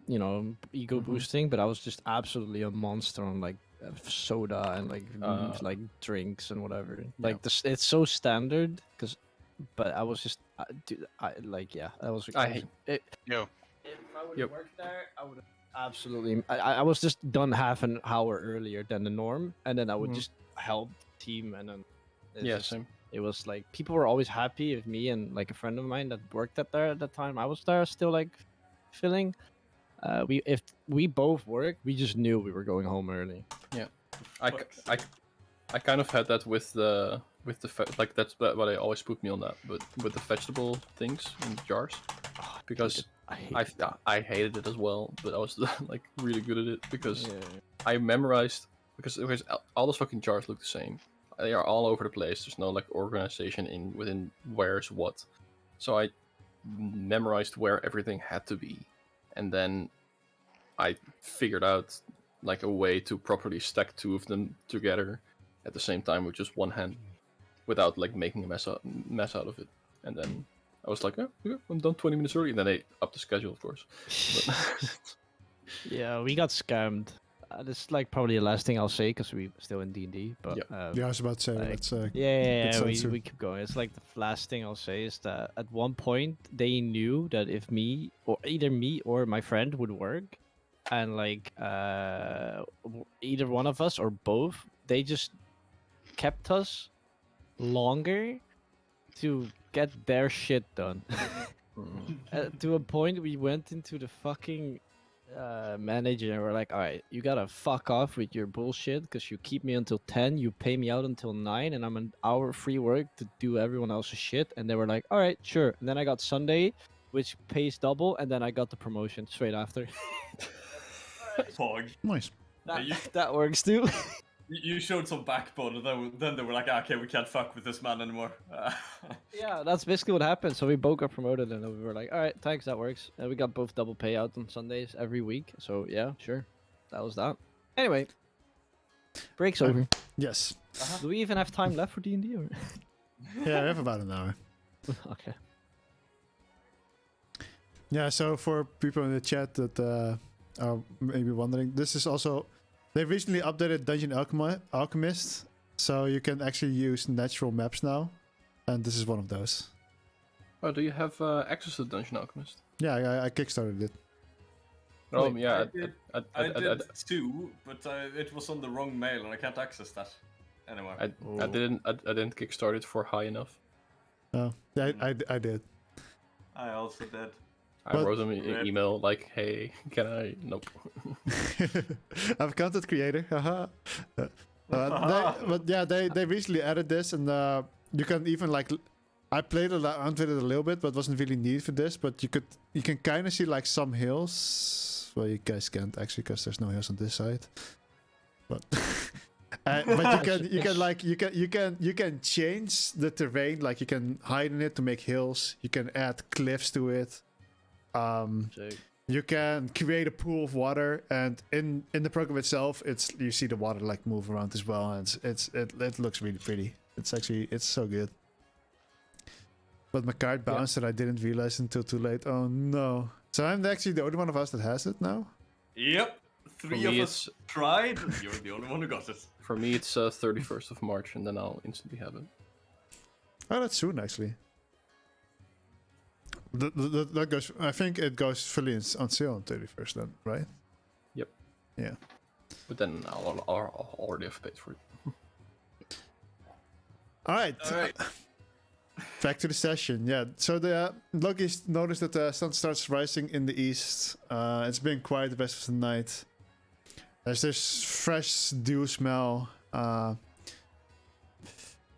Speaker 6: ego boosting, but I was just absolutely a monster on like soda and like drinks and whatever. Like this, it's so standard but I was just, dude, I was.
Speaker 3: I hate
Speaker 5: it.
Speaker 6: If I would have worked there, I would have absolutely. I was just done half an hour earlier than the norm, and then I would just help the team, and then
Speaker 3: same.
Speaker 6: It was like people were always happy with me and like a friend of mine that worked there at that time. I was there still like filling. If we both worked, we just knew we were going home early.
Speaker 3: Yeah, I kind of had that with the like that's what I always put me on that, but with the vegetable things in the jars, because I hated it as well, but I was like really good at it because I memorized because all those fucking jars look the same. They are all over the place. There's no like organization within where's what. So I memorized where everything had to be, and then I figured out like a way to properly stack 2 of them together at the same time with just one hand, without like making a mess out of it. And then I was like, I'm done 20 minutes early, and then they upped the schedule, of course.
Speaker 6: Yeah, we got scammed. this is like probably the last thing I'll say because we still in D&D. But
Speaker 2: Yeah, I was about to say
Speaker 6: like,
Speaker 2: let's.
Speaker 6: yeah,
Speaker 2: let's
Speaker 6: we keep going. It's like the last thing I'll say is that at one point they knew that if me or either me or my friend would work, and like either one of us or both, they just kept us longer to get their shit done. To a point we went into the fucking manager and we're like, all right, you gotta fuck off with your bullshit because you keep me until 10, you pay me out until 9, and I'm an hour free work to do everyone else's shit. And they were like, all right, sure. And then I got Sunday, which pays double, and then I got the promotion straight after.
Speaker 1: Pog.
Speaker 2: Nice.
Speaker 6: That works too.
Speaker 1: You showed some backbone, and then they were like, okay, we can't fuck with this man anymore.
Speaker 6: Yeah, that's basically what happened. So we both got promoted, and then we were like, all right, thanks, that works. And we got both double payout on Sundays every week. So yeah, sure, that was that. Anyway, break's over.
Speaker 2: Yes.
Speaker 6: Do we even have time left for D&D? Or?
Speaker 2: Yeah, we have about an hour.
Speaker 6: Okay.
Speaker 2: Yeah, so for people in the chat that are maybe wondering, this is also... They recently updated Dungeon Alchemist, so you can actually use natural maps now, and this is one of those.
Speaker 3: Oh, do you have access to Dungeon Alchemist?
Speaker 2: Yeah, I kickstarted it.
Speaker 3: Oh,
Speaker 6: Wait,
Speaker 3: yeah.
Speaker 1: I did too, but it was on the wrong mail, and I can't access that anymore.
Speaker 3: I didn't kickstart it for high enough.
Speaker 2: Oh, yeah, I did.
Speaker 1: I also did.
Speaker 3: I wrote them an email like, hey, can I? Nope.
Speaker 2: I'm a content creator. Haha. But yeah, they recently added this, and you can even like, I played around with it a little bit, but wasn't really needed for this. But you can kind of see like some hills. Well, you guys can't actually because there's no hills on this side. But but you can change the terrain. Like you can hide in it to make hills. You can add cliffs to it. You can create a pool of water, and in the program itself, you see the water like move around as well, and it looks really pretty. It's so good. But my card bounced, and I didn't realize until too late. Oh no! So I'm actually the only one of us that has it now.
Speaker 1: Yep, three of us tried. You're the only one who got it.
Speaker 3: For me, it's 31st of March, and then I'll instantly have it.
Speaker 2: Oh, that's soon actually. That goes. I think it goes fully on sale on 31st then, right?
Speaker 3: Yep.
Speaker 2: Yeah.
Speaker 3: But then I'll already have paid for it.
Speaker 2: All right. Back to the session. Yeah. So the Loki's noticed that the sun starts rising in the east. It's been quiet the rest of the night. There's this fresh dew smell.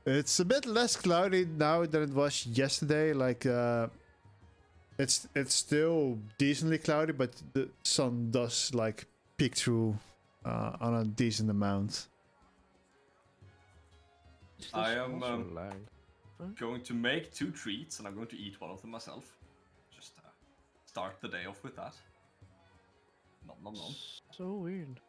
Speaker 2: It's a bit less cloudy now than it was yesterday. Like. It's still decently cloudy, but the sun does like peek through on a decent amount.
Speaker 1: I am going to make 2 treats, and I'm going to eat one of them myself. Just start the day off with that. Nom nom nom.
Speaker 6: So weird.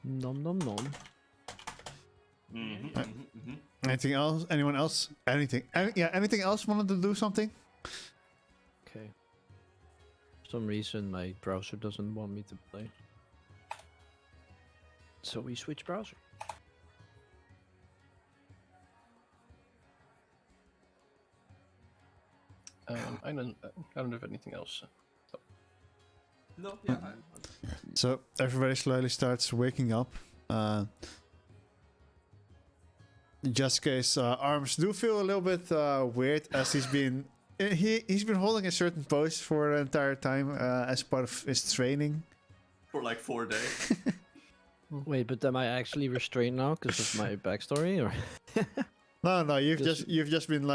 Speaker 6: Nom nom nom.
Speaker 2: Anything else? Anyone else? Anything? Anything else wanted to do something?
Speaker 6: Okay. For some reason, my browser doesn't want me to play. So we switch browser.
Speaker 3: I don't have anything else. So.
Speaker 1: No, yeah.
Speaker 2: So everybody slowly starts waking up. Jessica's arms do feel a little bit weird as he's been holding a certain pose for the entire time as part of his training.
Speaker 1: For like 4 days.
Speaker 6: Wait, but am I actually restrained now because of my backstory, or?
Speaker 2: No, you've just been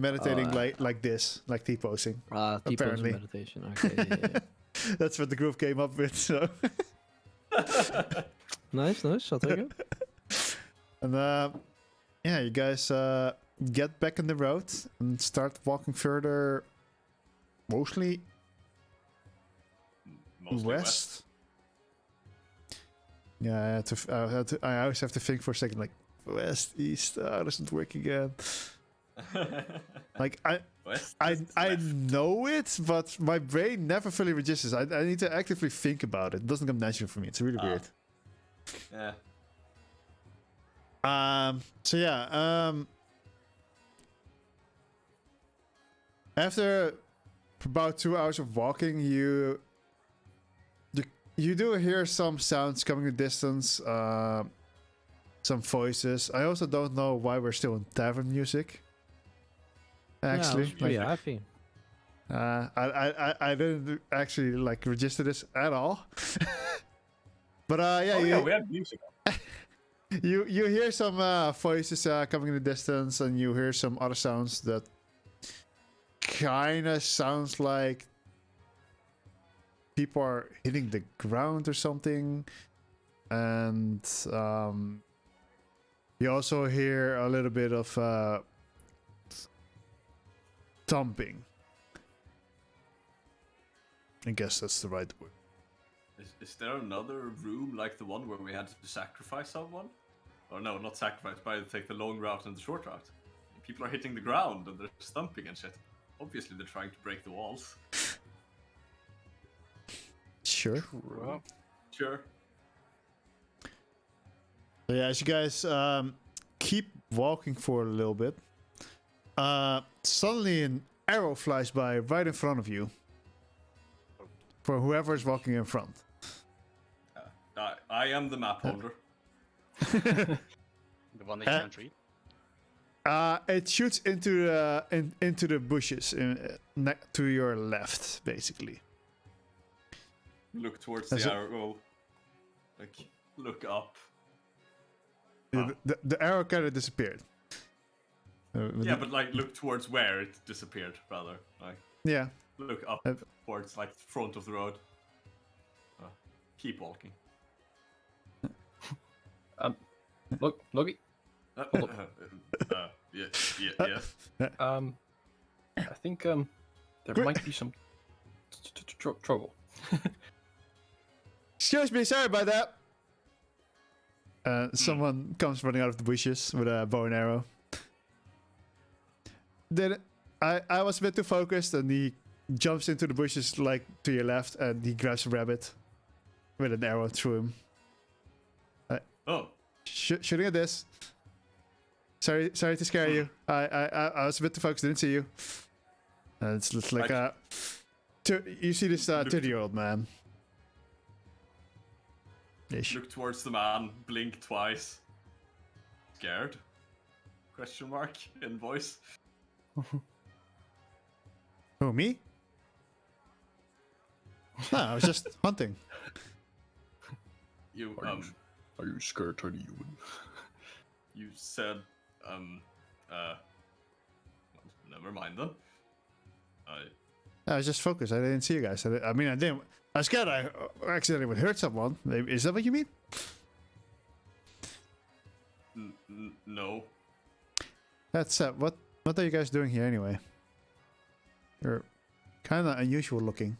Speaker 2: meditating like this, like T-posing.
Speaker 6: T-posing
Speaker 2: apparently.
Speaker 6: Meditation. Okay. Yeah.
Speaker 2: That's what the group came up with. So.
Speaker 6: Nice. I'll take it.
Speaker 2: And yeah, you guys get back on the road and start walking further, mostly west. Yeah, I always have to think for a second, like West, east. Doesn't work again. Like
Speaker 1: West,
Speaker 2: I
Speaker 1: left.
Speaker 2: know it, but my brain never fully registers. I need to actively think about it. It doesn't come natural for me. It's really weird.
Speaker 1: Yeah.
Speaker 2: So yeah. After about 2 hours of walking, you do hear some sounds coming in the distance. Some voices. I also don't know why we're still in tavern music. Actually,
Speaker 6: yeah, I think.
Speaker 2: I didn't actually like register this at all. But yeah,
Speaker 1: Oh yeah, we have music.
Speaker 2: you hear some voices coming in the distance, and you hear some other sounds that kind of sounds like people are hitting the ground or something, and you also hear a little bit of thumping. I guess that's the right word.
Speaker 1: Is there another room like the one where we had to sacrifice someone? Or no, not sacrifice, but take the long route and the short route. People are hitting the ground and they're stumping and shit. Obviously they're trying to break the walls.
Speaker 2: Sure.
Speaker 3: Well,
Speaker 1: Sure.
Speaker 2: So yeah, as you guys keep walking for a little bit, suddenly an arrow flies by right in front of you. For whoever's walking in front.
Speaker 1: I am the map holder.
Speaker 5: The one that you can't read?
Speaker 2: It shoots into the bushes to your left, basically.
Speaker 1: Look towards
Speaker 2: As
Speaker 1: the
Speaker 2: a-
Speaker 1: arrow. Like, look up.
Speaker 2: The arrow kind of disappeared.
Speaker 1: Yeah, but like, look towards where it disappeared, rather. Like,
Speaker 2: yeah.
Speaker 1: look up towards, like, front of the road. Keep walking.
Speaker 3: look, Logie.
Speaker 1: Yeah.
Speaker 3: I think there might be some trouble.
Speaker 2: Excuse me, sorry about that. Someone comes running out of the bushes with a bow and arrow. Then I was a bit too focused, and he jumps into the bushes like to your left, and he grabs a rabbit with an arrow through him.
Speaker 1: Oh.
Speaker 2: Shooting at this. Sorry to scare you. I was a bit too focused, didn't see you. And it's just like you see this 30-year-old man. Ish.
Speaker 1: Look towards the man, blink twice. Scared? Question mark in voice.
Speaker 2: Who, me? No, I was just hunting.
Speaker 1: You
Speaker 3: Are you scared, tiny human?
Speaker 1: you said never mind then.
Speaker 2: I was just focused. I didn't see you guys. I mean, I didn't. I was scared I accidentally would hurt someone. Maybe, is that what you mean?
Speaker 1: No.
Speaker 2: That's what are you guys doing here anyway? You're kind of unusual looking.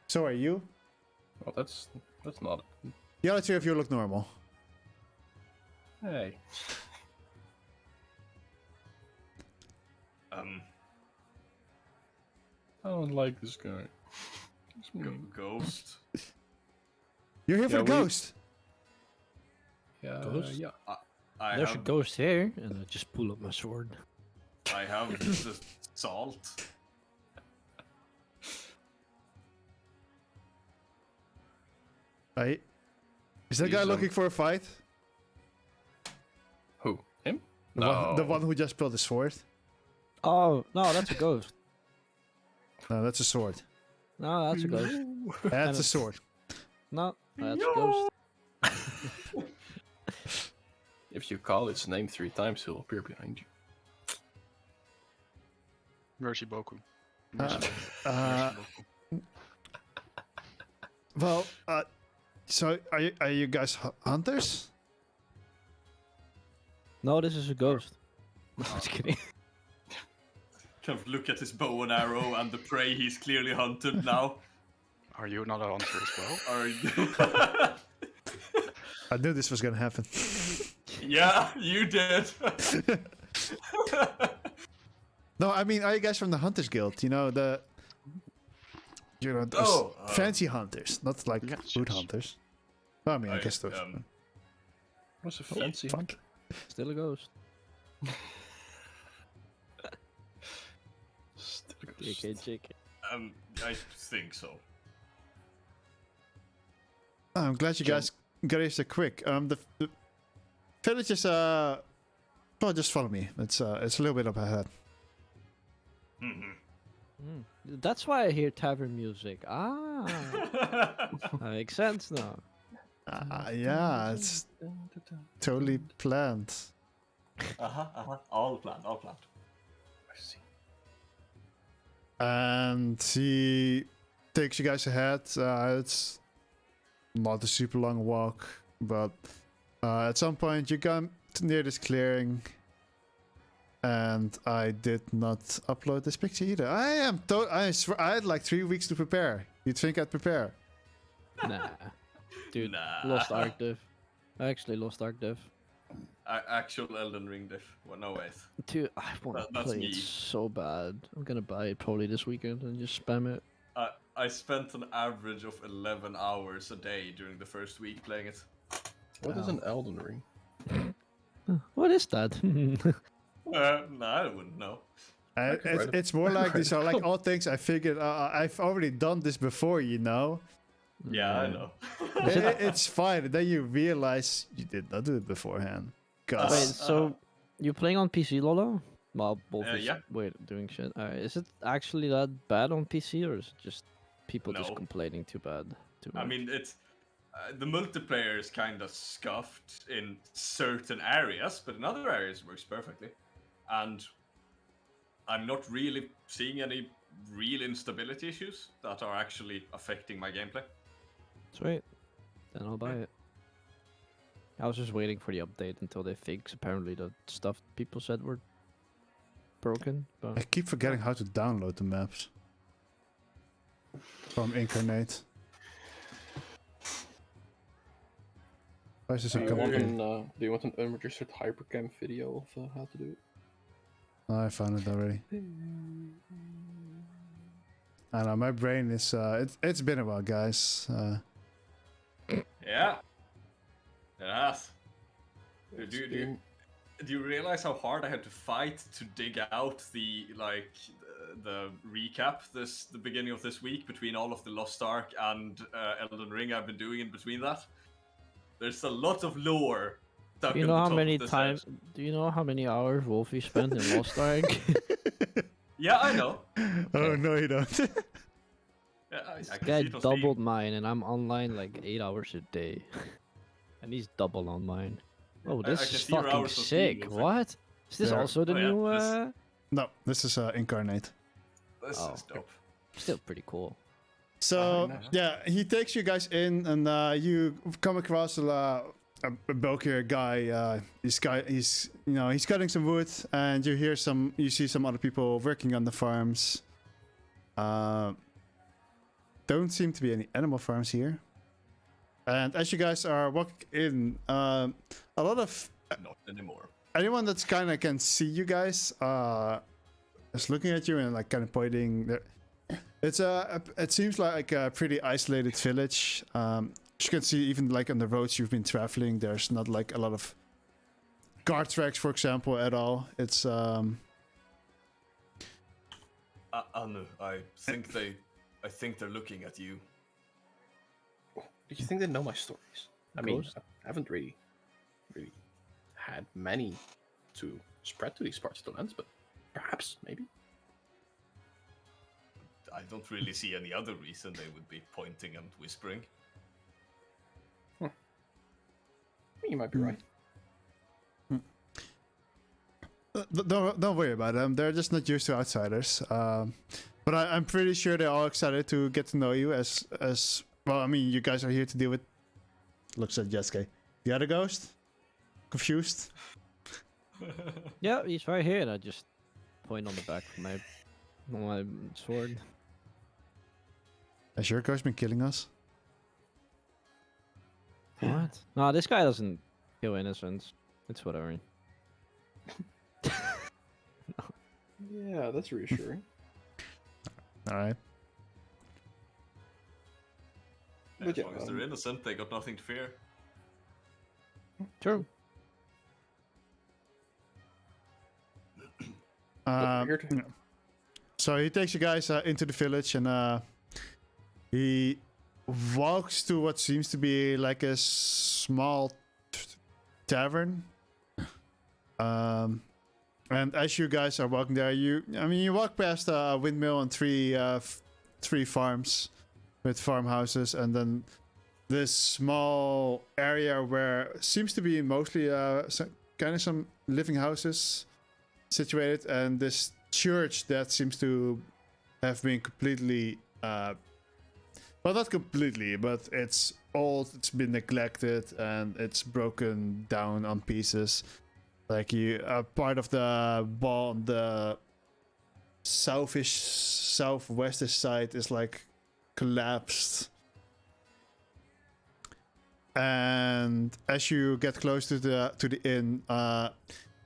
Speaker 2: So are you?
Speaker 3: Well, that's not.
Speaker 2: The other two of you look normal.
Speaker 3: Hey. I don't like this guy.
Speaker 1: Ghost.
Speaker 2: You're here for the ghost.
Speaker 3: Yeah.
Speaker 6: Ghost?
Speaker 3: Yeah.
Speaker 6: There's a ghost here, and I just pull up my sword.
Speaker 1: I have the salt.
Speaker 2: Is that guy
Speaker 1: He's,
Speaker 2: looking for a fight?
Speaker 3: Who? Him?
Speaker 2: The one who just pulled the sword?
Speaker 6: Oh, no, that's a ghost.
Speaker 2: No, that's a sword.
Speaker 6: No, that's a ghost.
Speaker 2: That's a sword.
Speaker 6: No, that's a ghost.
Speaker 3: If you call its name 3 times, he'll appear behind you.
Speaker 5: Mercy Boku.
Speaker 2: Well, so are you guys hunters?
Speaker 6: No, this is a ghost. No, I'm just kidding.
Speaker 1: Kind of look at his bow and arrow and the prey he's clearly hunted now.
Speaker 5: Are you not a hunter as well?
Speaker 1: Are you...
Speaker 2: I knew this was gonna happen.
Speaker 1: Yeah, you did.
Speaker 2: No, I mean, are you guys from the Hunters Guild? You know those fancy hunters, not like
Speaker 5: Yes,
Speaker 2: food
Speaker 5: yes.
Speaker 2: hunters. Well, I mean, I guess those.
Speaker 3: What's a fancy
Speaker 2: fuck.
Speaker 3: hunter?
Speaker 6: Still a ghost. JK.
Speaker 1: I think so.
Speaker 2: I'm glad you guys got here so quick. The village is well, just follow me. It's a little bit up ahead.
Speaker 6: That's why I hear tavern music. Ah, that makes sense now.
Speaker 2: Yeah, it's totally planned.
Speaker 1: All planned.
Speaker 3: I see.
Speaker 2: And he takes you guys ahead. It's not a super long walk, but at some point you come near this clearing. And I did not upload this picture either. I swear, I had like 3 weeks to prepare. You'd think I'd prepare.
Speaker 6: Nah, dude,
Speaker 1: Nah.
Speaker 6: lost Arc Div. I actually lost Arc Div.
Speaker 1: Actual Elden Ring diff. Well, no wait.
Speaker 6: Dude, I want to
Speaker 1: That's
Speaker 6: play
Speaker 1: me.
Speaker 6: it so bad. I'm gonna buy it probably this weekend and just spam it.
Speaker 1: I spent an average of 11 hours a day during the first week playing it.
Speaker 3: What is an Elden Ring?
Speaker 6: What is that?
Speaker 1: No, I wouldn't know.
Speaker 2: It's more like these are like all things I figured. I've already done this before, you know.
Speaker 1: Yeah, I know.
Speaker 2: It's fine. And then you realize you did not do it beforehand.
Speaker 6: Wait,
Speaker 2: 'Cause
Speaker 6: so you're playing on PC, Lolo? Well, both is
Speaker 1: yeah.
Speaker 6: doing shit. Is it actually that bad on PC, or is it just people just
Speaker 1: No.
Speaker 6: complaining too much?
Speaker 1: I mean, it's the multiplayer is kind of scuffed in certain areas, but in other areas it works perfectly. And I'm not really seeing any real instability issues that are actually affecting my gameplay.
Speaker 6: Sweet. Then I'll buy it. I was just waiting for the update until they fix apparently the stuff people said were broken.
Speaker 2: I
Speaker 6: But
Speaker 2: keep forgetting how to download the maps from Incarnate. Why is this so
Speaker 3: Do you
Speaker 2: complicated?
Speaker 3: want an unregistered hypercam video of how to do it?
Speaker 2: Oh, I found it already. I know my brain is. It's been a while, guys.
Speaker 1: Yeah, it has. Do you realize how hard I had to fight to dig out the recap the beginning of this week between all of the Lost Ark and Elden Ring I've been doing in between that? There's a lot of lore.
Speaker 6: do you know how many times? Do you know how many hours Wolfie spent in Lost Ark?
Speaker 1: Yeah, I know.
Speaker 2: Oh no, you don't.
Speaker 1: Yeah, I
Speaker 6: This
Speaker 1: can
Speaker 6: guy
Speaker 1: see it on
Speaker 6: doubled
Speaker 1: Steam.
Speaker 6: mine, and I'm online like 8 hours a day, and he's double on mine. Oh,
Speaker 1: I
Speaker 6: this
Speaker 1: can
Speaker 6: is
Speaker 1: see your
Speaker 6: fucking
Speaker 1: hours on Steam,
Speaker 6: sick.
Speaker 1: Wolfie.
Speaker 6: What? Is this
Speaker 2: Yeah.
Speaker 6: also the
Speaker 1: Oh, yeah,
Speaker 6: new?
Speaker 1: this-
Speaker 2: No, this is Incarnate.
Speaker 1: This
Speaker 6: Oh.
Speaker 1: is dope.
Speaker 6: Still pretty cool.
Speaker 2: So
Speaker 3: nice.
Speaker 2: yeah, he takes you guys in, and you come across a bulkier guy. He's cutting some wood, and you see some other people working on the farms. Don't seem to be any animal farms here. And as you guys are walking in, a lot of
Speaker 1: Not anymore.
Speaker 2: anyone that's kind of can see you guys is looking at you and like kind of pointing. It seems like a pretty isolated village. As you can see, even like on the roads you've been traveling, there's not like a lot of car tracks, for example, at all. It's
Speaker 1: Anu, I think they're looking at you.
Speaker 3: Do you think they know my stories? I mean,
Speaker 6: Ghost?
Speaker 3: I haven't really had many to spread to these parts of the lands, but perhaps, maybe.
Speaker 1: I don't really see any other reason they would be pointing and whispering.
Speaker 3: You might be right.
Speaker 2: don't worry about them. They're just not used to outsiders. But I'm pretty sure they're all excited to get to know you as well. I mean, you guys are here to deal with. Looks at Jesuke. The other ghost? Confused?
Speaker 6: Yeah, he's right here, and I just point on the back of my sword.
Speaker 2: Has your ghost been killing us?
Speaker 6: What? No, this guy doesn't kill innocents. It's whatever.
Speaker 3: Yeah, that's reassuring.
Speaker 2: All right.
Speaker 3: But
Speaker 1: As long as they're innocent, they got nothing to fear.
Speaker 6: True.
Speaker 3: Here to-
Speaker 2: So he takes you guys into the village, and he walks to what seems to be like a small tavern. And as you guys are walking there, you walk past a windmill and three farms with farmhouses, and then this small area where seems to be mostly some living houses situated, and this church that seems to have been completely well, not completely, but it's old, it's been neglected, and it's broken down on pieces. Like part of the wall on the southwestish side is like collapsed. And as you get close to the inn,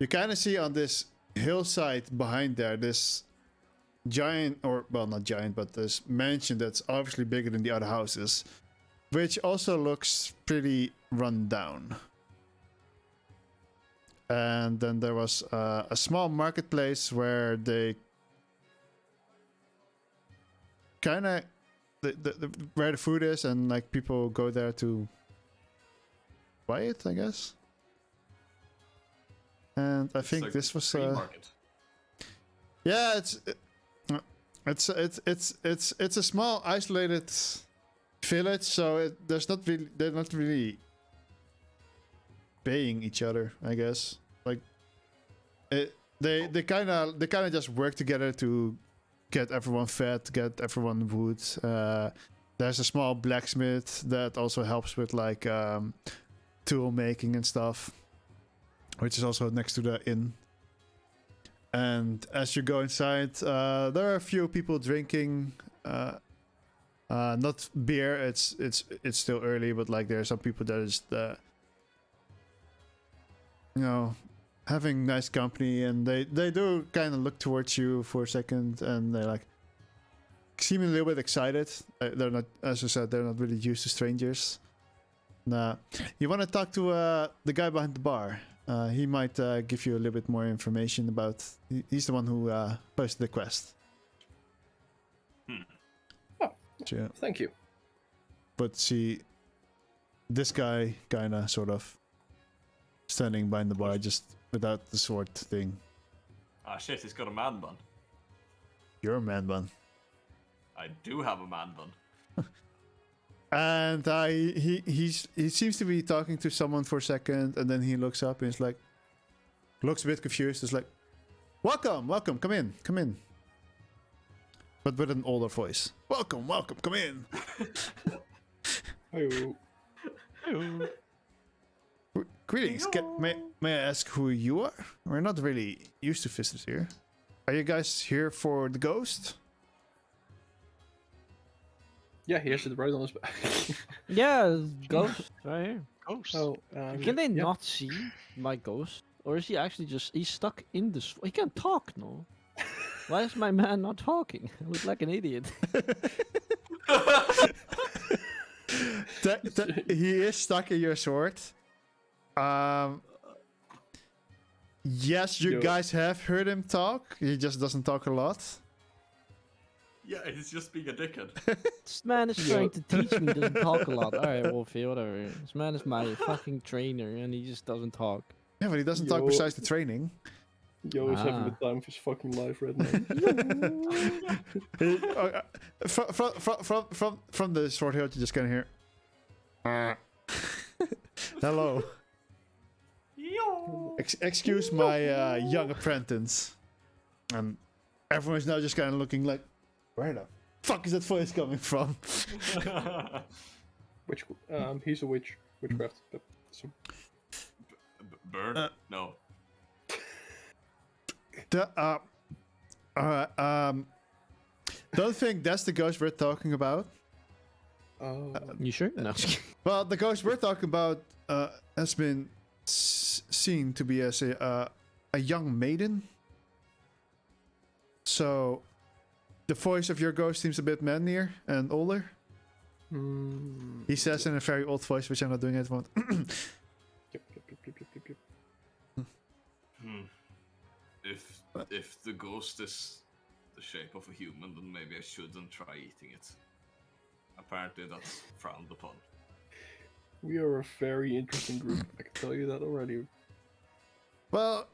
Speaker 2: you kind of see on this hillside behind there this giant, or well, not giant, but this mansion that's obviously bigger than the other houses, which also looks pretty run down. And then there was a small marketplace where they kind of where the food is, and like people go there to buy it, I guess. And I think
Speaker 1: like
Speaker 2: this was
Speaker 1: free market.
Speaker 2: yeah, it's a small isolated village, so they're not really paying each other, I guess. Like they kind of just work together to get everyone fed, get everyone wood. There's a small blacksmith that also helps with like tool making and stuff, which is also next to the inn. And as you go inside, there are a few people drinking. Not beer. It's still early, but like there are some people that is having nice company, and they do kind of look towards you for a second, and they like seem a little bit excited. They're not, as I said, they're not really used to strangers. Nah, you want to talk to the guy behind the bar. He might give you a little bit more information about. He's the one who posted the quest.
Speaker 3: Oh,
Speaker 2: yeah.
Speaker 3: Thank you.
Speaker 2: But see, this guy kind of sort of standing behind the bar, just without the sword thing.
Speaker 1: Ah shit, he's got a man bun.
Speaker 2: You're a man bun.
Speaker 1: I do have a man bun.
Speaker 2: And he seems to be talking to someone for a second, and then he looks up and is like, looks a bit confused. It's like, welcome, come in. But with an older voice. Welcome, come in.
Speaker 3: Hello.
Speaker 5: Hello.
Speaker 2: Greetings. May I ask who you are? We're not really used to visitors here. Are you guys here for the ghost?
Speaker 3: Yeah, he has it right on his back.
Speaker 6: Yeah, ghost right here.
Speaker 5: Ghost.
Speaker 3: Oh,
Speaker 6: Can they
Speaker 3: yeah.
Speaker 6: not see my ghost? Or is he actually he's stuck in the... He can't talk, no? Why is my man not talking? I look like an idiot.
Speaker 2: He is stuck in your sword. Yes, you guys have heard him talk. He just doesn't talk a lot.
Speaker 1: Yeah, he's just being a dickhead.
Speaker 6: This man is trying to teach me, doesn't talk a lot. Alright, Wolfie, whatever. This man is my fucking trainer, and he just doesn't talk.
Speaker 2: Yeah, but he doesn't talk besides the training.
Speaker 3: Yo is having the time of his fucking life right now.
Speaker 2: From the sword hilt, you just kind of hear. Hello. Excuse my young apprentice. And everyone's now just kind of looking like, where the fuck is that voice coming from?
Speaker 3: He's a witchcraft. So.
Speaker 1: Burn? No.
Speaker 2: Don't think that's the ghost we're talking about.
Speaker 6: You sure? No.
Speaker 2: Well, the ghost we're talking about has been seen to be as a young maiden. So the voice of your ghost seems a bit manlier and older. He says in a very old voice, which I'm not doing at the moment.
Speaker 3: Yep, yep, yep, yep, yep, yep.
Speaker 1: If the ghost is the shape of a human, then maybe I shouldn't try eating it. Apparently that's frowned upon.
Speaker 3: We are a very interesting group. I can tell you that already.
Speaker 2: Well,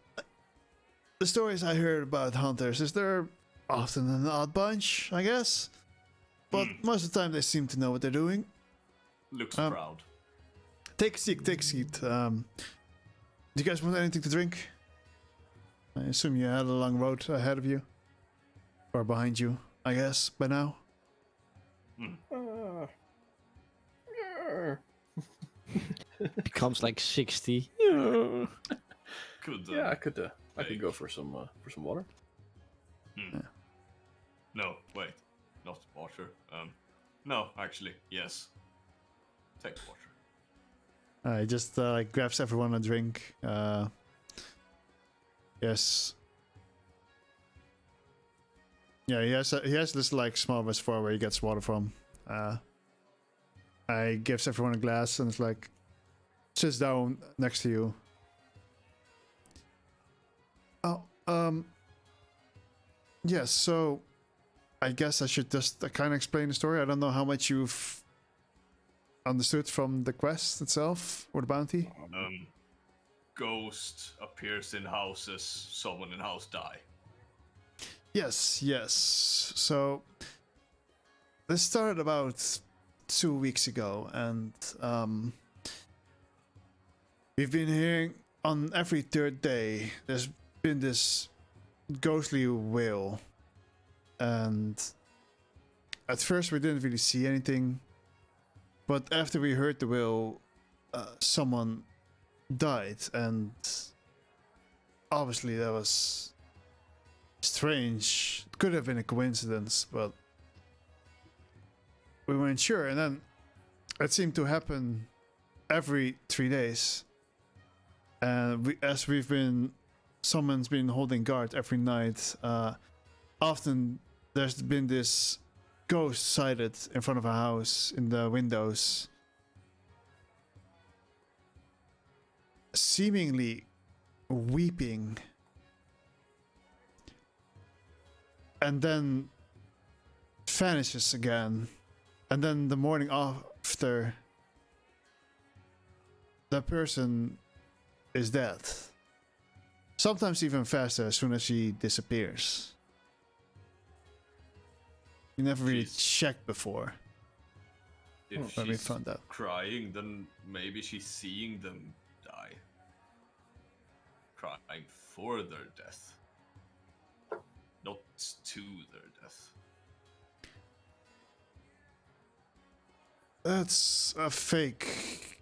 Speaker 2: the stories I heard about hunters is they're often an odd bunch, I guess. But most of the time they seem to know what they're doing.
Speaker 1: Looks proud.
Speaker 2: Take a seat, take a seat. Do you guys want anything to drink? I assume you had a long road ahead of you. Or behind you, I guess, by now.
Speaker 3: Yeah.
Speaker 6: Becomes like 60.
Speaker 1: Could
Speaker 3: Yeah, I could go for some water.
Speaker 1: No, wait, not water. No, actually, yes. Take water.
Speaker 2: He just grabs everyone a drink. Yes. Yeah, he has this like small reservoir where he gets water from. I gives everyone a glass and it's like sits down next to you. Yes, so I guess I should just kind of explain the story. I don't know how much you've understood from the quest itself or the bounty.
Speaker 1: Ghost appears in houses, someone in house die.
Speaker 2: Yes. So this started about 2 weeks ago, and we've been hearing on every third day there's been this ghostly wail, and at first we didn't really see anything, but after we heard the wail, someone died, and obviously that was strange. It could have been a coincidence, but we weren't sure. And then it seemed to happen every 3 days, and someone's been holding guard every night. Often there's been this ghost sighted in front of a house in the windows, seemingly weeping, and then vanishes again. And then the morning after, the person is dead. Sometimes even faster as soon as she disappears. You never really checked before.
Speaker 1: If
Speaker 2: when we
Speaker 1: she's
Speaker 2: found out.
Speaker 1: crying, then maybe she's seeing them die. Crying for their death. Not to their death.
Speaker 2: That's a fake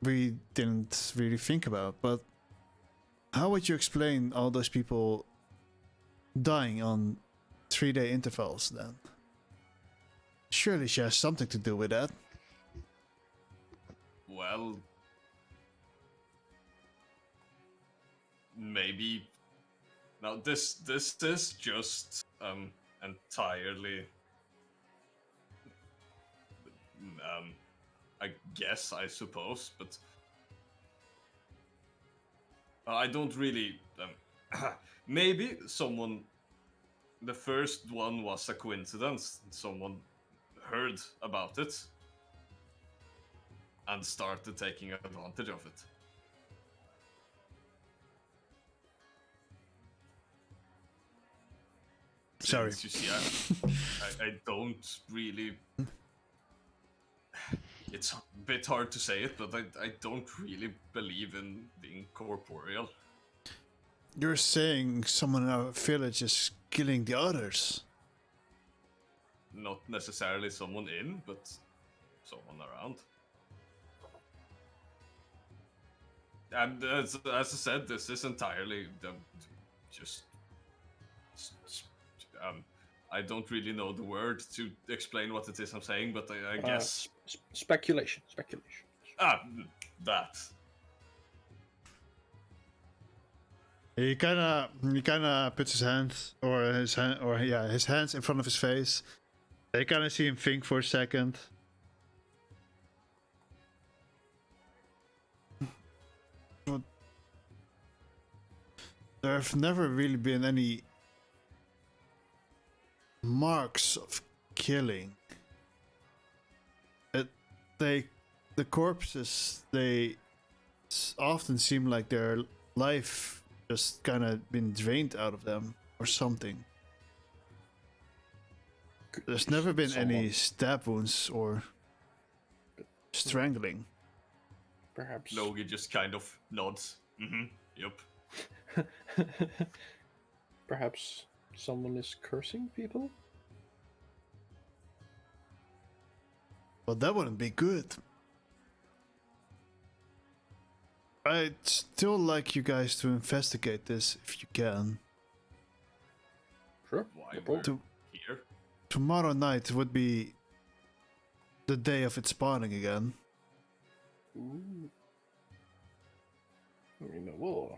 Speaker 2: we didn't really think about, but how would you explain all those people dying on 3-day intervals then? Surely she has something to do with that.
Speaker 1: Well, maybe. Now this is just entirely. I suppose, but I don't really. Maybe someone. The first one was a coincidence. Someone heard about it and started taking advantage of it.
Speaker 2: Sorry.
Speaker 1: Since, you see, I don't really. It's a bit hard to say it, but I don't really believe in being corporeal.
Speaker 2: You're saying someone in our village is killing the others?
Speaker 1: Not necessarily someone in, but someone around. And as I said, this is entirely just. I don't really know the word to explain what it is I'm saying, but I guess.
Speaker 3: Speculation.
Speaker 1: That.
Speaker 2: He kind of puts his hands his hands in front of his face. You kind of see him think for a second. But there have never really been any marks of killing. The corpses, they often seem like their life just kind of been drained out of them or something. There's never been any stab wounds or strangling.
Speaker 3: Perhaps.
Speaker 1: Logie just kind of nods. Yep.
Speaker 3: Perhaps someone is cursing people?
Speaker 2: Well, that wouldn't be good. I'd still like you guys to investigate this if you can.
Speaker 3: Sure.
Speaker 1: Why
Speaker 3: no
Speaker 1: we're
Speaker 3: problem.
Speaker 1: here?
Speaker 2: Tomorrow night would be the day of its spawning again.
Speaker 3: Ooh. I mean, we'll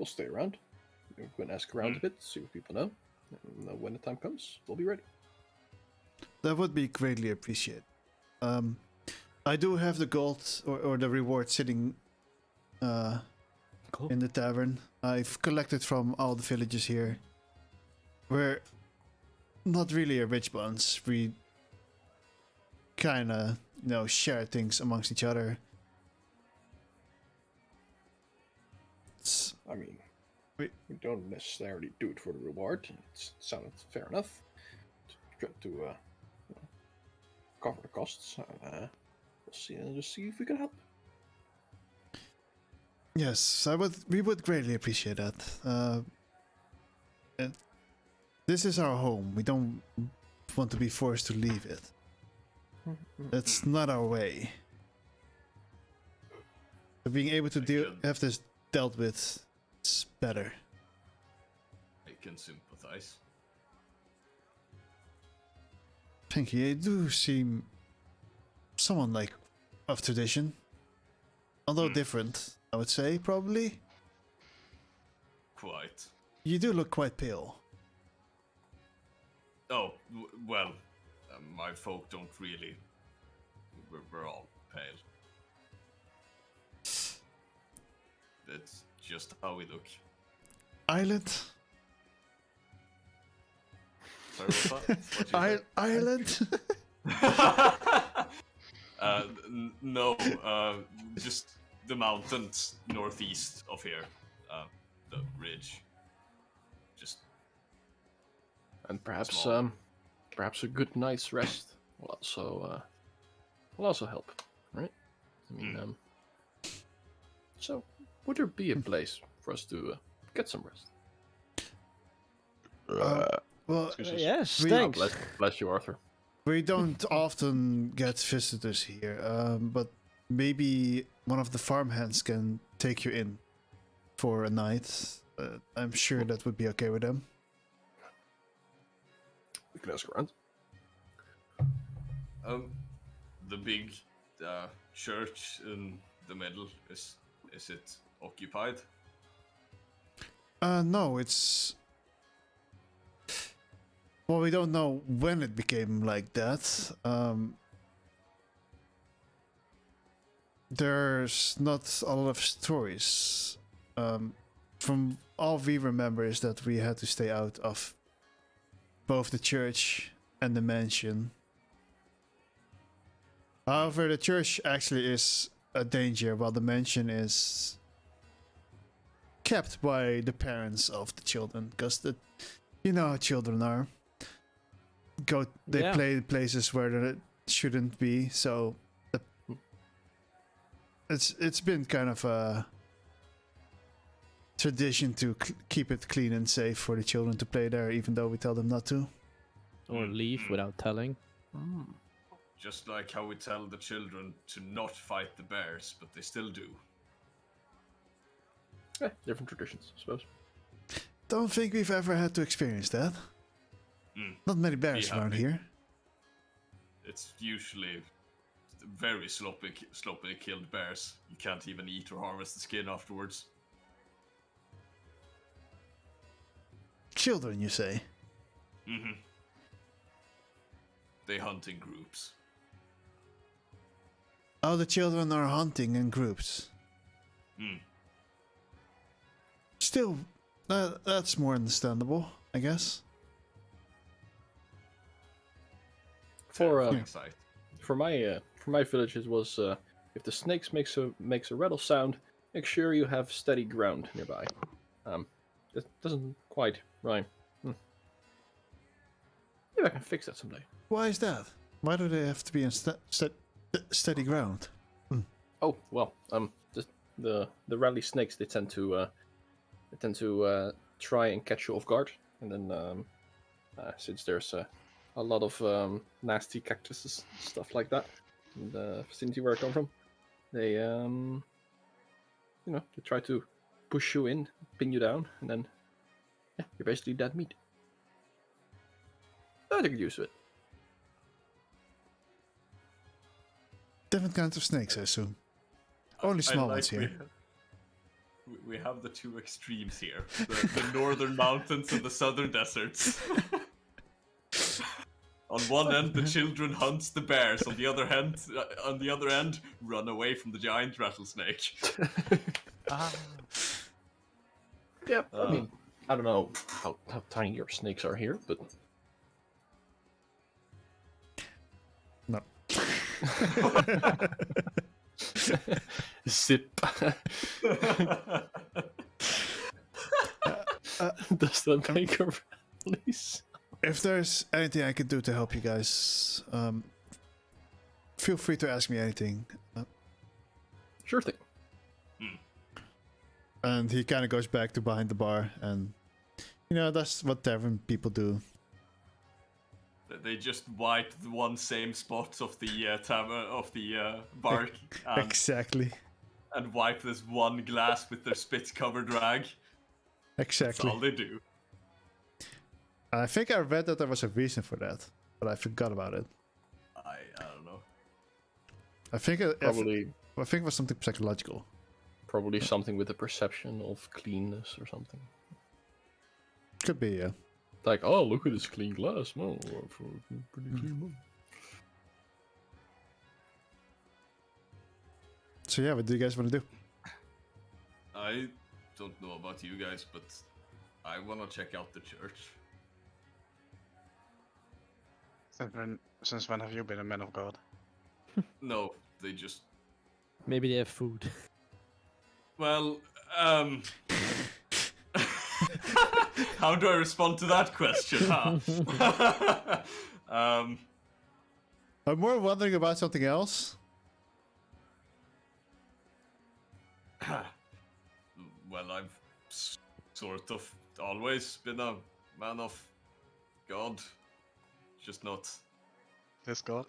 Speaker 3: stay around. We're going to ask around a bit, see what people know. And when the time comes, we'll be ready.
Speaker 2: That would be greatly appreciated. I do have the gold or the reward sitting
Speaker 6: Cool.
Speaker 2: in the tavern. I've collected from all the villages here. We're not really a rich bunch. We kind of, share things amongst each other.
Speaker 3: I mean,
Speaker 2: we
Speaker 3: don't necessarily do it for the reward. It sounded fair enough. Try to cover the costs. We'll see. Just see if we can help.
Speaker 2: Yes, we would greatly appreciate that. This is our home. We don't want to be forced to leave it. That's not our way. But being able to have this dealt with is better.
Speaker 1: I can sympathize.
Speaker 2: Thank you. You do seem someone like of tradition. Although different, I would say, probably.
Speaker 1: Quite.
Speaker 2: You do look quite pale.
Speaker 1: Oh, well, my folk don't really. We're all pale. That's just how we look.
Speaker 2: Island?
Speaker 1: Sorry, what'd you say?
Speaker 2: Island?
Speaker 1: No, just the mountains northeast of here. The ridge. Just.
Speaker 3: And perhaps
Speaker 1: Small.
Speaker 3: perhaps a good night's rest will also help, right? I mean, so would there be a place for us to get some rest?
Speaker 2: Well,
Speaker 6: Yes,
Speaker 2: we-
Speaker 6: thanks.
Speaker 3: Bless you, Arthur.
Speaker 2: we don't often get visitors here, but maybe one of the farmhands can take you in for a night. I'm sure that would be okay with them.
Speaker 3: We can ask around.
Speaker 1: The big church in the middle is it occupied?
Speaker 2: No, it's... Well, we don't know when it became like that. There's not a lot of stories. From all we remember is that we had to stay out of both the church and the mansion. However, the church actually is a danger, while the mansion is kept by the parents of the children, because you know how children are. They
Speaker 6: Yeah.
Speaker 2: play places where they shouldn't be, so it's been kind of a tradition to keep it clean and safe for the children to play there, even though we tell them not to.
Speaker 6: Or leave without telling.
Speaker 1: Just like how we tell the children to not fight the bears, but they still do.
Speaker 3: Different traditions, I suppose.
Speaker 2: Don't think we've ever had to experience that. Not many bears
Speaker 1: Be
Speaker 2: around
Speaker 1: happy.
Speaker 2: here.
Speaker 1: It's usually very sloppily killed bears. You can't even eat or harvest the skin afterwards.
Speaker 2: children, you say?
Speaker 1: Mm-hmm. They hunt in groups.
Speaker 2: Oh, the children are hunting in groups. Still, that's more understandable, I guess.
Speaker 3: For my village, it was if the snakes makes a rattle sound, make sure you have steady ground nearby. That doesn't quite rhyme. Maybe I can fix that someday.
Speaker 2: Why is that? Why do they have to be in steady ground?
Speaker 3: Oh well, the rally snakes, they tend to try and catch you off guard, and then since there's a lot of nasty cactuses, stuff like that, in the vicinity where I come from, they they try to push you in, pin you down, and then you're basically dead meat. I get used to it.
Speaker 2: Different kinds of snakes, I assume. Only small ones here.
Speaker 1: We have the two extremes here: the northern mountains and the southern deserts. On one end, the children hunt the bears. On the other end, run away from the giant rattlesnake.
Speaker 3: Yeah, I mean, I don't know how tiny your snakes are here, but
Speaker 2: No.
Speaker 3: Zip. Does that make a release?
Speaker 2: If there's anything I can do to help you guys, feel free to ask me anything.
Speaker 3: Sure thing.
Speaker 2: And he kind of goes back to behind the bar, and that's what tavern people do.
Speaker 1: They just wipe the one same spot of the bar.
Speaker 2: Exactly.
Speaker 1: And wipe this one glass with their spit-covered rag.
Speaker 2: Exactly.
Speaker 1: That's all they do.
Speaker 2: I think I read that there was a reason for that, but I forgot about it.
Speaker 1: I don't know.
Speaker 2: I think it
Speaker 3: Probably
Speaker 2: was something psychological.
Speaker 3: Probably something with the perception of cleanness or something.
Speaker 2: Could be, yeah.
Speaker 3: Like, oh, look at this clean glass. Oh, pretty clean.
Speaker 2: So yeah, what do you guys want to do?
Speaker 1: I don't know about you guys, but I want to check out the church.
Speaker 5: Since when have you been a man of God?
Speaker 1: No, they just...
Speaker 6: Maybe they have food.
Speaker 1: Well, how do I respond to that question, huh?
Speaker 2: I'm more wondering about something else.
Speaker 1: Well, I've sort of always been a man of God. Just not...
Speaker 5: This God?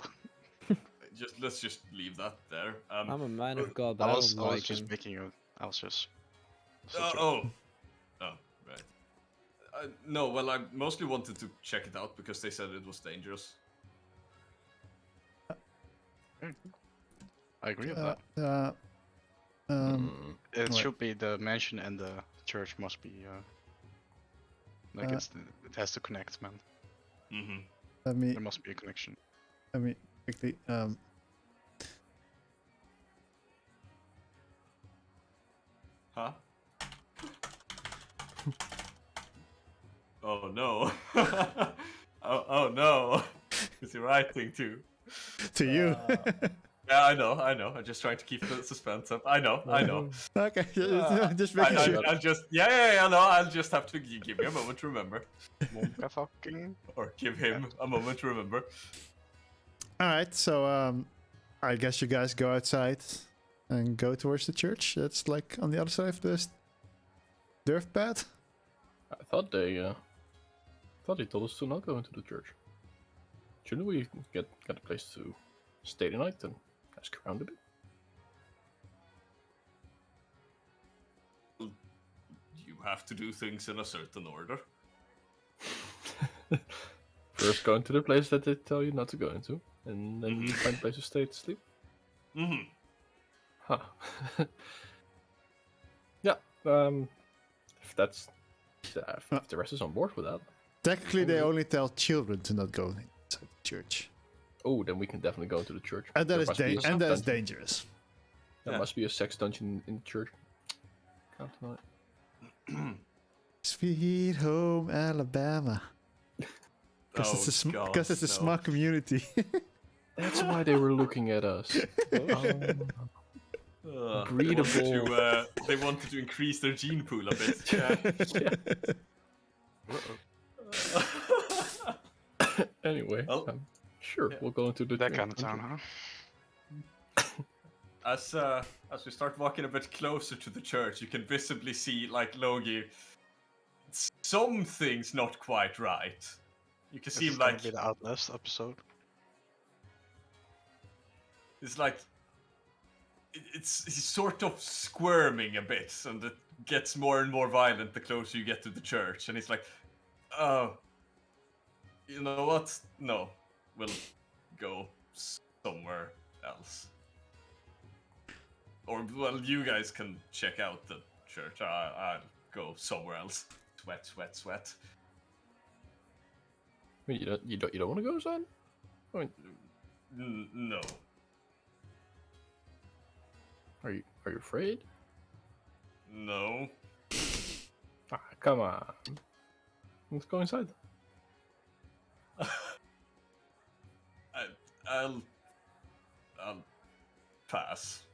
Speaker 1: Let's just leave that there.
Speaker 6: I'm a man of God, but
Speaker 5: I
Speaker 6: I
Speaker 5: was
Speaker 6: don't like
Speaker 5: just
Speaker 6: him.
Speaker 5: making you. I was just.
Speaker 1: Right. No, well, I mostly wanted to check it out because they said it was dangerous.
Speaker 5: I agree with that. It
Speaker 2: Right.
Speaker 5: should be the mansion and the church must be. It has to connect, man.
Speaker 1: Mm-hmm.
Speaker 5: There must be a connection.
Speaker 2: Let me quickly.
Speaker 1: Huh? Oh no. oh no. Is he writing too?
Speaker 2: To you.
Speaker 1: Yeah, I know. I'm just trying to keep the suspense up. I know.
Speaker 2: Okay, just making sure.
Speaker 1: I'll just no, I'll just have to give me a moment to remember.
Speaker 5: Fucking.
Speaker 1: Or give him a moment to remember.
Speaker 2: Alright, so I guess you guys go outside and go towards the church. It's like on the other side of this dirt path.
Speaker 3: I thought they told us to not go into the church. Shouldn't we get a place to stay the night and ask around a bit?
Speaker 1: You have to do things in a certain order.
Speaker 3: First, go into the place that they tell you not to go into, and then find a place to stay to sleep.
Speaker 1: Mm-hmm.
Speaker 3: Huh. Yeah. If that's if the rest is on board with that.
Speaker 2: Technically, they only tell children to not go inside the church.
Speaker 3: Oh, then we can definitely go into the church.
Speaker 2: And that
Speaker 3: There
Speaker 2: is
Speaker 3: must be a sex dungeon.
Speaker 2: dangerous.
Speaker 3: There must be a sex dungeon in the church. Can't deny it.
Speaker 2: Sweet home Alabama. Because it's a small community.
Speaker 3: That's why they were looking at us. Breedable.
Speaker 1: They wanted to increase their gene pool a bit.
Speaker 3: Anyway, sure, we'll go into
Speaker 5: that kind of town, huh?
Speaker 1: As we start walking a bit closer to the church, you can visibly see, like, Logi, some things not quite right. You can see him, like,
Speaker 5: be the Outlast episode.
Speaker 1: It's like he's sort of squirming a bit, and it gets more and more violent the closer you get to the church. And he's like, "Oh, you know what? No, we'll go somewhere else. Or well, you guys can check out the church. I'll go somewhere else. Sweat, sweat, sweat."
Speaker 3: Wait, you don't want to go, son? I mean,
Speaker 1: no.
Speaker 3: Are you afraid?
Speaker 1: No.
Speaker 3: Come on. Let's go inside.
Speaker 1: I'll pass.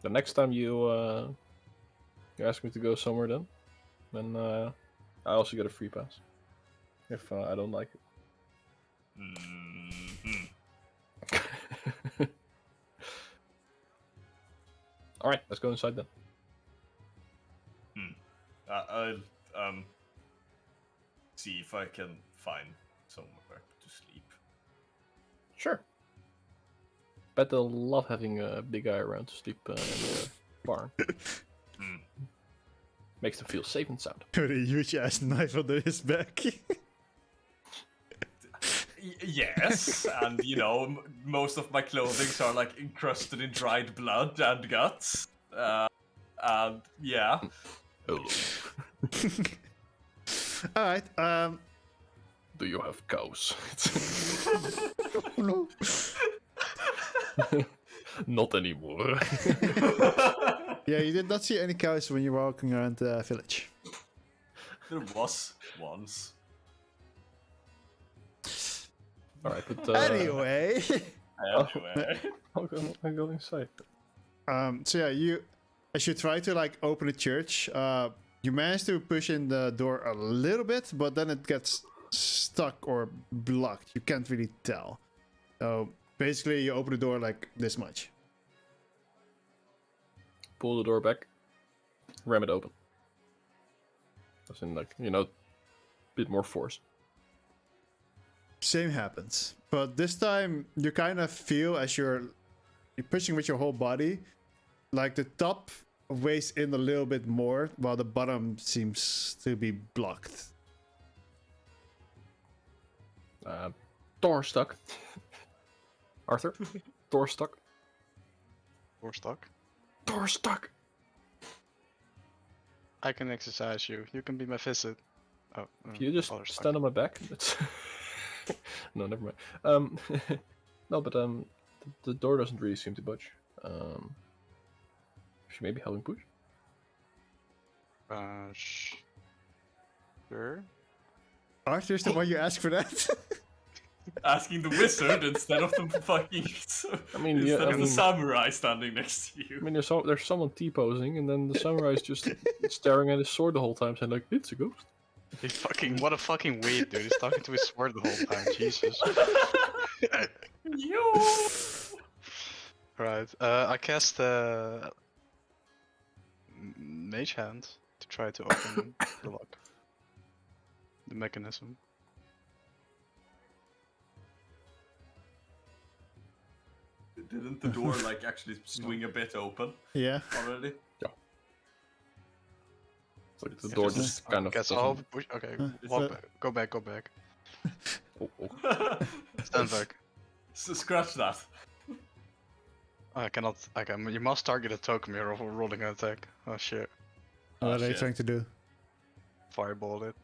Speaker 3: The next time you ask me to go somewhere, then I also get a free pass. If I don't like it. All right, let's go inside then.
Speaker 1: I'll see if I can find somewhere to sleep.
Speaker 3: Sure. Bet they'll love having a big guy around to sleep in the barn. Makes them feel safe and sound.
Speaker 2: With a huge ass knife under his back.
Speaker 1: Yes, and you know, most of my clothing are like encrusted in dried blood and guts. And yeah.
Speaker 3: Hello.
Speaker 2: Alright,
Speaker 3: Do you have cows?
Speaker 2: no.
Speaker 3: Not anymore.
Speaker 2: Yeah, you did not see any cows when you were walking around the village.
Speaker 1: There was once.
Speaker 3: Alright, but
Speaker 2: Anyway.
Speaker 3: I'll go inside.
Speaker 2: So yeah, as you try to like open the church, you manage to push in the door a little bit, but then it gets stuck or blocked. You can't really tell. So basically, you open the door like this much.
Speaker 3: Pull the door back, ram it open. As in, like, you know, a bit more force.
Speaker 2: Same happens, but this time you kind of feel as you're pushing with your whole body, like the top weighs in a little bit more, while the bottom seems to be blocked.
Speaker 3: Door stuck. Arthur, door stuck.
Speaker 5: Door stuck.
Speaker 3: Door stuck.
Speaker 5: I can exercise you. You can be my visit. Oh,
Speaker 3: If you just
Speaker 5: door stuck.
Speaker 3: stand on my back, that's... No, never mind. No, but the door doesn't really seem to budge. Should maybe help him push?
Speaker 5: Sure.
Speaker 2: Arthur's the one you ask for that?
Speaker 1: Asking the wizard instead of the fucking.
Speaker 3: I mean,
Speaker 1: instead
Speaker 3: yeah,
Speaker 1: of the samurai standing next to you.
Speaker 3: I mean, there's someone T-posing, and then the samurai's just staring at his sword the whole time, saying like, "It's a ghost."
Speaker 5: What a fucking weird dude. He's talking to his sword the whole time. Jesus.
Speaker 1: Yo.
Speaker 5: Right. I cast Mage Hand to try to open the lock. The mechanism.
Speaker 1: Didn't the door like actually swing a bit open
Speaker 2: Yeah.
Speaker 1: already?
Speaker 3: It's like the door just kind of.
Speaker 5: Guess I'll push. Okay. Walk back. Go back.
Speaker 3: Oh.
Speaker 5: Stand back.
Speaker 1: Scratch that.
Speaker 5: I cannot. You must target a token mirror for rolling an attack. Oh shit.
Speaker 2: What are they
Speaker 1: shit.
Speaker 2: trying to do?
Speaker 5: fireball it.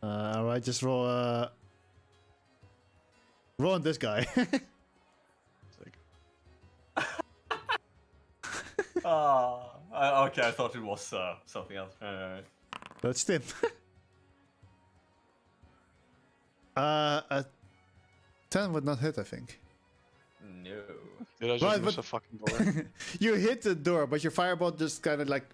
Speaker 2: Alright, just roll roll on this guy.
Speaker 1: Okay, I thought it was something else.
Speaker 2: That's Tim. A 10 would not hit, I think.
Speaker 1: No.
Speaker 5: Did I just
Speaker 2: Right,
Speaker 5: miss
Speaker 2: but-
Speaker 5: a fucking door?
Speaker 2: You hit the door, but your fireball just kind of like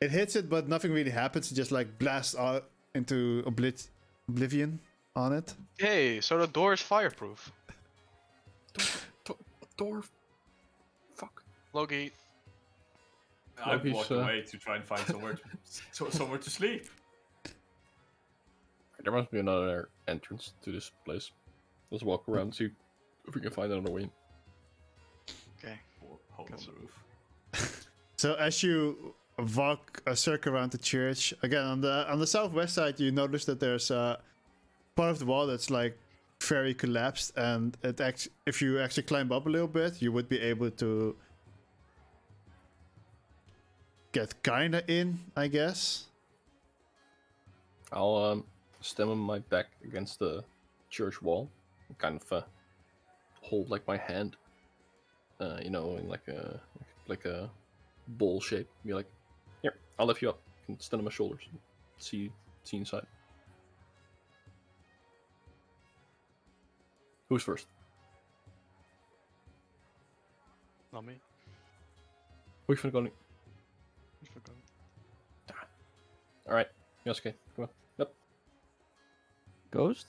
Speaker 2: it hits it, but nothing really happens. It just like blasts out into oblivion on it.
Speaker 5: Hey, so the door is fireproof.
Speaker 3: Door. Fuck.
Speaker 5: Loki.
Speaker 1: I
Speaker 3: he's,
Speaker 1: walked away to try and find somewhere to sleep.
Speaker 3: There must be another entrance to this place. Let's walk around and see if we can find another way.
Speaker 5: Okay.
Speaker 1: Hold on
Speaker 5: Guess-
Speaker 1: the roof.
Speaker 2: So as you walk a circle around the church, again on the southwest side, you notice that there's a part of the wall that's like very collapsed, and if you actually climb up a little bit, you would be able to get kinda in, I guess.
Speaker 3: I'll stem my back against the church wall, and kind of hold like my hand, in like a bowl shape. Be like, here, I'll lift you up. You can stand on my shoulders. See inside. Who's first?
Speaker 5: Not me.
Speaker 3: Who's gonna go?
Speaker 5: I forgot.
Speaker 3: All right, yes, okay, come on. Yep.
Speaker 6: Ghost?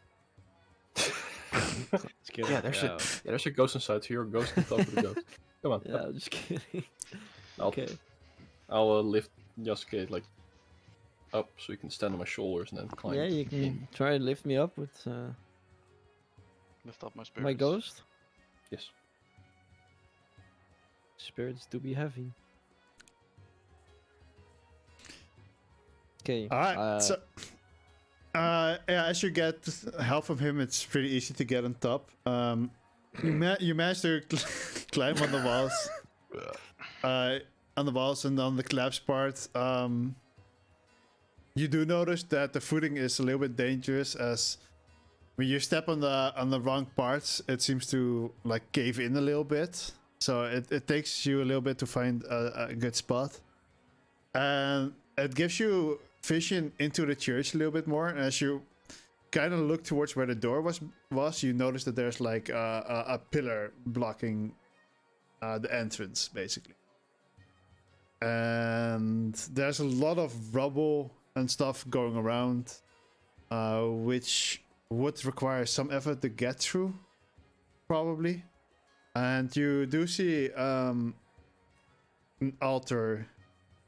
Speaker 3: Yeah, there's a ghost inside. So you're a ghost on top of the ghost. Come on.
Speaker 6: Yeah, I'm just kidding.
Speaker 3: I'll,
Speaker 6: Okay.
Speaker 3: I'll lift Yasuke like up so you can stand on my shoulders and then climb.
Speaker 6: Yeah, you can
Speaker 3: in.
Speaker 6: try and lift me up with
Speaker 5: Lift up my spirits.
Speaker 6: my ghost.
Speaker 3: Yes.
Speaker 6: Spirits do be heavy. Okay.
Speaker 2: All right. So, yeah, as you get help from him, it's pretty easy to get on top. You manage to climb on the walls, and on the collapse part. You do notice that the footing is a little bit dangerous, as when you step on the wrong parts, it seems to like cave in a little bit. So it takes you a little bit to find a good spot, and it gives you vision into the church a little bit more. And as you kind of look towards where the door was, you notice that there's like a pillar blocking the entrance, basically. And there's a lot of rubble and stuff going around, which would require some effort to get through, probably. And you do see an altar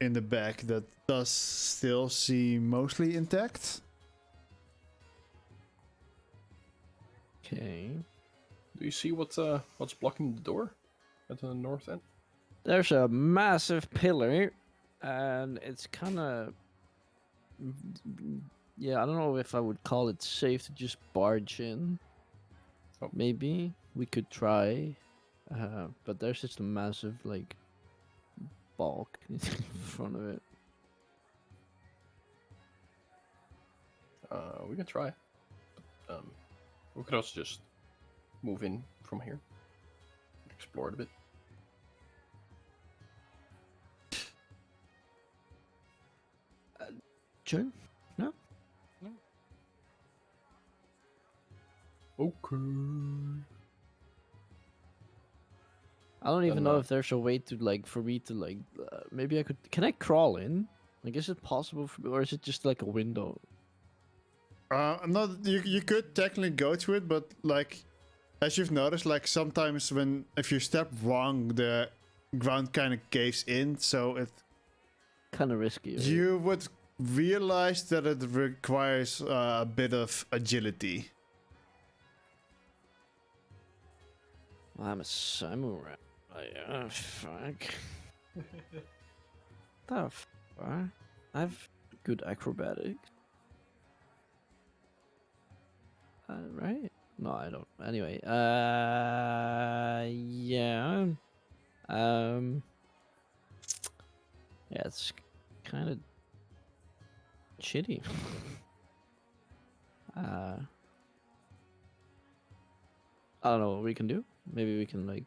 Speaker 2: in the back that does still seem mostly intact.
Speaker 6: Okay.
Speaker 3: Do you see what's blocking the door at the north end?
Speaker 6: There's a massive pillar, and it's kind of. Yeah, I don't know if I would call it safe to just barge in.
Speaker 3: Oh.
Speaker 6: Maybe we could try, but there's just a massive like bulk in front of it.
Speaker 3: We can try. We could also just move in from here, explore it a bit.
Speaker 6: Sure.
Speaker 3: Okay.
Speaker 6: I don't even
Speaker 3: Then,
Speaker 6: know if there's a way to like for me to like maybe I could. Can I crawl in? Like, is it possible for me, or is it just like a window?
Speaker 2: No, you could technically go to it, but like, as you've noticed, like sometimes if you step wrong, the ground kind of caves in, so it.
Speaker 6: Kind of risky. Right?
Speaker 2: You would realize that it requires a bit of agility.
Speaker 6: I'm a samurai. Fuck. The fuck? I have good acrobatics. Right? No, I don't. Anyway, yeah. Yeah, it's kind of shitty. I don't know what we can do. Maybe we can like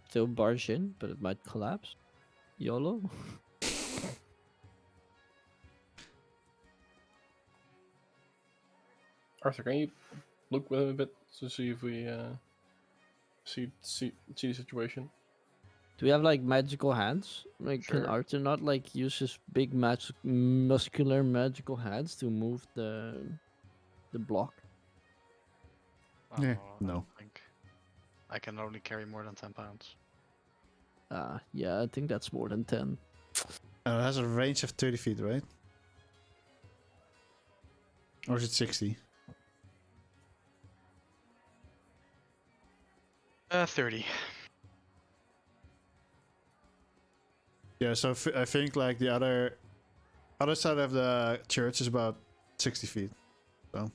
Speaker 6: still barge in, but it might collapse. YOLO.
Speaker 3: Arthur, can you look with him a bit to see if we see the situation?
Speaker 6: Do we have like magical hands? Like, can
Speaker 5: Sure.
Speaker 6: Arthur not like use his big muscular magical hands to move the block?
Speaker 2: Yeah,
Speaker 5: I
Speaker 2: no.
Speaker 5: don't think. I can only carry more than 10 pounds.
Speaker 6: Yeah, I think that's more than 10.
Speaker 2: It has a range of 30 feet, right? Or is it 60?
Speaker 5: 30.
Speaker 2: Yeah, so I think like the other side of the church is about 60 feet. So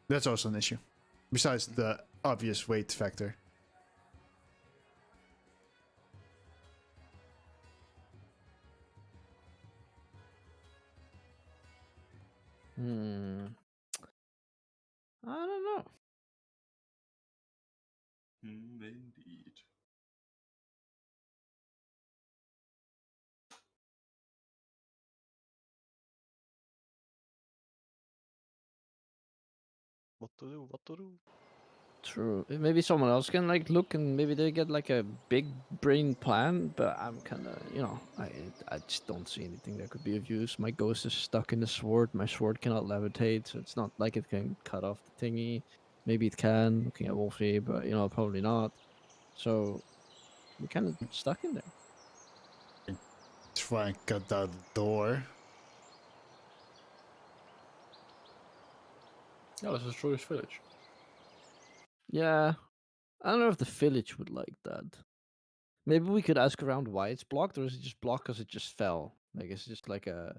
Speaker 2: that's also an issue. Besides the obvious weight factor.
Speaker 6: I don't know.
Speaker 1: Indeed.
Speaker 5: What to do? What to do?
Speaker 6: True. Maybe someone else can like look and maybe they get like a big brain plan, but I'm kind of, I just don't see anything that could be of use. My ghost is stuck in the sword. My sword cannot levitate, so it's not like it can cut off the thingy. Maybe it can, looking at Wolfie, but probably not. So we're kind of stuck in there.
Speaker 2: Try and cut out the door.
Speaker 3: Yeah, let's destroy this village.
Speaker 6: Yeah, I don't know if the village would like that. Maybe we could ask around why it's blocked, or is it just blocked because it just fell? Like it's just like a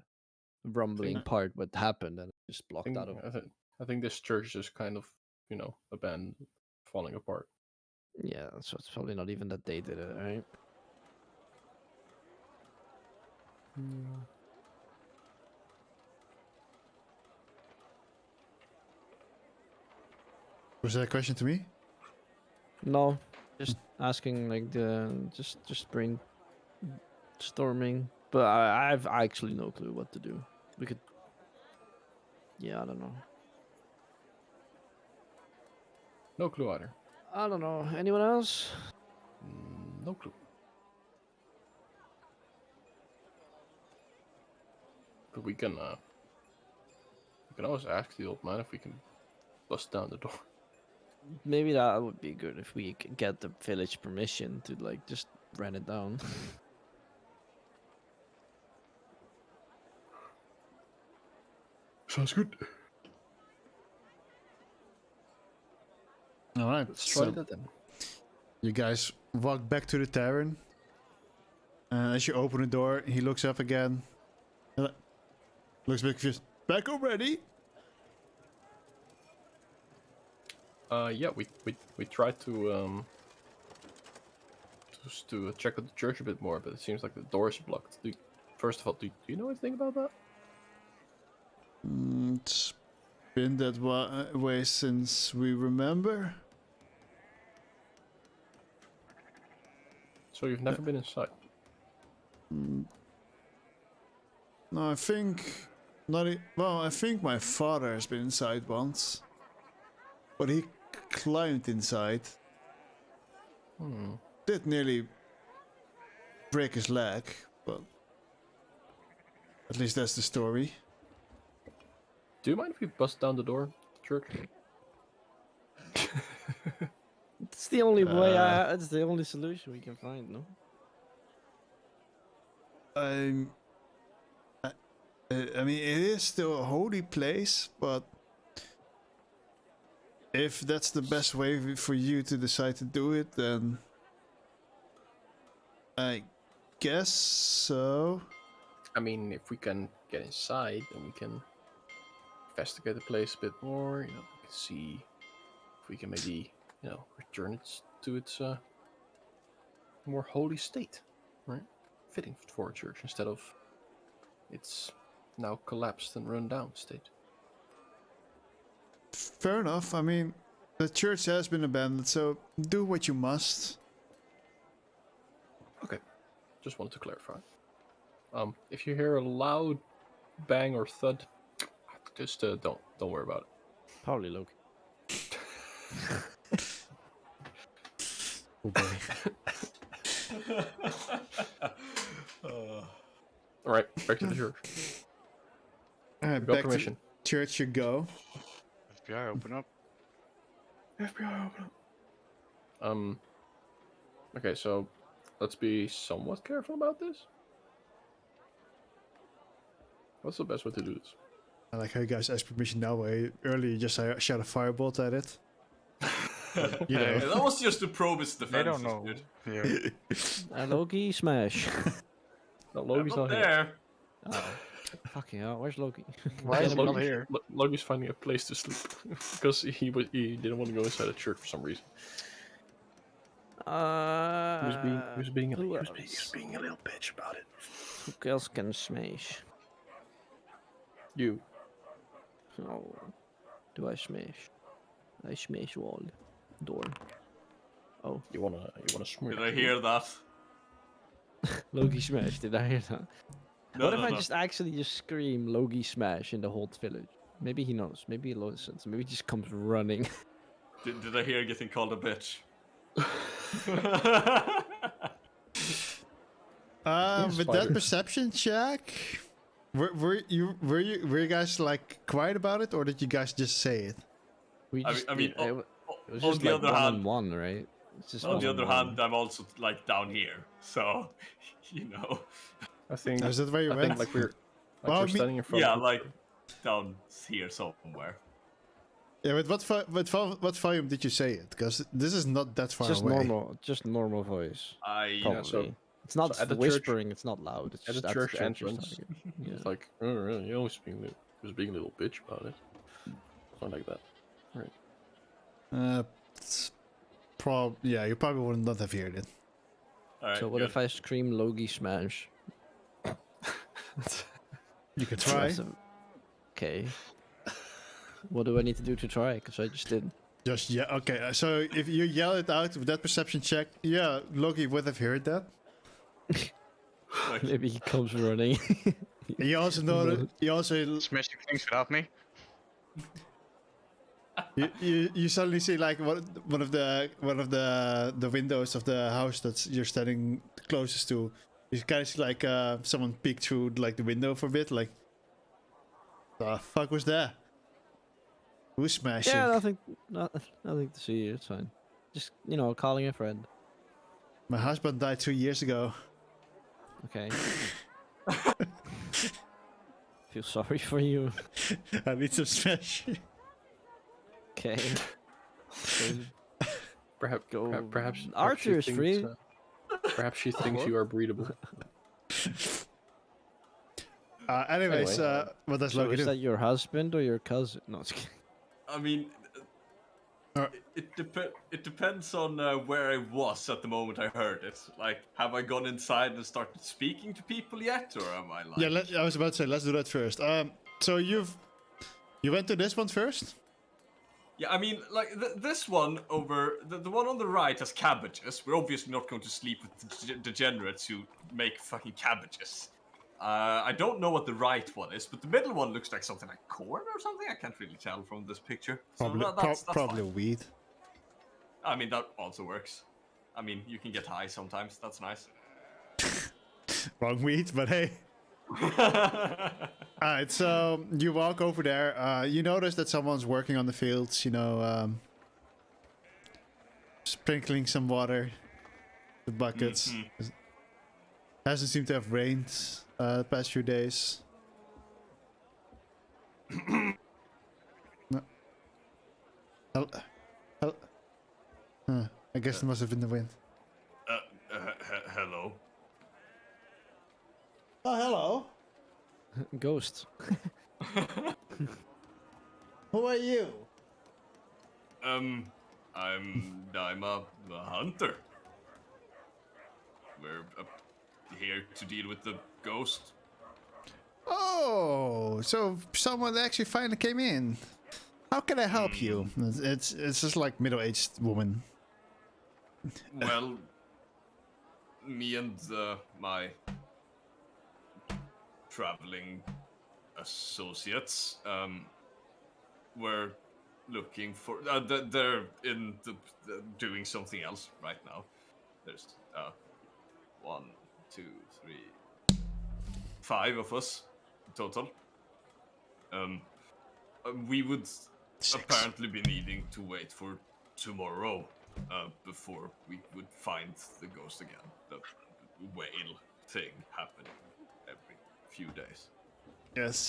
Speaker 6: rumbling part what happened and it just blocked out of.
Speaker 3: I think this church is kind of, abandoned, falling apart.
Speaker 6: Yeah, so it's probably not even that they did it, right?
Speaker 2: Was that a question to me?
Speaker 6: No, just asking like just brainstorming. But I've actually no clue what to do. We could. Yeah, I don't know.
Speaker 3: No clue either.
Speaker 6: I don't know. Anyone else?
Speaker 3: No clue. But we can always ask the old man if we can bust down the door.
Speaker 6: Maybe that would be good if we could get the village permission to like just run it down.
Speaker 3: Sounds good.
Speaker 2: All right.
Speaker 3: Let's try that then.
Speaker 2: You guys walk back to the tavern. As you open the door, he looks up again. Looks a bit confused. Back already?
Speaker 3: Yeah, we tried to just to check out the church a bit more, but it seems like the door is blocked. First of all, do you know anything about that?
Speaker 2: It's been that way since we remember.
Speaker 3: So you've never been inside?
Speaker 2: No, I think not. Well, I think my father has been inside once, but he climbed inside. Did nearly break his leg, but at least that's the story.
Speaker 3: Do you mind if we bust down the door, church?
Speaker 6: It's the only way. It's the only solution we can find. No.
Speaker 2: I mean, it is still a holy place, but if that's the best way for you to decide to do it, then I guess so.
Speaker 3: I mean, if we can get inside, then we can investigate the place a bit more. We can see if we can maybe, return it to its more holy state, right? Fitting for a church instead of its now collapsed and run down state.
Speaker 2: Fair enough. I mean, the church has been abandoned, so do what you must.
Speaker 3: Okay, just wanted to clarify. If you hear a loud bang or thud, just don't worry about it.
Speaker 6: Probably Loki.
Speaker 2: Oh boy.
Speaker 3: All right, back to the church.
Speaker 2: Alright,
Speaker 3: Got
Speaker 2: back
Speaker 3: permission.
Speaker 2: to church you go.
Speaker 5: FBI, open up.
Speaker 3: FBI, open up. Okay, so let's be somewhat careful about this. What's the best way to do this?
Speaker 2: I like how you guys ask permission now. Way earlier, you just shot a firebolt at it. You know.
Speaker 1: That was just to probe its defenses.
Speaker 5: They don't know.
Speaker 1: Dude.
Speaker 5: Yeah.
Speaker 6: Loki smash.
Speaker 3: No,
Speaker 1: I'm
Speaker 3: Loki's
Speaker 1: not
Speaker 3: not here.
Speaker 1: there.
Speaker 6: Oh, fucking hell! Where's Loki?
Speaker 5: Why is he not
Speaker 3: Loki's-
Speaker 5: here?
Speaker 3: Loki's finding a place to sleep because he didn't want to go inside the church for some reason. He was being a
Speaker 6: who
Speaker 3: little bitch about it.
Speaker 6: Who else can smash?
Speaker 3: You.
Speaker 6: Oh, do I smash? I smash wall, door. Oh,
Speaker 3: You wanna smear?
Speaker 1: Did I hear that?
Speaker 6: Loki smash. Did I hear that?
Speaker 1: No,
Speaker 6: What if
Speaker 1: no,
Speaker 6: I
Speaker 1: no.
Speaker 6: just actually just scream Loki smash in the whole village? Maybe he knows. Maybe he listens. Maybe he just comes running.
Speaker 1: Did I hear getting called a bitch?
Speaker 2: With that
Speaker 3: Spider.
Speaker 2: perception check, were you guys like quiet about it, or did you guys just say it?
Speaker 6: We
Speaker 1: I
Speaker 6: just,
Speaker 1: mean,
Speaker 6: it was
Speaker 1: on
Speaker 6: just
Speaker 1: the
Speaker 6: like
Speaker 1: other hand,
Speaker 6: one, right? It's just
Speaker 1: on the other
Speaker 6: one-on-one.
Speaker 1: hand, I'm also like down here, so you know.
Speaker 3: I think.
Speaker 2: Is that where you
Speaker 3: I
Speaker 2: went?
Speaker 3: think like we're
Speaker 2: Well, I
Speaker 3: we're
Speaker 2: mean-
Speaker 3: standing in front.
Speaker 1: Yeah,
Speaker 3: of the
Speaker 1: like
Speaker 3: church.
Speaker 1: down here somewhere.
Speaker 2: Yeah, with what volume did you say it? Because this is not that far
Speaker 6: Just
Speaker 2: away.
Speaker 6: normal voice.
Speaker 1: I
Speaker 6: Probably.
Speaker 3: so-
Speaker 6: it's not
Speaker 3: so at the church-
Speaker 6: whispering. It's not loud. It's
Speaker 3: at the
Speaker 6: just
Speaker 3: church
Speaker 6: you're
Speaker 3: entrance.
Speaker 6: starting it. Yeah.
Speaker 3: It's like, oh, really? You always was being a little bitch about it. Something like that.
Speaker 2: It's yeah, you probably would not have heard it.
Speaker 1: Alright,
Speaker 6: So what
Speaker 1: good.
Speaker 6: if I scream Loki smash?
Speaker 2: You could try.
Speaker 6: Okay. What do I need to do to try? Because I just did.
Speaker 2: Just yeah. Okay. So if you yell it out with that perception check, yeah, Loki would have heard that.
Speaker 1: Like,
Speaker 6: Maybe he comes running.
Speaker 2: You also know that. You also
Speaker 5: Smashing things without me.
Speaker 2: you suddenly see like one of the windows of the house that you're standing closest to. You kind of see like someone peek through like the window for a bit, like the fuck was that? Who's smashing?
Speaker 6: Yeah, nothing to see. It's fine. Just calling a friend.
Speaker 2: My husband died 2 years ago.
Speaker 6: Okay. Feel sorry for you.
Speaker 2: I need some smashing.
Speaker 6: Okay. So
Speaker 3: Perhaps,
Speaker 6: Go-
Speaker 3: perhaps
Speaker 6: Arthur
Speaker 3: she
Speaker 6: is
Speaker 3: thinks,
Speaker 6: free.
Speaker 3: Perhaps she thinks you are breedable.
Speaker 2: Anyways,
Speaker 3: Anyway.
Speaker 2: what does
Speaker 6: so
Speaker 2: Loki
Speaker 6: is
Speaker 2: do?
Speaker 6: that your husband or your cousin? No, it's kidding.
Speaker 1: I mean, it depends on where I was at the moment I heard it. Like, have I gone inside and started speaking to people yet, or am I like?
Speaker 2: Yeah, I was about to say let's do that first. So you went to this one first?
Speaker 1: Yeah, I mean, like this one over the one on the right has cabbages. We're obviously not going to sleep with degenerates who make fucking cabbages. I don't know what the right one is, but the middle one looks like something like corn or something. I can't really tell from this picture. So that's
Speaker 2: Probably
Speaker 1: fine.
Speaker 2: weed.
Speaker 1: I mean, that also works. I mean, you can get high sometimes. That's nice.
Speaker 2: Wrong weed, but hey. Alright, so you walk over there. You notice that someone's working on the fields, sprinkling some water, the buckets.
Speaker 1: Mhm.
Speaker 2: Hasn't seemed to have rained the past few days. No. I guess it must have been the wind.
Speaker 1: Hello.
Speaker 2: Oh, hello.
Speaker 6: Ghost.
Speaker 2: Who are you?
Speaker 1: I'm a hunter. we're here to deal with the ghost.
Speaker 2: Oh, so someone actually finally came in. How can I help you? It's just like middle-aged woman.
Speaker 1: Well, me and my traveling associates were looking for. They're in doing something else right now. There's 1, 2, 3, 5 of us total. We would
Speaker 2: 6.
Speaker 1: apparently be needing to wait for tomorrow before we would find the ghost again. The whale thing happening every few days.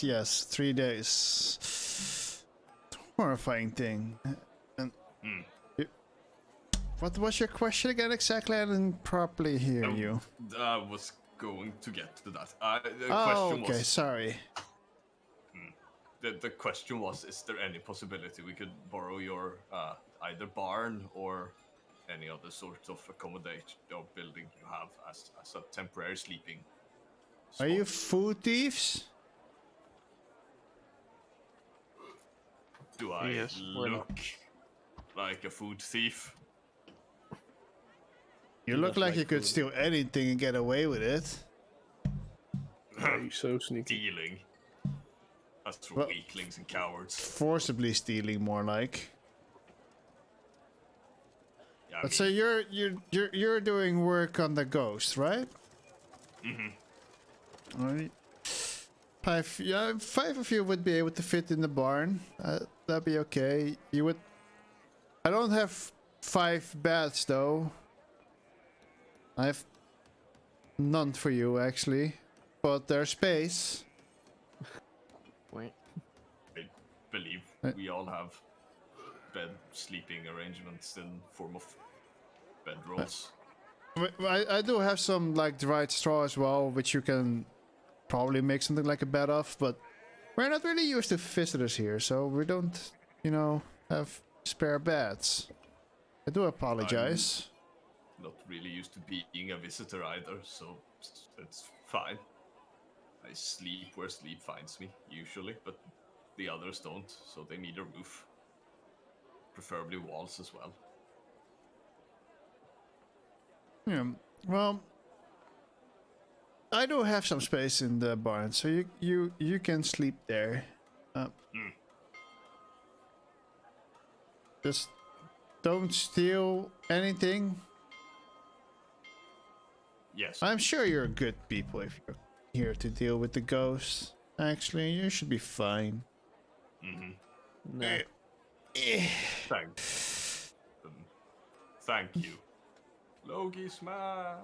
Speaker 2: Yes, 3 days. Horrifying thing. And what was your question again exactly? I didn't properly hear you.
Speaker 1: I was going to get to that. The
Speaker 2: Oh,
Speaker 1: question
Speaker 2: okay,
Speaker 1: was,
Speaker 2: sorry.
Speaker 1: the question was, is there any possibility we could borrow your either barn or any other sort of accommodation or building you have as a temporary sleeping spot?
Speaker 2: Are you food thieves?
Speaker 1: Do I
Speaker 5: Yes, we're not.
Speaker 1: look like a food thief?
Speaker 2: You
Speaker 3: He
Speaker 2: look
Speaker 3: does
Speaker 2: like
Speaker 3: like
Speaker 2: you could
Speaker 3: food.
Speaker 2: steal anything and get away with it.
Speaker 3: Are you so sneaky?
Speaker 1: Stealing. That's for
Speaker 2: Well-
Speaker 1: weaklings and cowards.
Speaker 2: Forcibly stealing, more like.
Speaker 1: Yeah, I
Speaker 2: But
Speaker 1: mean,
Speaker 2: so you're doing work on the ghost, right? Alright. 5 of you would be able to fit in the barn. That'd be okay. You would. I don't have 5 beds though. I have none for you actually, but there's space.
Speaker 5: Wait.
Speaker 1: I believe we all have bed sleeping arrangements in form of bedrolls.
Speaker 2: I do have some like dried straw as well, which you can probably make something like a bed of, but we're not really used to visitors here, so we don't, have spare beds. I do apologize.
Speaker 1: Not really used to being a visitor either, so it's fine. I sleep where sleep finds me, usually, but the others don't, so they need a roof. Preferably walls as well.
Speaker 2: Yeah. Well, I do have some space in the barn, so you can sleep there. Just don't steal anything.
Speaker 1: Yes.
Speaker 2: I'm sure you're good people if you're here to deal with the ghosts. Actually, you should be fine.
Speaker 6: Nah.
Speaker 1: Thanks. Thank you. Logie smash.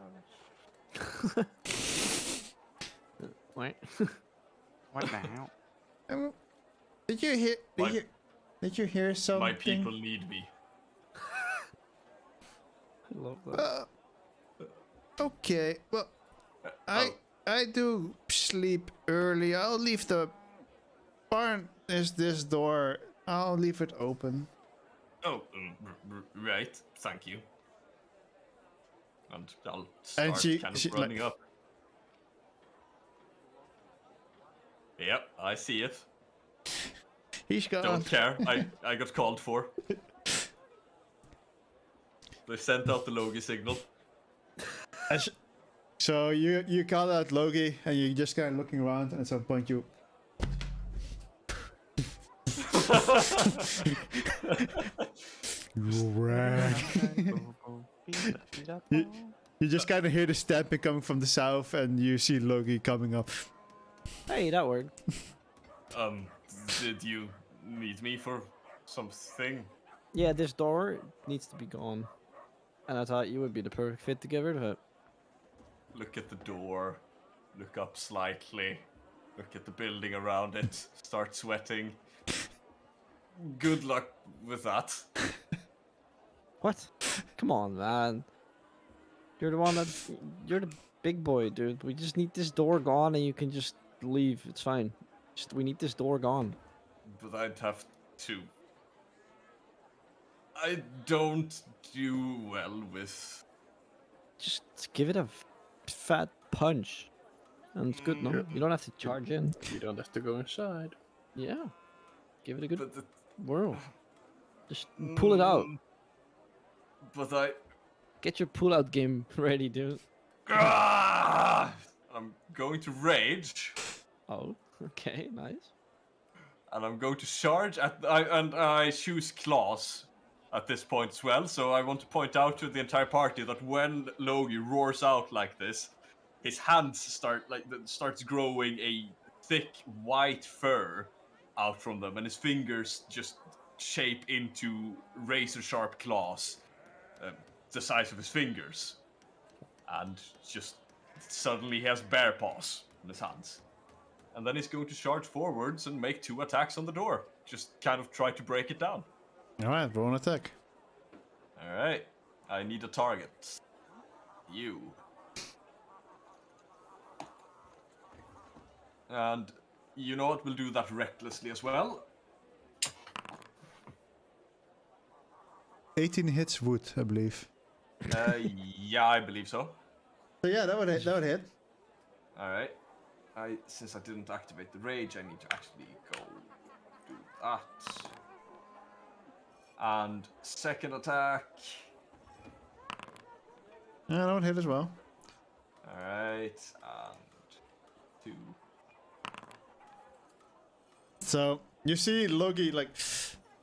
Speaker 6: Wait.
Speaker 5: What the hell?
Speaker 2: Did you hear?
Speaker 1: My-
Speaker 2: Did you hear something?
Speaker 1: My people need me.
Speaker 6: I love that.
Speaker 2: Okay. Well, I do sleep early. I'll leave the barn. Is this door? I'll leave it open.
Speaker 1: Oh, right. Thank you. And I'll start
Speaker 2: she-
Speaker 1: kind
Speaker 2: she,
Speaker 1: of running up. Yep, I see it.
Speaker 2: He's gone.
Speaker 1: Don't care. I got called for. They sent out the Logie signal.
Speaker 2: So you call out Logie, and you're just kind of looking around, and at some point you. You ran. You just kind of hear the stamping coming from the south, and you see Logie coming up.
Speaker 6: Hey, that worked.
Speaker 1: Did you need me for something?
Speaker 6: Yeah, this door needs to be gone. And I thought you would be the perfect fit to get rid of it.
Speaker 1: Look at the door. Look up slightly. Look at the building around it. Start sweating. Good luck with that.
Speaker 6: What? Come on, man. You're the one that... You're the big boy, dude. We just need this door gone and you can just leave. It's fine. Just we need this door gone.
Speaker 1: But I'd have to. I don't do well with.
Speaker 6: Just give it a fat punch. And it's good, no? You don't have to charge in.
Speaker 3: You don't have to go inside.
Speaker 6: Yeah. Give it a good
Speaker 1: But
Speaker 6: whirl. Just pull it out.
Speaker 1: But I.
Speaker 6: Get your pull-out game ready, dude.
Speaker 1: I'm going to rage.
Speaker 6: Oh, okay, nice.
Speaker 1: And I'm going to charge and I choose claws at this point as well. So I want to point out to the entire party that when Logie roars out like this, his hands starts growing a thick white fur out from them, and his fingers just shape into razor sharp claws, the size of his fingers, and just suddenly he has bear paws in his hands. And then he's going to charge forwards and make 2 attacks on the door. Just kind of try to break it down.
Speaker 2: Alright, roll an attack.
Speaker 1: Alright. I need a target. You. And you know what? We'll do that recklessly as well.
Speaker 2: 18 hits wood, I believe.
Speaker 1: Yeah, I believe so.
Speaker 2: So yeah, that would hit.
Speaker 1: Alright. Since I didn't activate the rage, I need to actually go do that. And second attack.
Speaker 2: Yeah, that would hit as well.
Speaker 1: Alright, and 2.
Speaker 2: So you see Logie, like,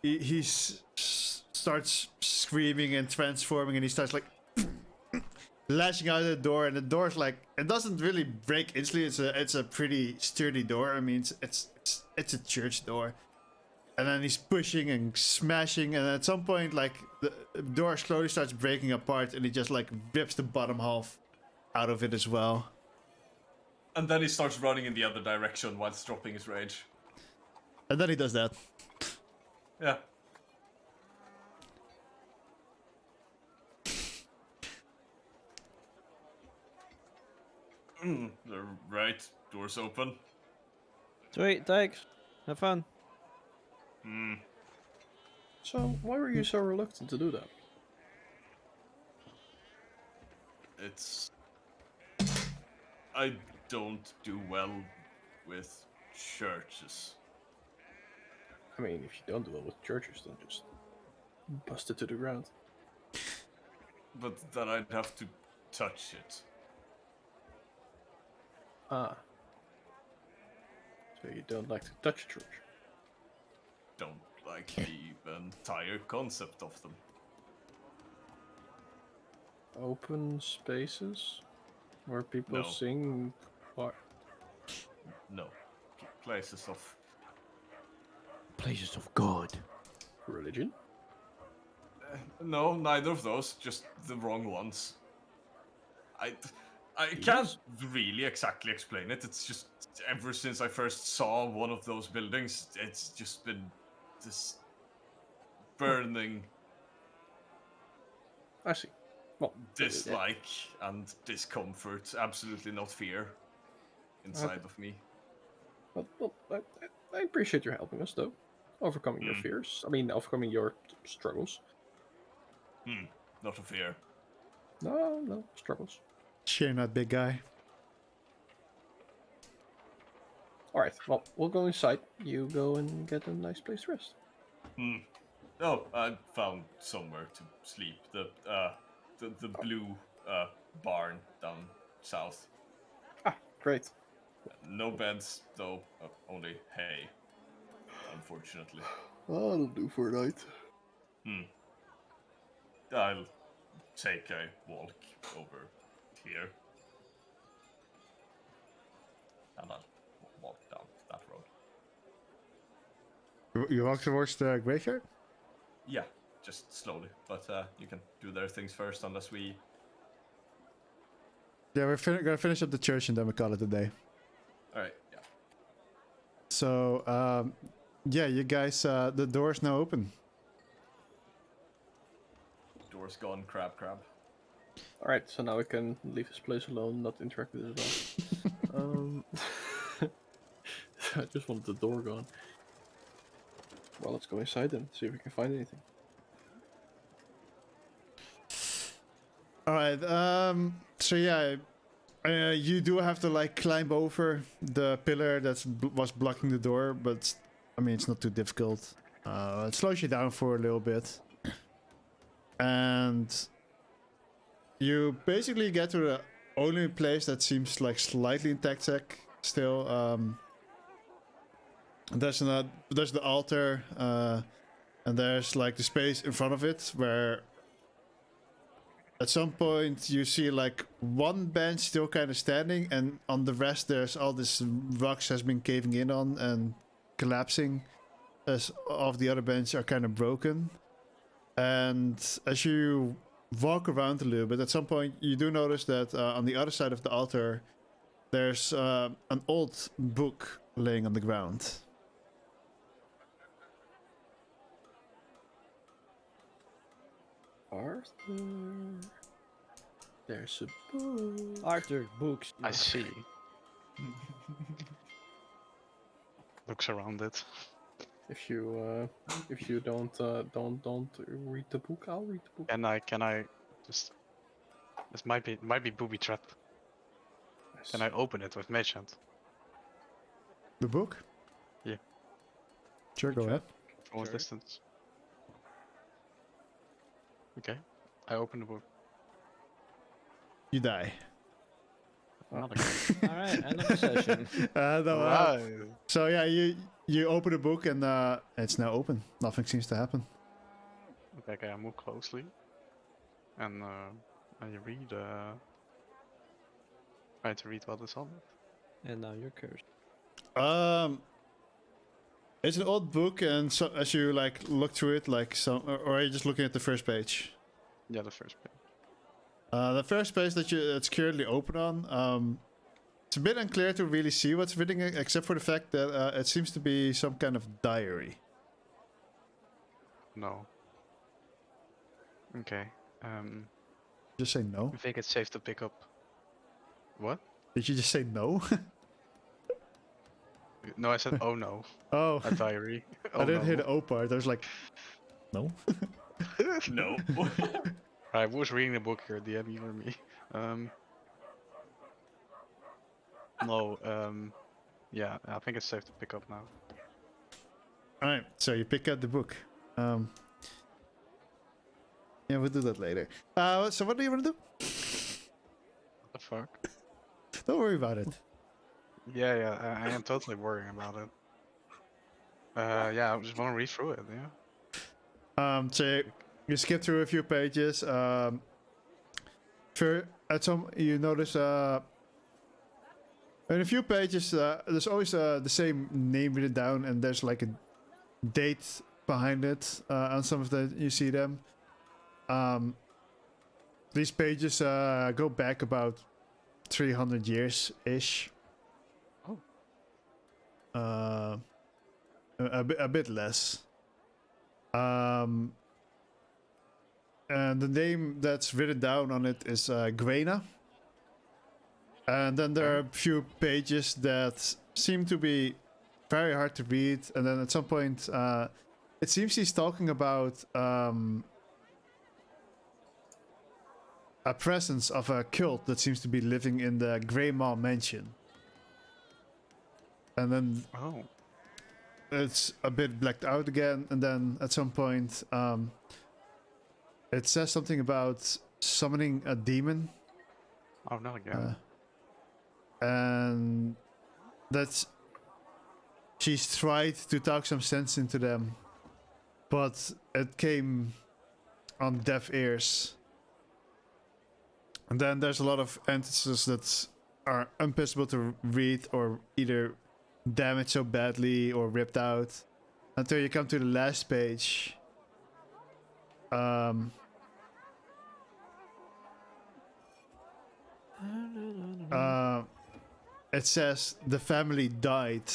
Speaker 2: he starts screaming and transforming, and he starts like lashing out of the door, and the door's like, it doesn't really break instantly. It's a pretty sturdy door. I mean, it's a church door. And then he's pushing and smashing, and at some point, like, the door slowly starts breaking apart, and he just like rips the bottom half out of it as well.
Speaker 1: And then he starts running in the other direction whilst dropping his rage.
Speaker 2: And then he does that.
Speaker 1: Yeah. Right, door's open.
Speaker 6: Sweet, thanks. Have fun.
Speaker 3: So, why were you so reluctant to do that?
Speaker 1: I don't do well with churches.
Speaker 3: I mean, if you don't do it with churches, then just bust it to the ground.
Speaker 1: But then I'd have to touch it.
Speaker 3: Ah. So you don't like to touch a church?
Speaker 1: Don't like the entire concept of them.
Speaker 3: Open spaces? Where people
Speaker 1: No.
Speaker 3: sing? What?
Speaker 1: No. Places of
Speaker 6: Places of God.
Speaker 3: Religion?
Speaker 1: no, neither of those, just the wrong ones. I can't really exactly explain it. It's just ever since I first saw one of those buildings, it's just been this burning
Speaker 3: I see. Well,
Speaker 1: dislike and discomfort, absolutely not fear, inside of me.
Speaker 3: well, I appreciate you helping us, though. Overcoming your fears. I mean, overcoming your struggles.
Speaker 1: Not a fear.
Speaker 3: No, struggles.
Speaker 2: Sure, not big guy.
Speaker 3: Alright, well, we'll go inside. You go and get a nice place to rest.
Speaker 1: Oh, I found somewhere to sleep. The blue barn down south.
Speaker 3: Ah, great.
Speaker 1: No beds, though. Only hay. Unfortunately.
Speaker 3: That'll do for a night.
Speaker 1: I'll take a walk over here. And I'll walk down that road.
Speaker 2: You walk towards the graveyard?
Speaker 1: Yeah, just slowly. But you can do their things first, unless we...
Speaker 2: Yeah, we're gonna finish up the church and then we call it a day.
Speaker 1: Alright, yeah.
Speaker 2: So, yeah, you guys, the door's now open.
Speaker 1: Door's gone, crab.
Speaker 3: Alright, so now we can leave this place alone, not interact with it at all. I just wanted the door gone. Well, let's go inside then, see if we can find anything.
Speaker 2: Alright, so yeah, You do have to like climb over the pillar that was blocking the door, but I mean it's not too difficult. It slows you down for a little bit, and you basically get to the only place that seems like slightly intact still. There's the altar, and there's like the space in front of it where at some point you see like one bench still kind of standing, and on the rest there's all this rocks has been caving in on and collapsing, as all of the other benches are kind of broken. And as you walk around a little bit, at some point you do notice that on the other side of the altar there's an old book laying on the ground.
Speaker 3: Arthur. There's a book.
Speaker 6: Arthur, books.
Speaker 5: I see. Looks around it.
Speaker 3: If you don't read the book, I'll read the book.
Speaker 5: Can I just? This might be booby trap.
Speaker 3: Yes.
Speaker 5: Can I open it with mage hand?
Speaker 2: The book?
Speaker 5: Yeah.
Speaker 2: Sure, go ahead.
Speaker 5: From a
Speaker 3: Sure.
Speaker 5: distance. Okay. I open the book.
Speaker 2: You die.
Speaker 5: Not again.
Speaker 6: Alright, end of the session.
Speaker 2: No,
Speaker 5: Right.
Speaker 2: so yeah, you open the book and it's now open. Nothing seems to happen.
Speaker 5: Okay, I move closely. And I read try to read what is on it.
Speaker 6: And now you're cursed.
Speaker 2: It's an old book, and so as you like look through it, like some, or are you just looking at the first page?
Speaker 5: Yeah, the first page.
Speaker 2: The first page it's currently open on. It's a bit unclear to really see what's written, except for the fact that it seems to be some kind of diary.
Speaker 5: No. Okay.
Speaker 2: Just say no.
Speaker 5: I think it's safe to pick up. What?
Speaker 2: Did you just say no?
Speaker 5: No, I said oh no.
Speaker 2: Oh,
Speaker 5: A diary.
Speaker 2: I didn't hear the O part. I was like, no.
Speaker 1: No.
Speaker 5: I was reading the book here, DM you or me. No, yeah, I think it's safe to pick up now.
Speaker 2: Alright, so you pick up the book. Yeah, we'll do that later. So what do you want to do?
Speaker 5: What the fuck?
Speaker 2: Don't worry about it.
Speaker 5: Yeah, I am totally worrying about it. Yeah, I just want to read through it, yeah.
Speaker 2: So you skip through a few pages. At some you notice in a few pages there's always the same name written down, and there's like a date behind it. On some of the you see them. These pages go back about 300 years ish.
Speaker 5: Oh.
Speaker 2: A bit less. And the name that's written down on it is Graina. And then there are a few pages that seem to be very hard to read. And then at some point, it seems he's talking about a presence of a cult that seems to be living in the Grey Maw mansion. And then
Speaker 5: Oh.
Speaker 2: it's a bit blacked out again, and then at some point it says something about summoning a demon,
Speaker 5: Oh, not again.
Speaker 2: and that's she's tried to talk some sense into them, but it came on deaf ears. And then there's a lot of entities that are impossible to read, or either damaged so badly or ripped out, until you come to the last page. It says the family died.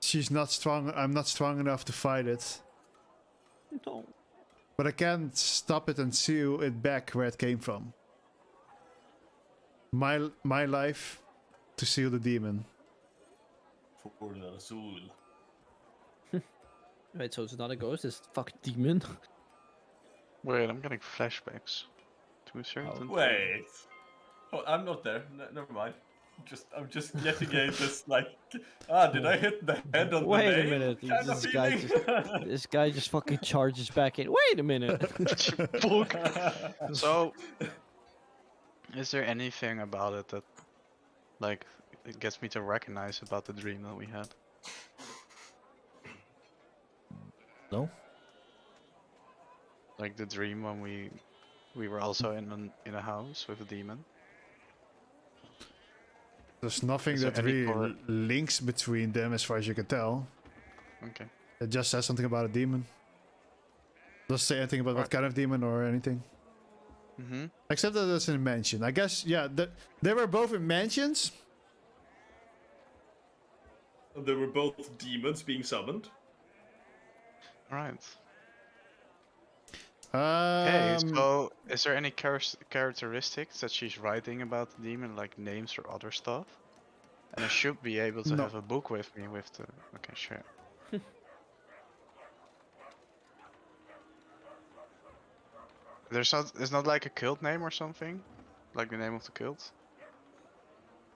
Speaker 2: She's not strong. I'm not strong enough to fight it,
Speaker 6: No.
Speaker 2: but I can't stop it and seal it back where it came from. My life to seal the demon.
Speaker 1: For the soul.
Speaker 6: Wait, so it's not a ghost, it's a fucking demon?
Speaker 5: Wait, I'm getting flashbacks to a certain.
Speaker 1: Wait. Oh, I'm not there. Never mind. I'm just getting this like. Did I hit the head on
Speaker 6: Wait
Speaker 1: the
Speaker 6: a
Speaker 1: nail?
Speaker 6: minute.
Speaker 1: Kind of feeling.
Speaker 6: This guy just fucking charges back in. Wait a minute.
Speaker 5: Fuck. So, is there anything about it that, like, it gets me to recognize about the dream that we had?
Speaker 2: No.
Speaker 5: Like the dream when we were also in a house with a demon.
Speaker 2: There's nothing
Speaker 5: Is there
Speaker 2: that
Speaker 5: any
Speaker 2: really
Speaker 5: core-
Speaker 2: links between them as far as you can tell.
Speaker 5: Okay.
Speaker 2: It just says something about a demon. Doesn't say anything about what kind of demon or anything.
Speaker 5: Mm-hmm.
Speaker 2: Except that it's in a mansion. I guess, yeah, they were both in mansions.
Speaker 1: They were both demons being summoned.
Speaker 5: Alright. Okay,
Speaker 2: Um,
Speaker 5: so is there any characteristics that she's writing about the demon, like names or other stuff? And I should be able to
Speaker 2: No.
Speaker 5: have a book with me with the... Okay, sure. There's not like a cult name or something? Like the name of the cult?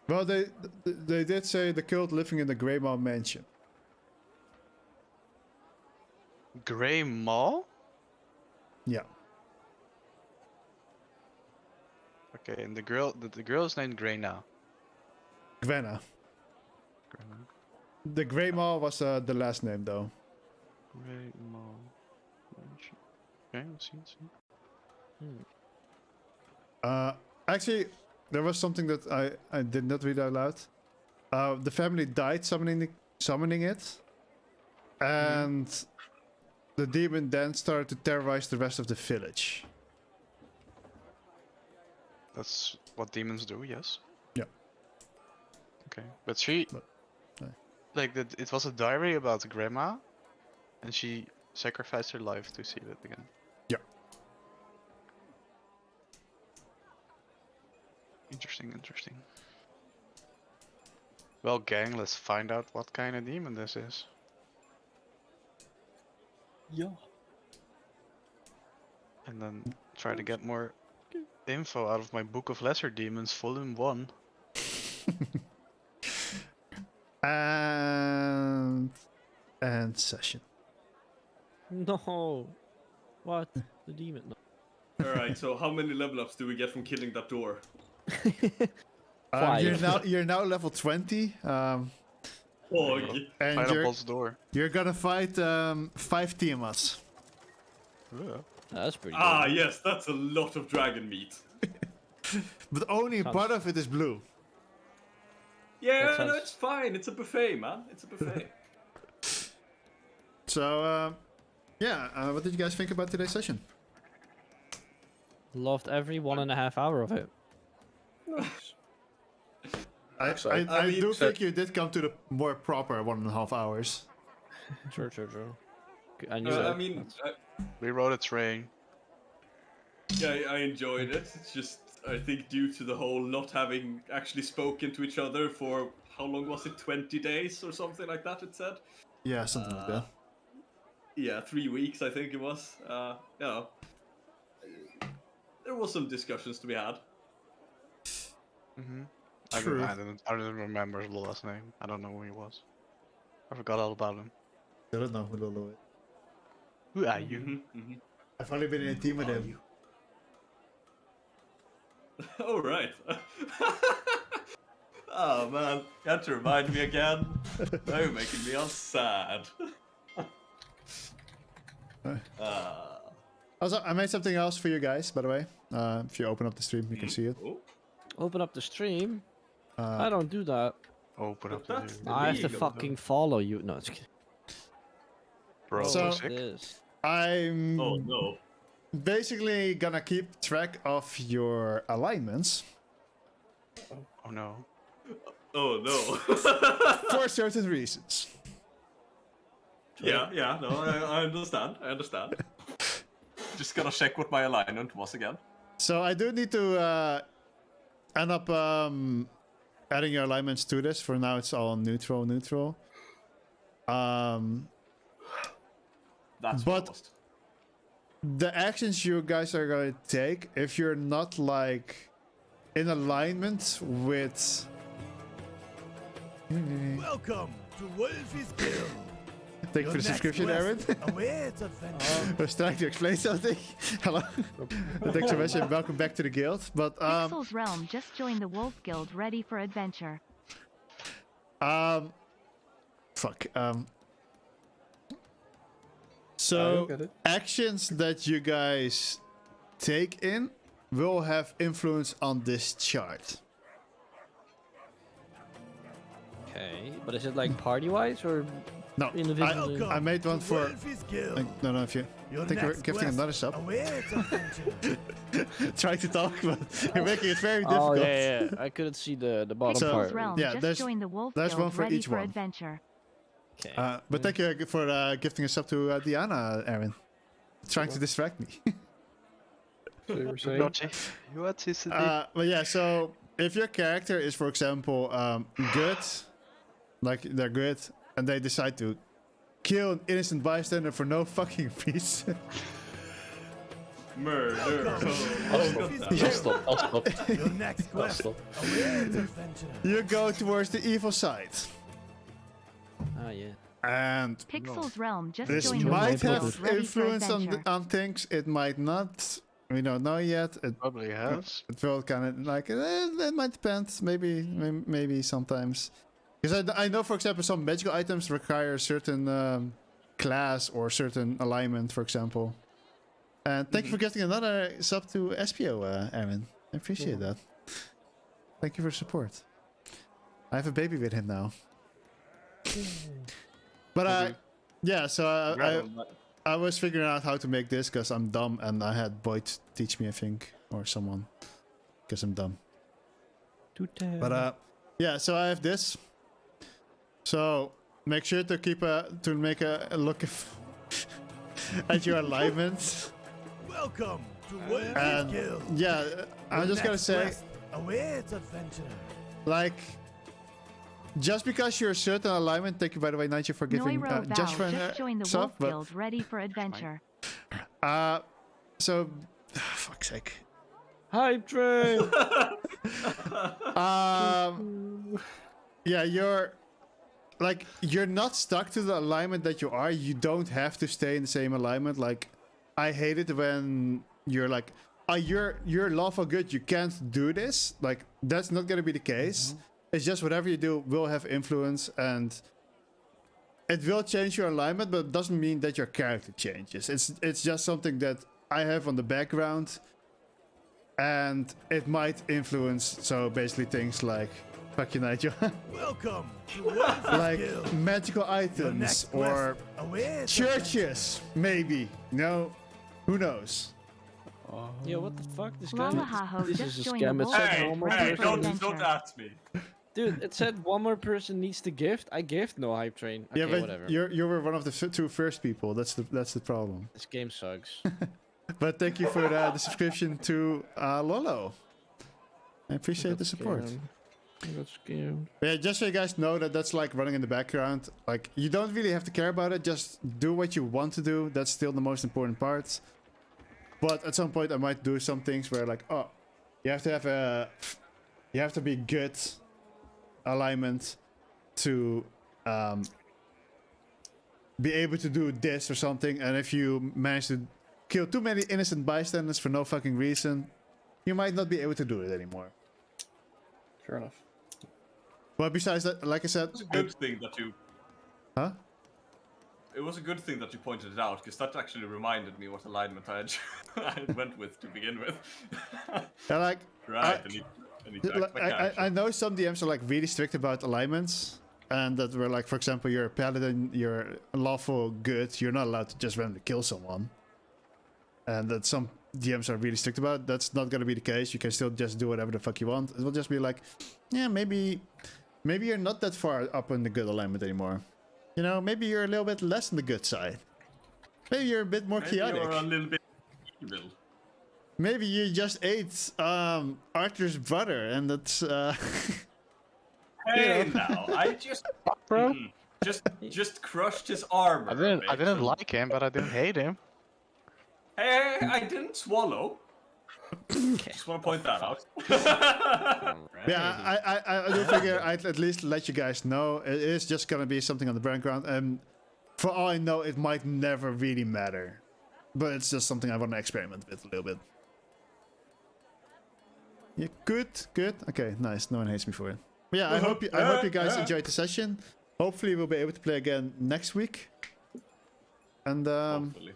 Speaker 2: well, they did say the cult living in the Grey Maw mansion.
Speaker 5: Grey Maw?
Speaker 2: Yeah.
Speaker 5: Okay, and the girl is named Grey now.
Speaker 2: Gwenna.
Speaker 5: Grey
Speaker 2: The Grey Maw was the last name, though.
Speaker 5: Maw. Okay, let's see.
Speaker 2: Actually, there was something that I did not read out loud. The family died summoning it, and the demon then started to terrorize the rest of the village.
Speaker 5: That's what demons do, yes?
Speaker 2: Yeah.
Speaker 5: Okay, but she...
Speaker 2: no.
Speaker 5: Like, it was a diary about the grandma, and she sacrificed her life to see it again.
Speaker 2: Yeah.
Speaker 5: Interesting. Well, gang, let's find out what kind of demon this is.
Speaker 3: Yeah.
Speaker 5: And then try to get more info out of my Book of Lesser Demons, Volume 1.
Speaker 2: And session.
Speaker 6: No. What? The demon? No.
Speaker 1: Alright, so how many level ups do we get from killing that door?
Speaker 6: Five.
Speaker 2: You're now level 20.
Speaker 1: Oh,
Speaker 2: And
Speaker 5: Pineapple's door.
Speaker 2: you're gonna fight 5 Tiamats.
Speaker 5: Yeah.
Speaker 6: That's pretty
Speaker 1: ah,
Speaker 6: good.
Speaker 1: yes, that's a lot of dragon meat.
Speaker 2: But only
Speaker 6: Sounds-
Speaker 2: part of it is blue.
Speaker 1: Yeah,
Speaker 6: That
Speaker 1: no,
Speaker 6: sounds-
Speaker 1: it's fine. It's a buffet, man. It's a buffet.
Speaker 2: So, what did you guys think about today's session?
Speaker 6: Loved every 1.5 hour of it.
Speaker 2: I
Speaker 1: mean,
Speaker 2: do think you did come to the more proper 1.5 hours.
Speaker 6: True. I knew
Speaker 1: I
Speaker 6: it.
Speaker 1: mean,
Speaker 5: We rode a train.
Speaker 1: yeah, I enjoyed it. It's just, I think, due to the whole not having actually spoken to each other for how long was it? 20 days or something like that. It said.
Speaker 2: Yeah, something like that.
Speaker 1: Yeah, 3 weeks, I think it was. There was some discussions to be had.
Speaker 5: Mm-hmm.
Speaker 2: True.
Speaker 5: I didn't remember the last name. I don't know who he was. I forgot all about him.
Speaker 2: I don't know who Lolo is.
Speaker 5: Who are you?
Speaker 1: Mm-hmm.
Speaker 2: I've only been in a team with him.
Speaker 1: Oh, right. Oh, man. You had to remind me again. Now you're making me all sad.
Speaker 2: Also, I made something else for you guys, by the way. If you open up the stream, you can see it.
Speaker 1: Oh,
Speaker 6: Open up the stream.
Speaker 2: Uh,
Speaker 6: I don't do that.
Speaker 5: Open up
Speaker 1: That's
Speaker 5: the
Speaker 1: the-
Speaker 6: I have to
Speaker 1: illegal,
Speaker 6: fucking follow you. No, it's kidding.
Speaker 5: bro.
Speaker 2: So-
Speaker 5: Sick.
Speaker 6: This.
Speaker 2: I'm
Speaker 1: oh no.
Speaker 2: basically gonna keep track of your alignments
Speaker 5: Oh no.
Speaker 1: Oh no.
Speaker 2: for certain reasons.
Speaker 1: Yeah, no, I understand. Just gonna check what my alignment was again.
Speaker 2: So I do need to end up adding your alignments to this. For now, it's all neutral.
Speaker 1: That's
Speaker 2: But-
Speaker 1: what it was.
Speaker 2: The actions you guys are going to take, if you're not like in alignment with.
Speaker 7: Welcome to Wolfie's Guild.
Speaker 2: Thank you for the subscription, Aaron. I was trying to explain something. Hello. Thanks so much and welcome back to the guild. But
Speaker 8: Pixel's Realm just joined the Wolf Guild, ready for adventure.
Speaker 2: Fuck. So actions that you guys take in will have influence on this chart.
Speaker 6: Okay, but is it like party-wise or
Speaker 2: No,
Speaker 6: individually?
Speaker 2: I made one for. No, if you think you're gifting another sub. Trying to talk, but you're making it very difficult.
Speaker 6: Oh yeah. I couldn't see the bottom
Speaker 2: So,
Speaker 6: part.
Speaker 8: Pixel's Realm
Speaker 2: yeah,
Speaker 8: just joined the Wolf
Speaker 2: there's
Speaker 8: Guild,
Speaker 2: one for
Speaker 8: ready
Speaker 2: each
Speaker 8: for
Speaker 2: one.
Speaker 8: adventure.
Speaker 6: Okay.
Speaker 2: But thank you for gifting a sub to Diana, Aaron. Trying to distract me.
Speaker 3: So you were saying?
Speaker 5: What is it?
Speaker 2: But yeah, so if your character is, for example, good, like they're good, and they decide to kill an innocent bystander for no fucking reason.
Speaker 1: Murder.
Speaker 3: I'll stop.
Speaker 7: Your next quest awaits adventure.
Speaker 2: You go towards the evil side.
Speaker 6: Ah yeah.
Speaker 2: And
Speaker 8: Pixel's Realm just
Speaker 2: this
Speaker 8: joined the
Speaker 2: might
Speaker 8: Wolf Guild,
Speaker 2: have
Speaker 8: ready for
Speaker 2: influence
Speaker 8: adventure.
Speaker 2: on things, it might not. We don't know yet.
Speaker 5: Probably has.
Speaker 2: It will kind of like, it might depend. Maybe sometimes. Because I know, for example, some magical items require a certain class or certain alignment, for example. And thank you for getting another sub to SPO, Aaron. I appreciate that. Thank you for support. I have a baby with him now. But yeah, so I was figuring out how to make this because I'm dumb and I had Boyd teach me, I think, or someone, because I'm dumb. But yeah, so I have this. So make sure to keep to make a look at your alignment.
Speaker 7: Welcome to Wolfie's
Speaker 2: And
Speaker 7: Guild.
Speaker 2: yeah, I'm just gonna say,
Speaker 7: awaits adventure.
Speaker 2: like, just because you're a certain alignment, thank you by the way, Nigel, for giving
Speaker 8: Noiro Val
Speaker 2: just for
Speaker 8: just joined the
Speaker 2: sub,
Speaker 8: Wolf
Speaker 2: but
Speaker 8: Guild, ready for adventure.
Speaker 2: so fuck's sake.
Speaker 6: Hype train.
Speaker 2: Yeah, you're not stuck to the alignment that you are. You don't have to stay in the same alignment. Like, I hate it when you're like, oh, you're lawful good, you can't do this. Like, that's not gonna be the case. It's just whatever you do will have influence, and it will change your alignment, but it doesn't mean that your character changes. It's just something that I have on the background, and it might influence. So basically, things like, fuck you, Nigel.
Speaker 7: Welcome to Wolfie's
Speaker 2: Like
Speaker 7: Guild.
Speaker 2: magical
Speaker 7: Your
Speaker 2: items
Speaker 7: next
Speaker 2: or
Speaker 7: quest awaits
Speaker 2: churches, maybe. No, who knows?
Speaker 6: Yeah, what the fuck? This guy.
Speaker 8: Lalahaho
Speaker 6: This
Speaker 8: just
Speaker 6: is a
Speaker 8: joined the
Speaker 6: scam. It
Speaker 8: Wolf
Speaker 6: said
Speaker 1: Hey,
Speaker 6: one more
Speaker 1: hey,
Speaker 8: for
Speaker 1: don't
Speaker 8: adventure.
Speaker 1: ask me.
Speaker 6: Dude, it said one more person needs to gift. I gift, no hype train. Okay,
Speaker 2: Yeah, but
Speaker 6: whatever.
Speaker 2: you were one of the two first people. That's the problem.
Speaker 6: This game sucks.
Speaker 2: But thank you for the subscription to Lolo. I appreciate the support.
Speaker 6: I got scammed.
Speaker 2: Yeah, just so you guys know that that's like running in the background. Like, you don't really have to care about it. Just do what you want to do. That's still the most important part. But at some point, I might do some things where, like, oh, you have to be good alignment to be able to do this or something. And if you manage to kill too many innocent bystanders for no fucking reason, you might not be able to do it anymore.
Speaker 3: Fair enough.
Speaker 2: But besides that, like I said,
Speaker 1: It's a good thing that you.
Speaker 2: huh?
Speaker 1: It was a good thing that you pointed it out, because that actually reminded me what alignment I went with to begin with.
Speaker 2: Yeah, like,
Speaker 1: Right, I need to act my character.
Speaker 2: I know some DMs are like really strict about alignments, and that were like, for example, you're a paladin, you're lawful good, you're not allowed to just randomly kill someone. And that some DMs are really strict about. That's not gonna be the case. You can still just do whatever the fuck you want. It will just be like, yeah, maybe you're not that far up in the good alignment anymore. You know, maybe you're a little bit less on the good side. Maybe you're a bit more
Speaker 1: Maybe
Speaker 2: chaotic.
Speaker 1: you're a little bit evil.
Speaker 2: Maybe you just ate Arthur's brother, and that's
Speaker 1: Hey now, I just
Speaker 5: Bro,
Speaker 1: just crushed his armor.
Speaker 5: I didn't like him, but I didn't hate him.
Speaker 1: Hey, I didn't swallow. Just want to point that out.
Speaker 2: Yeah, I do figure I'd at least let you guys know. It is just gonna be something on the background, and for all I know, it might never really matter. But it's just something I want to experiment with a little bit. Yeah, good. Okay, nice. No one hates me for it. But yeah, I hope you guys enjoyed the session. Hopefully, we'll be able to play again next week. And
Speaker 1: Hopefully.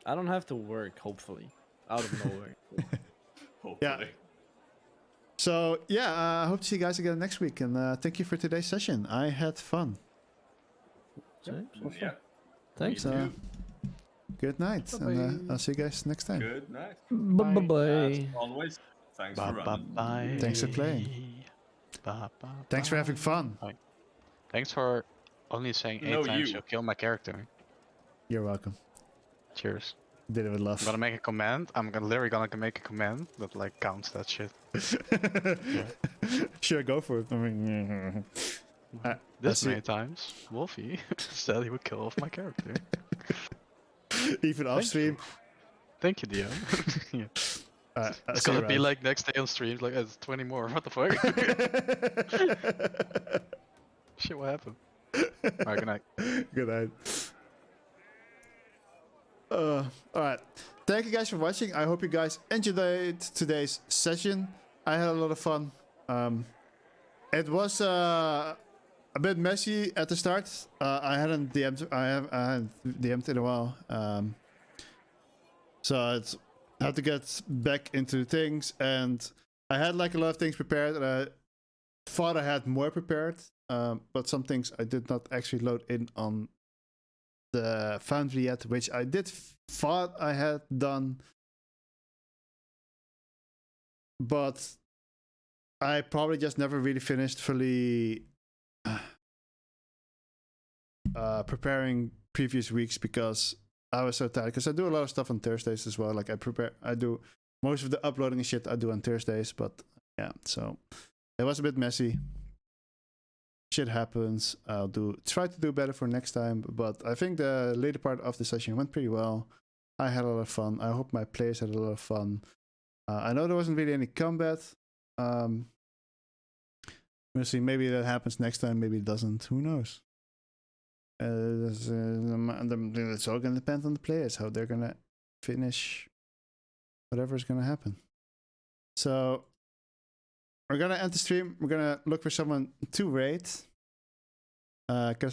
Speaker 6: I don't have to work, hopefully. Out of nowhere.
Speaker 1: Hopefully.
Speaker 2: Yeah. So yeah, I hope to see you guys again next week. And thank you for today's session. I had fun.
Speaker 1: Yeah.
Speaker 6: Thanks.
Speaker 2: Good night, and I'll see you guys next time.
Speaker 1: Good night.
Speaker 6: Bye-bye.
Speaker 1: As always, thanks for running.
Speaker 5: Bye.
Speaker 2: Thanks for playing. Thanks for having fun.
Speaker 5: Thanks for only saying 8 times you'll kill my character.
Speaker 2: You're welcome.
Speaker 5: Cheers.
Speaker 2: Did it with love.
Speaker 5: I'm gonna make a command. Literally gonna make a command that like counts that shit.
Speaker 2: Sure, go for it. I mean,
Speaker 5: This many times, Wolfie said he would kill off my character.
Speaker 2: even off stream.
Speaker 5: Thank you, DM. Yeah. It's gonna be like next day on stream, like it's 20 more. What the fuck? Shit, what happened? Alright, good night.
Speaker 2: Good night. Alright. Thank you guys for watching. I hope you guys enjoyed today's session. I had a lot of fun. It was a bit messy at the start. I hadn't DM'd in a while. So I had to get back into things, and I had like a lot of things prepared, and I thought I had more prepared. But some things I did not actually load in on the Foundry yet, which I did thought I had done, but I probably just never really finished fully preparing previous weeks because I was so tired. Because I do a lot of stuff on Thursdays as well. Like I do most of the uploading and shit I do on Thursdays, but yeah, so it was a bit messy. Shit happens. I'll try to do better for next time, but I think the later part of the session went pretty well. I had a lot of fun. I hope my players had a lot of fun. I know there wasn't really any combat. We'll see. Maybe that happens next time. Maybe it doesn't. Who knows? It's all gonna depend on the players, how they're gonna finish whatever's gonna happen. So we're gonna end the stream. We're gonna look for someone to raid. Because